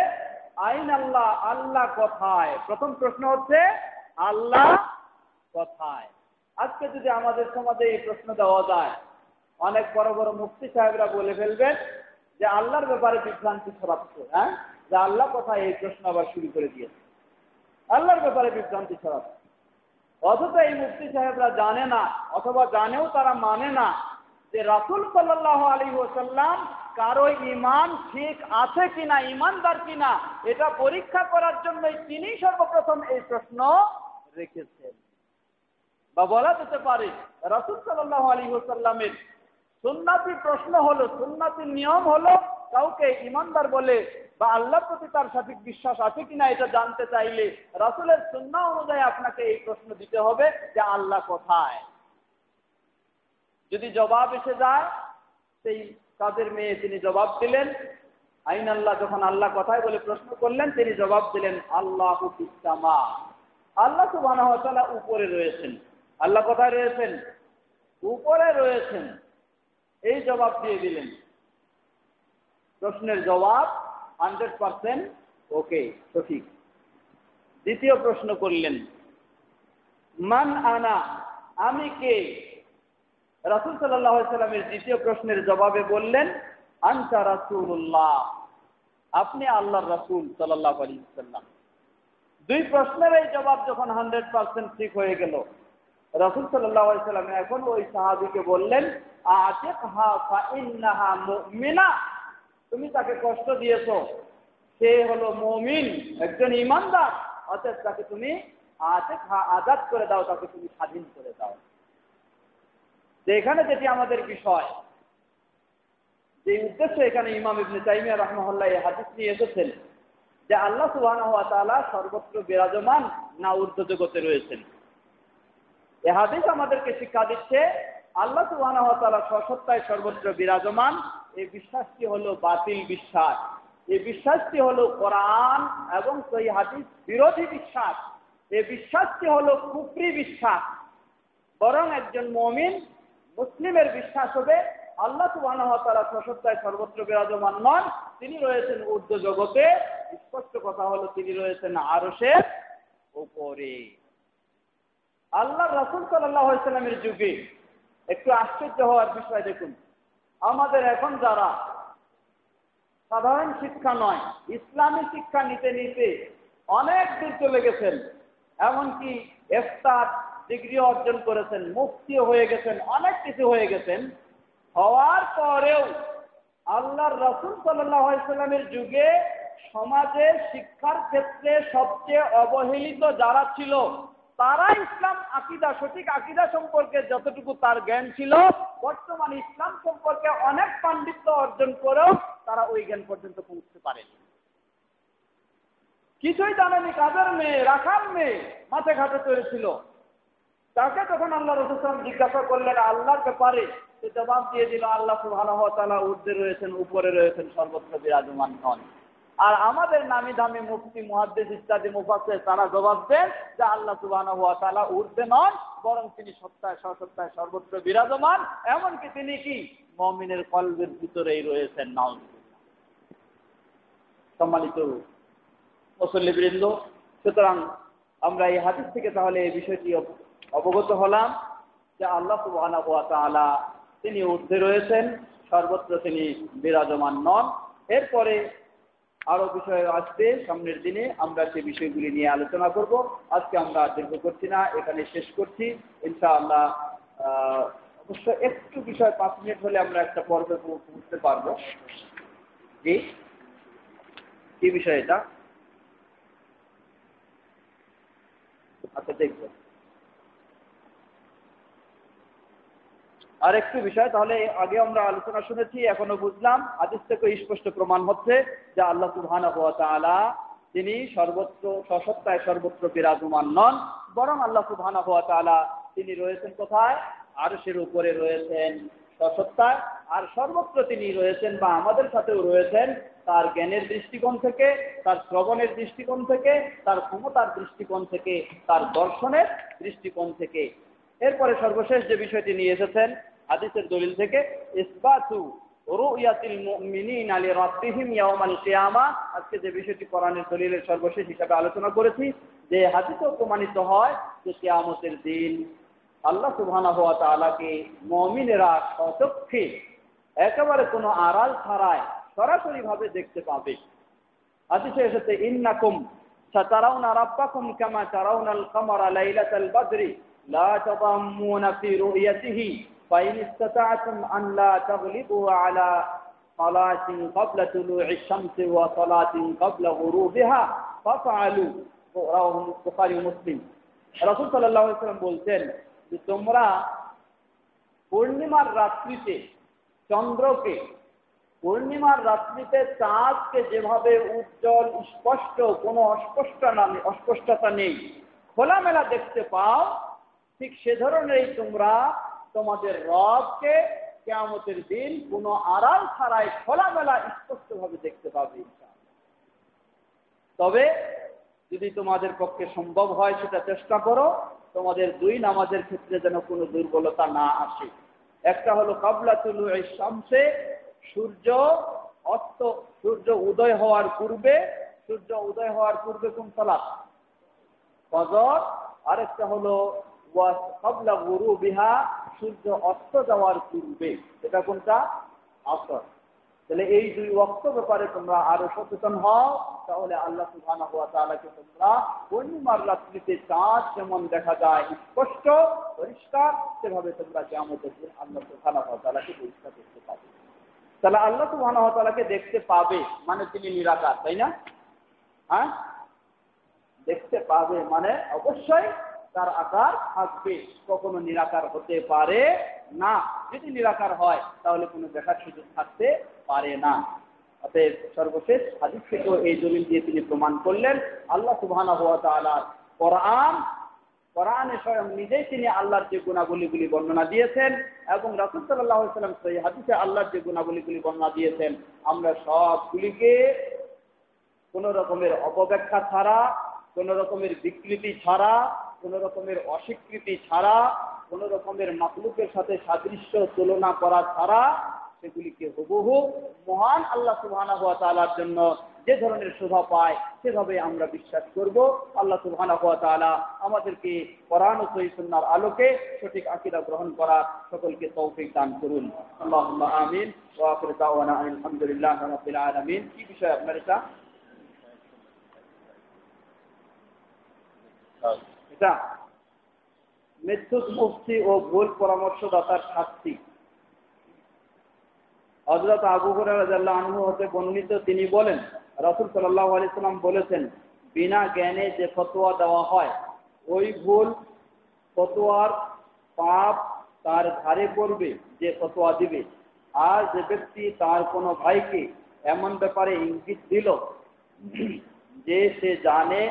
আইন আল্লাহ, আল্লাহ কোথায়? প্রথম প্রশ্ন হচ্ছে আল্লাহ কোথায়। আজকে যদি আমাদের সমাজে এই প্রশ্ন দেওয়া যায়, অনেক বড় বড় মুফতি সাহেবরা বলে ফেলবেন যে আল্লাহর ব্যাপারে বিভ্রান্তি ছড়াচ্ছে, হ্যাঁ, যে আল্লাহ কোথায়, এই প্রশ্ন আবার শুরু করে দিয়েছে, আল্লাহর ব্যাপারে বিভ্রান্তি ছড়াচ্ছে। অথচ এই মুফতি সাহেবরা জানে না, অথবা জানেও তারা মানে না যে রাসূল সাল্লাল্লাহু আলাইহি ওয়াসাল্লাম কারো ঈমান ঠিক আছে কিনা, ঈমানদার কিনা, এটা পরীক্ষা করার জন্যই তিনি সর্বপ্রথম এই প্রশ্ন রেখেছেন। বা বলা যেতে পারে রাসূল সাল্লাল্লাহু আলাইহি ওয়াসাল্লামের সুন্নতি প্রশ্ন হলো, সুন্নতি নিয়ম হলো, কাউকে ঈমানদার বলে বা আল্লাহর প্রতি তার সঠিক বিশ্বাস আছে কিনা এটা জানতে চাইলে রাসূলের সুন্নাহ অনুযায়ী আপনাকে এই প্রশ্ন দিতে হবে যে আল্লাহ কোথায়। যদি জবাব এসে যায়, সেই কাদের মেয়ে তিনি জবাব দিলেন আইন আল্লাহ, যখন আল্লাহ কোথায় বলে প্রশ্ন করলেন তিনি জবাব দিলেন আল্লাহু ফিস সামা, আল্লাহ সুবহানাহু ওয়া তাআলা উপরে রয়েছেন। আল্লাহ কোথায় রয়েছেন? উপরে রয়েছেন, এই জবাব দিয়ে দিলেন। প্রশ্নের জবাব 100% ওকে, সঠিক। দ্বিতীয় প্রশ্ন করলেন মান আনা, আমি কে? রাসূল সাল্লাল্লাহু আলাইহি সাল্লামের দ্বিতীয় প্রশ্নের জবাবে বললেন আনতা রাসূলুল্লাহ, আপনি আল্লাহর রাসূল সাল্লাল্লাহু আলাইহি সাল্লাম। দুই প্রশ্নের এই জবাব যখন 100% ঠিক হয়ে গেল, রাসূল সাল্লাল্লাহু আলাইহি সাল্লাম এখন ওই সাহাবীকে বললেন আতিকহা ফা ইন্নাহা মুমিনা, তুমি তাকে কষ্ট দিয়েছো, সে হলো মুমিন, একজন ঈমানদার, অতএব তাকে তুমি আতিকহা, আজাদ করে দাও, তাকে তুমি স্বাধীন করে দাও। যে এখানে যেটি আমাদের বিষয়, যে উদ্দেশ্য এখানে ইমাম ইবনে তাইমিয়া রাহমাহুল্লাহ এই হাদিস নিয়ে এসেছেন যে আল্লাহ সুবহানাহু ওয়া তাআলা সর্বত্র বিরাজমান না ঊর্ধ্ব জগতে রয়েছেন। এই হাদিস আমাদেরকে শিক্ষা দিচ্ছে আল্লাহ সুবহানাহু ওয়া তাআলা সসত্তায় সর্বত্র বিরাজমান। এই বিশ্বাসটি হলো বাতিল বিশ্বাস, এই বিশ্বাসটি হলো কোরআন এবং সহিহ হাদিস বিরোধী বিশ্বাস, এই বিশ্বাসটি হলো কুফরি বিশ্বাস। বরং একজন মুমিন মুসলিমের বিশ্বাস হবে আল্লাহ সুবহানাহু ওয়া তাআলা সসত্তায় সর্বত্র বিরাজমান নন, তিনি রয়েছেন ঊর্ধ্ব জগতে। স্পষ্ট কথা হলো তিনি রয়েছেন আরশের উপরে। আল্লাহর রাসূল সাল্লাল্লাহু আলাইহি সাল্লামের যুগে একটু আশ্চর্য হওয়ার বিষয় দেখুন, আমাদের এখন যারা সাধারণ শিক্ষা নয় ইসলামী শিক্ষা নিতে নিতে অনেক দূর চলে গেছেন, এমনকি ইফতার ডিগ্রি অর্জন করেছেন, মুফতিও হয়ে গেছেন, অনেক কিছু হয়ে গেছেন, হওয়ার পরেও আল্লাহর রাসূল সাল্লাল্লাহু আলাইহি সাল্লামের যুগে সমাজে শিক্ষার ক্ষেত্রে সবচেয়ে অবহেলিত যারা ছিল, তারা ইসলাম আকীদা, সঠিক আকীদা সম্পর্কে যতটুকু তার জ্ঞান ছিল, বর্তমানে ইসলাম সম্পর্কে অনেক পাণ্ডিত্য অর্জন করেও তারা ওই জ্ঞান পর্যন্ত পৌঁছতে পারেনি। কিছুই জানেনি, কাজের মেয়ে, রাখাল মেয়ে মাঠে ঘাটে চলেছিল। তাকে যখন আল্লাহ রাসূল সাল্লাল্লাহু আলাইহি ওয়াসাল্লাম জিজ্ঞাসা করলেন আল্লাহর ব্যাপারে, সে জবাব দিয়ে দিল আল্লাহ সুবহানাহু ওয়া তাআলা ঊর্ধ্বে রয়েছেন, উপরে রয়েছেন, সর্বত্র বিরাজমান হন। আর আমাদের নামি দামি মুফতি, মুহাদ্দিস ইত্যাদি মুফাসসির তারা জবাব দেন যে আল্লাহ সুবহানাহু ওয়া তাআলা ঊর্ধ্বে নন, বরং তিনি সত্তায় সসত্তায় সর্বত্র বিরাজমান, এমনকি তিনি কি মুমিনের কলবের ভিতরেই রয়েছেন। নাউযুবিল্লাহ। সম্মানিত মুসল্লিবৃন্দ, সুতরাং আমরা এই হাদিস থেকে তাহলে এই বিষয়টি অবগত হলাম যে আল্লাহ সুবহানাহু ওয়া তাআলা তিনি ঊর্ধ্বে রয়েছেন, সর্বত্র তিনি বিরাজমান নন। এরপরে আরো বিষয় আসবে সামনের দিনে, আমরা সেই বিষয়গুলি নিয়ে আলোচনা করব। আজকে আমরা দীর্ঘ করছি না, এখানে শেষ করছি ইনশাআল্লাহ। অবশ্য একটু বিষয় 5 মিনিট হলে আমরা একটা পর্বে পৌঁছতে পারবো। জি। কি বিষয় এটা? আচ্ছা দেখবো। আর একটু বিষয়, তাহলে আগে আমরা আলোচনা শুনেছি, এখনো বুঝলাম, হাদিস থেকে স্পষ্ট প্রমাণ হচ্ছে যে আল্লাহ সুবহানাহু ওয়া তাআলা তিনি সর্বত্র সসত্তায় সর্বত্র বিরাজমান নন, বরং আল্লাহ সুবহানাহু ওয়া তাআলা তিনি রয়েছেন কোথায়? আরশের উপরে রয়েছেন সসত্তায়, আর সর্বত্র তিনি রয়েছেন বা আমাদের সাথেও রয়েছেন তার জ্ঞানের দৃষ্টিকোণ থেকে, তার শ্রবণের দৃষ্টিকোণ থেকে, তার ক্ষমতার দৃষ্টিকোণ থেকে, তার দর্শনের দৃষ্টিকোণ থেকে। এরপরে সর্বশেষ যে বিষয়টি নিয়ে এসেছেন হাদিসের দলিল থেকে, ইসবাতু রুয়াতিল মুমিনিনা লিরাব্বিহিম ইয়াওমাল কিয়ামা, আজকে যে বিষয়টি কোরআনের দলিলের সর্বশেষ হিসাবে আলোচনা করেছি, যে হাদিসেও প্রমাণিত হয় যে কিয়ামতের দিন আল্লাহ সুবহানাহু ওয়া তাআলাকে মুমিনেরা স্বচক্ষে একেবারে কোনো আড়াল ছাড়াই সরাসরি ভাবে দেখতে পাবে। হাদিসে এসেছে, ইন্নাকুম সাতারাউনা রাব্বাকুম কামা তারাউনাল কামারা লাইলাতাল বদরি লা তাদাম্মুনা ফি রুয়াতিহি ফাইন ইসতাতা'তুম আন লা তাগলিবু আলা সালাতিন ক্বাবলা তুলু'ইশ শামসি ওয়া সালাতিন ক্বাবলা গুরুবিহা ফাফআলু। রাওয়াহু বুখারী ও মুসলিম। রাসূল সাল্লাল্লাহু আলাইহি ওয়াসাল্লাম বলছেন যে তোমরা পূর্ণিমার রাত্রিতে চন্দ্রকে, পূর্ণিমার রাত্রিতে চাঁদকে যেভাবে উজ্জ্বল স্পষ্ট, কোনো অস্পষ্টতা নেই, খোলামেলা দেখতে পাও, ঠিক সে ধরনেরই তোমরা তোমাদের রবকে কিয়ামতের দিন কোনো আড়াল ছাড়াই খোলামেলা স্পষ্টভাবে দেখতে পাবে। তবে যদি তোমাদের পক্ষে সম্ভব হয় সেটা চেষ্টা করো, তোমাদের দুই নামাজের ক্ষেত্রে যেন কোনো দুর্বলতা না আসে। একটা হলো ক্বাবলা তুলু'ইশ শামসে, সূর্য উদয় হওয়ার পূর্বে, সূর্য উদয় হওয়ার পূর্বে কোন সালাত? ফজর। আরেকটা হলো ক্বাবলা গুরুবিহা, সূর্য অস্ত যাওয়ার পূর্বে, এটা কোনটা? আসর। তাহলে এই দুই ওয়াক্ত ব্যাপারে তোমরা আরো সচেতন হও, তাহলে আল্লাহ সুবহানাহু ওয়া তাআলাকে তোমরা পূর্ণিমার রাত্রিতে চাঁদ যেমন দেখা যায় স্পষ্ট পরিষ্কার, সেভাবে তোমরা কিয়ামতের দিন আল্লাহ সুবহানাহু ওয়া তাআলাকে পরিষ্কার দেখতে পাবে। তাহলে আল্লাহ সুবহানাহু ওয়া তাআলাকে দেখতে পাবে মানে তিনি নিরাকার, তাই না? হ্যাঁ, দেখতে পাবে মানে অবশ্যই তার আকার থাকবে, কখনো নিরাকার হতে পারে না। যদি নিরাকার হয় তাহলে কোনো দেখার সুযোগ থাকতে পারে না। অতএব সর্বশেষ হাদিস থেকেও এই দলিল দিয়ে তিনি প্রমাণ করলেন আল্লাহ সুবহানাহু ওয়া তাআলার কোরআনে স্বয়ং নিজেই তিনি আল্লাহর যে গুণাবলীগুলি বর্ণনা দিয়েছেন, এবং রাসূল সাল্লাল্লাহু আলাইহি ওয়াসাল্লাম সেই হাদিসে আল্লাহর যে গুণাবলীগুলি বর্ণনা দিয়েছেন, আমরা সবগুলিকে কোনো রকমের অপব্যাখ্যা ছাড়া, কোনো রকমের বিকৃতি ছাড়া, কোনো রকমের অস্বীকৃতি ছাড়া, কোনো রকমের মাখলুকের সাথে সাদৃশ্য তুলনা করা ছাড়া সেগুলিকে হুবহু মহান আল্লাহ সুবহানাহু ওয়া তাআলার জন্য যে ধরনের শোভা পায় সেভাবে আমরা বিশ্বাস করব। আল্লাহ সুবহানাহু ওয়া তাআলা আমাদেরকে কোরআন ও সহিহ সুন্নাহর আলোকে সঠিক আকীদা গ্রহণ করার সকলকে তৌফিক দান করুন। আল্লাহুম্মা আমিন। ওয়া আখিরু দাওয়ানা আলহামদুলিল্লাহি রাব্বিল আলামিন। কি বিষয় আপনার এটা? এটা মিথ্যুক মুফতি ও ভুল পরামর্শদাতার শাস্তি। হযরত আবু হুরায়রা রাদিয়াল্লাহু আনহু হতে বর্ণিত, তিনি বলেন রাসূল সাল্লাল্লাহু আলাইহি ওয়াসাল্লাম বলেছেন, বিনা জ্ঞানে যে ফতোয়া দেওয়া হয় ওই ভুল ফতোয়ার পাপ তার ঘাড়ে পড়বে যে ফতোয়া দিবে। আর যে ব্যক্তি তার কোনো ভাইকে এমন ব্যাপারে ইঙ্গিত দিল যে সে জানে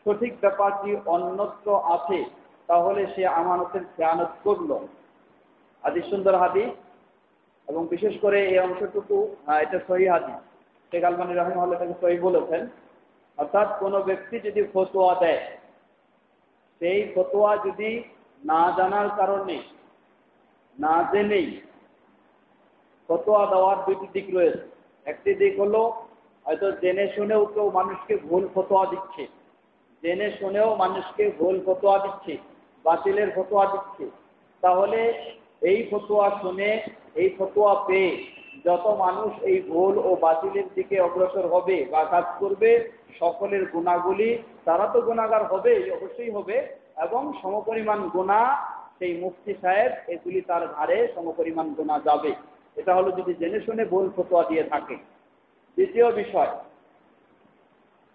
সঠিক ব্যাপারটি অন্যত্র আছে, তাহলে সে আমানতের খেয়ানত করল। হাদিস সুন্দর হাদিস, এবং বিশেষ করে এই অংশটুকু এটা সহিহ হাদিস। শেখ আলবানী রাহিমাহুল্লাহ এটাকে সহিহ বলেছেন। অর্থাৎ কোনো ব্যক্তি যদি ফতোয়া দেয়, সেই ফতোয়া যদি না জানার কারণে, না জেনেই, ফতোয়া দেওয়ার দুটি দিক রয়েছে। একটি দিক হলো হয়তো জেনে শুনেও কেউ মানুষকে ভুল ফতোয়া দিচ্ছে, জেনে শুনেও মানুষকে ভুল ফতোয়া দিচ্ছে, বাতিলের ফতোয়া দিচ্ছে। তাহলে এই ফতোয়া শুনে, এই ফতোয়া পেয়ে যত মানুষ এই ভুল ও বাতিলের দিকে অগ্রসর হবে বা কাজ করবে, সকলের গুনাহগুলি, তারা তো গুনাহগার হবে, অবশ্যই হবে, এবং সমপরিমাণ গুনাহ সেই মুফতি সাহেব এগুলি তার ঘাড়ে সমপরিমাণ গুনাহ যাবে। এটা হলো যদি জেনে শুনে ভুল ফতোয়া দিয়ে থাকে। দ্বিতীয় বিষয়,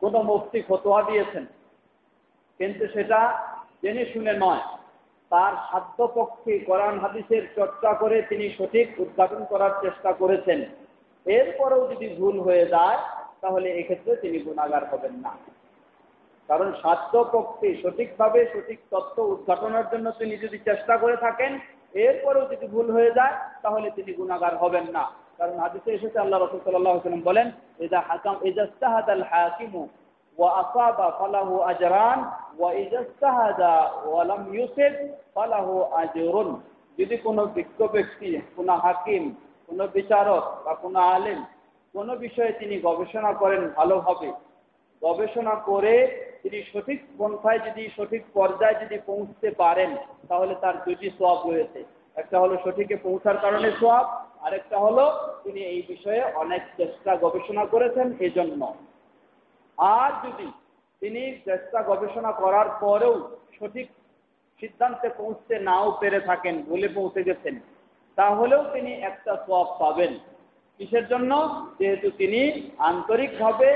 কোনো মুফতি ফতোয়া দিয়েছেন, কিন্তু সেটা জেনে শুনে নয়, তার সাধ্যপক্ষে কোরআন হাদিসের চর্চা করে তিনি সঠিক উদ্ঘাটন করার চেষ্টা করেছেন, এরপরেও যদি ভুল হয়ে যায় তাহলে এক্ষেত্রে তিনি গুনাহগার হবেন না। কারণ সাধ্যপক্ষে সঠিকভাবে সঠিক তথ্য উদ্ঘাটনের জন্য তিনি যদি চেষ্টা করে থাকেন, এরপরেও যদি ভুল হয়ে যায় তাহলে তিনি গুনাহগার হবেন না। কারণ হাদিসে এসেছে, আল্লাহ রাসূল সাল্লাল্লাহু আলাইহি ওয়াসাল্লাম বলেন, ইযা ইজতাহাদাল হাকিমু ওয়া আসাবা ফালাহু আজরান ওয়া ইজতাহাদা ওয়া লাম ইউসিব ফালাহু আজরুন। যদি কোনো বিজ্ঞ ব্যক্তি, কোনো হাকিম, কোনো বিচারক বা কোনো আলেম কোনো বিষয়ে তিনি গবেষণা করেন, ভালোভাবে গবেষণা করে তিনি সঠিক পন্থায় যদি সঠিক পর্যায়ে যদি পৌঁছতে পারেন তাহলে তার দুটি সওয়াব রয়েছে। একটা হলো সঠিকে পৌঁছার কারণে সওয়াব, আরেকটা হলো তিনি এই বিষয়ে অনেক চেষ্টা গবেষণা করেছেন এজন্য। আর যদি তিনি চেষ্টা গবেষণা করার পরেও সঠিক সিদ্ধান্তে পৌঁছতে নাও পেরে থাকেন, ভুলে পৌঁছে গেছেন, তাহলেও তিনি একটা সওয়াব পাবেন। কিসের জন্য? যেহেতু তিনি আন্তরিকভাবে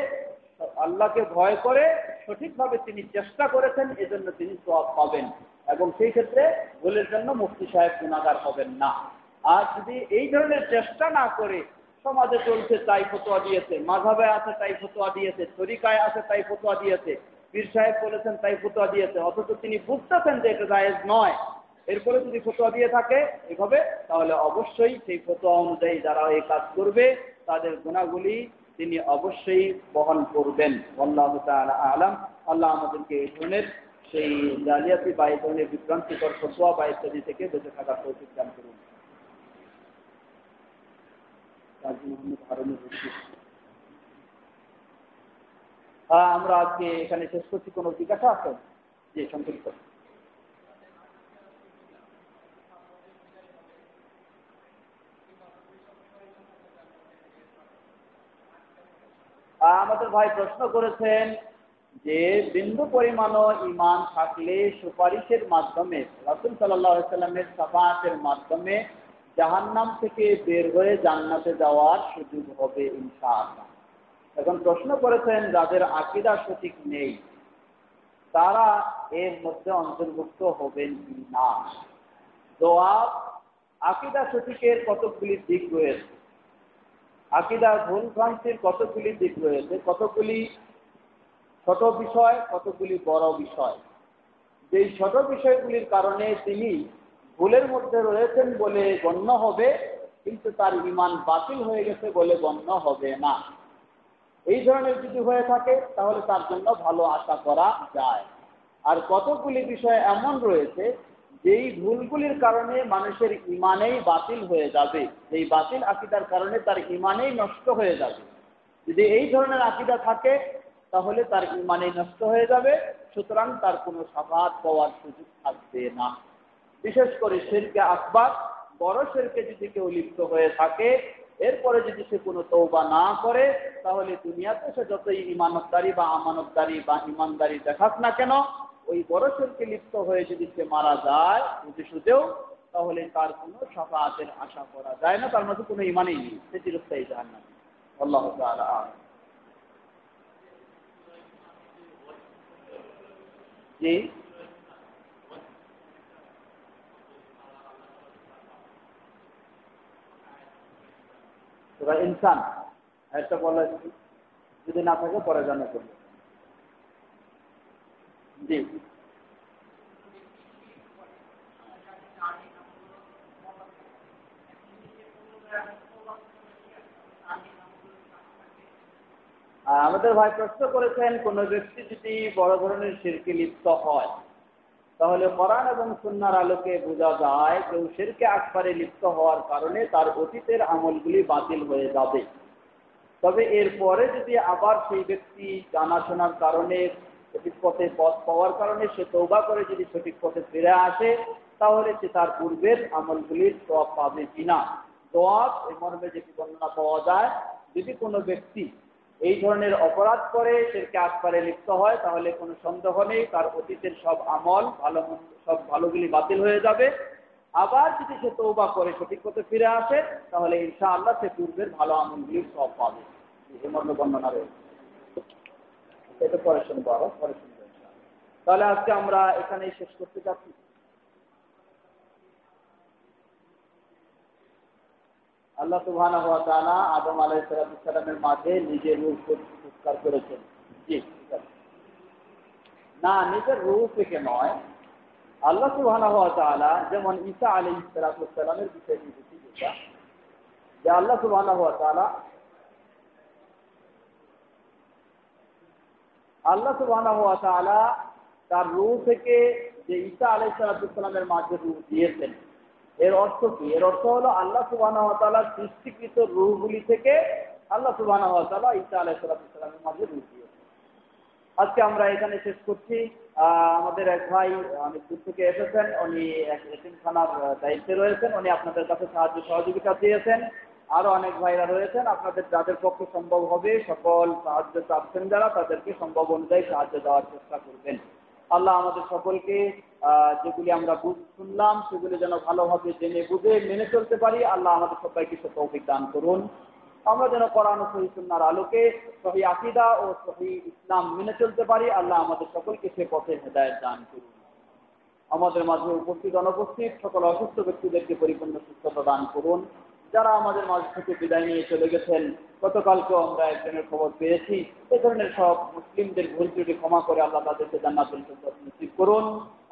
আল্লাহকে ভয় করে সঠিকভাবে তিনি চেষ্টা করেছেন, এজন্য তিনি সওয়াব পাবেন। এবং সেই ক্ষেত্রে ভুলের জন্য মুফতি সাহেব গুনাহগার হবেন না। আর যদি এই ধরনের চেষ্টা না করে সমাজে চলছে তাই ফতোয়া দিয়েছে, মাযহাবে আছে তাই ফতোয়া দিয়েছে, তরিকায় আছে তাই ফতোয়া দিয়েছে, পীর সাহেব বলেছেন তাই ফতোয়া দিয়েছে, অথচ তিনি বুঝতেছেন যে এটা জায়েজ নয়, এরপরে যদি ফতোয়া দিয়ে থাকে এভাবে, তাহলে অবশ্যই সেই ফতোয়া অনুযায়ী যারা এই কাজ করবে তাদের গুনাহগুলি তিনি অবশ্যই বহন করবেন। আল্লাহু তাআলা আ'লাম। আল্লাহ আমাদেরকে এই ধরনের সেই জালিয়াতি বা এই ধরনের বিভ্রান্তিকর ফতোয়া বা ইত্যাদি থেকে বেঁচে থাকার তৌফিক দান করুন। আমরা আজকে এখানে শেষ করছি। কোনো জিজ্ঞাসা আছে? জি, সংক্ষিপ্ত। আমাদের ভাই প্রশ্ন করেছেন যে বিন্দু পরিমাণও ঈমান থাকলে সুপারিশের মাধ্যমে, রাসূল সাল্লাল্লাহু আলাইহি ওয়াসাল্লামের শাফাআতের মাধ্যমে জাহান্নাম থেকে বের হয়ে জান্নাতে যাওয়ার সুযোগ হবে ইনশাআল্লাহ। এখন প্রশ্ন করেছেন যাদের আকীদা সঠিক নেই তারা এর মধ্যে অন্তর্ভুক্ত হবেন কি না। জবাব, আকীদা সঠিকের কতগুলি দিক রয়েছে, আকীদা ভুল ভ্রান্তির কতগুলি দিক রয়েছে, কতগুলি ছোট বিষয়, কতগুলি বড় বিষয়। যেই ছোট বিষয়গুলির কারণে তিনি ভুলের মধ্যে রয়েছেন বলে গণ্য হবে, কিন্তু তার ঈমান বাতিল হয়ে গেছে বলে গণ্য হবে না। এই ধরনের যদি হয়ে থাকে তাহলে তার জন্য ভালো আশা করা যায়। আর কতগুলি বিষয় এমন রয়েছে যেই ভুলগুলির কারণে মানুষের ঈমানেই বাতিল হয়ে যাবে, এই বাতিল আকীদার কারণে তার ঈমানেই নষ্ট হয়ে যাবে। যদি এই ধরনের আকীদা থাকে তাহলে তার ঈমানেই নষ্ট হয়ে যাবে, সুতরাং তার কোনো শাফাআত পাওয়ার সুযোগ থাকবে না। বিশেষ করে শিরকে আকবার, বড় শিরকে যদি কেউ লিপ্ত হয়ে থাকে, এরপরে যদি সে কোনো তওবা না করে, তাহলে দুনিয়াতে সে যতই ঈমানদারি বা আমানতদারি বা ঈমানদারি দেখাক না কেন, ওই বড় শিরকে লিপ্ত হয়ে যদি সে মারা যায় বুঝে সুঝেও, তাহলে তার কোনো শাফাআতের আশা করা যায় না, তার মধ্যে কোনো ঈমানই নেই, সে চিরস্থায়ী জাহান্নামী। আল্লাহু তাআলা আ'লাম। জি, ইনসান একটা বলা যদি না থাকে পরে জানা করবে। জি, আমাদের ভাই প্রশ্ন করেছেন কোন ব্যক্তি যদি বড় ধরনের শিরকে লিপ্ত হয় তাহলে কোরআন এবং সুন্নাহর আলোকে বোঝা যায় কেউ শিরকে আকবারে লিপ্ত হওয়ার কারণে তার অতীতের আমলগুলি বাতিল হয়ে যাবে। তবে এরপরে যদি আবার সেই ব্যক্তি জানাশোনার কারণে সঠিক পথে পথ পাওয়ার কারণে সে তওবা করে যদি সঠিক পথে ফিরে আসে, তাহলে সে তার পূর্বের আমলগুলির সওয়াব পাবে কিনা। জবাব, এই মর্মে যেটি বর্ণনা পাওয়া যায়, যদি কোনো ব্যক্তি এই ধরনের অপরাধ করে শিরকে আকবারে লিপ্ত হয় তাহলে কোনো সন্দেহ নেই তার অতীতের সব আমল ভালো সব ভালোগুলি বাতিল হয়ে যাবে। আবার যদি সে তওবা করে সঠিক পথে ফিরে আসে তাহলে ইনশাআল্লাহ সে পূর্বের ভালো আমলগুলির সওয়াব পাবে। এই মর্মে বর্ণনা রয়েছে। এটা পরে শুনবো, আরো পরে শুনবো। তাহলে আজকে আমরা এখানেই শেষ করতে চাচ্ছি। আল্লাহ সুবহানাহু ওয়া তাআলা আদম আলাইহিস সালামের মাঝে নিজের রূহ পুরস্কার করেছেন। জি, ঠিক আছে। না, নিজের রূহ থেকে নয়। আল্লাহ সুবহানাহু ওয়া তাআলা যেমন ঈসা আলাইহিস সালামের বিষয়ে বলছি, যেটা যে আল্লাহ সুবহানাহু ওয়া তাআলা তার রূহ থেকে যে ঈসা আলাইহিস সালামের মাঝে রূহ দিয়েছেন, এর অর্থ কি? এর অর্থ হলো আল্লাহ সুবহানাহু ওয়া তাআলার সৃষ্টিকৃত রূহগুলি থেকে আল্লাহ সুবহানাহু ওয়া তাআলা ঈসা আলাইহিস সালামের মাঝে রূহ দিয়েছেন। আজকে আমরা এখানে শেষ করছি। আমাদের এক ভাই অনেক দূর থেকে এসেছেন, উনি এক এতিমখানার দায়িত্বে রয়েছেন, উনি আপনাদের কাছে সাহায্য সহযোগিতা দিয়েছেন। আরো অনেক ভাইরা রয়েছেন, আপনাদের যাদের পক্ষে সম্ভব হবে সকল সাহায্য চাচ্ছেন যারা, তাদেরকে সম্ভব অনুযায়ী সাহায্য দেওয়ার চেষ্টা করবেন। আল্লাহ আমাদের সকলকে যেগুলি আমরা শুনলাম সেগুলি যেন ভালোভাবে জেনে বুঝে মেনে চলতে পারি। আল্লাহ আমাদের সবাইকে সে তৌফিক দান করুন। আমরা যেন কোরআন ও সহিহ সুন্নাহর আলোকে সহিহ আকীদা ও সহিহ ইসলাম মেনে চলতে পারি। আল্লাহ আমাদের সকলকে সে পথে হেদায়েত দান করুন। আমাদের মাঝে উপস্থিত অনুপস্থিত সকল অসুস্থ ব্যক্তিদেরকে পরিপূর্ণ সুস্থতা দান করুন। যারা আমাদের মাঝ থেকে বিদায় নিয়ে চলে গেছেন, গতকালকেও আমরা একজনের খবর পেয়েছি, এ ধরনের সব মুসলিমদের ভুল ত্রুটি ক্ষমা করে আল্লাহ তাদেরকে জান্নাতুল ফিরদাউস নসিব করুন।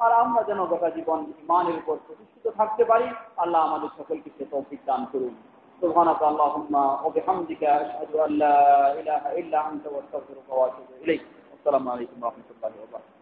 আর আমরা যেন গোটা জীবন ঈমানের উপর প্রতিষ্ঠিত থাকতে পারি। আল্লাহ আমাদের সকলকে সে তৌফিক দান করুন। সুবহানাকা আল্লাহুম্মা ওয়া বিহামদিকা আশহাদু আল্লা ইলাহা ইল্লা আনতা ওয়া আস্তাগফিরুকা ওয়া আতুবু ইলাইক। আসসালামু আলাইকুম ওয়া রাহমাতুল্লাহি ওয়া বারাকাতুহু।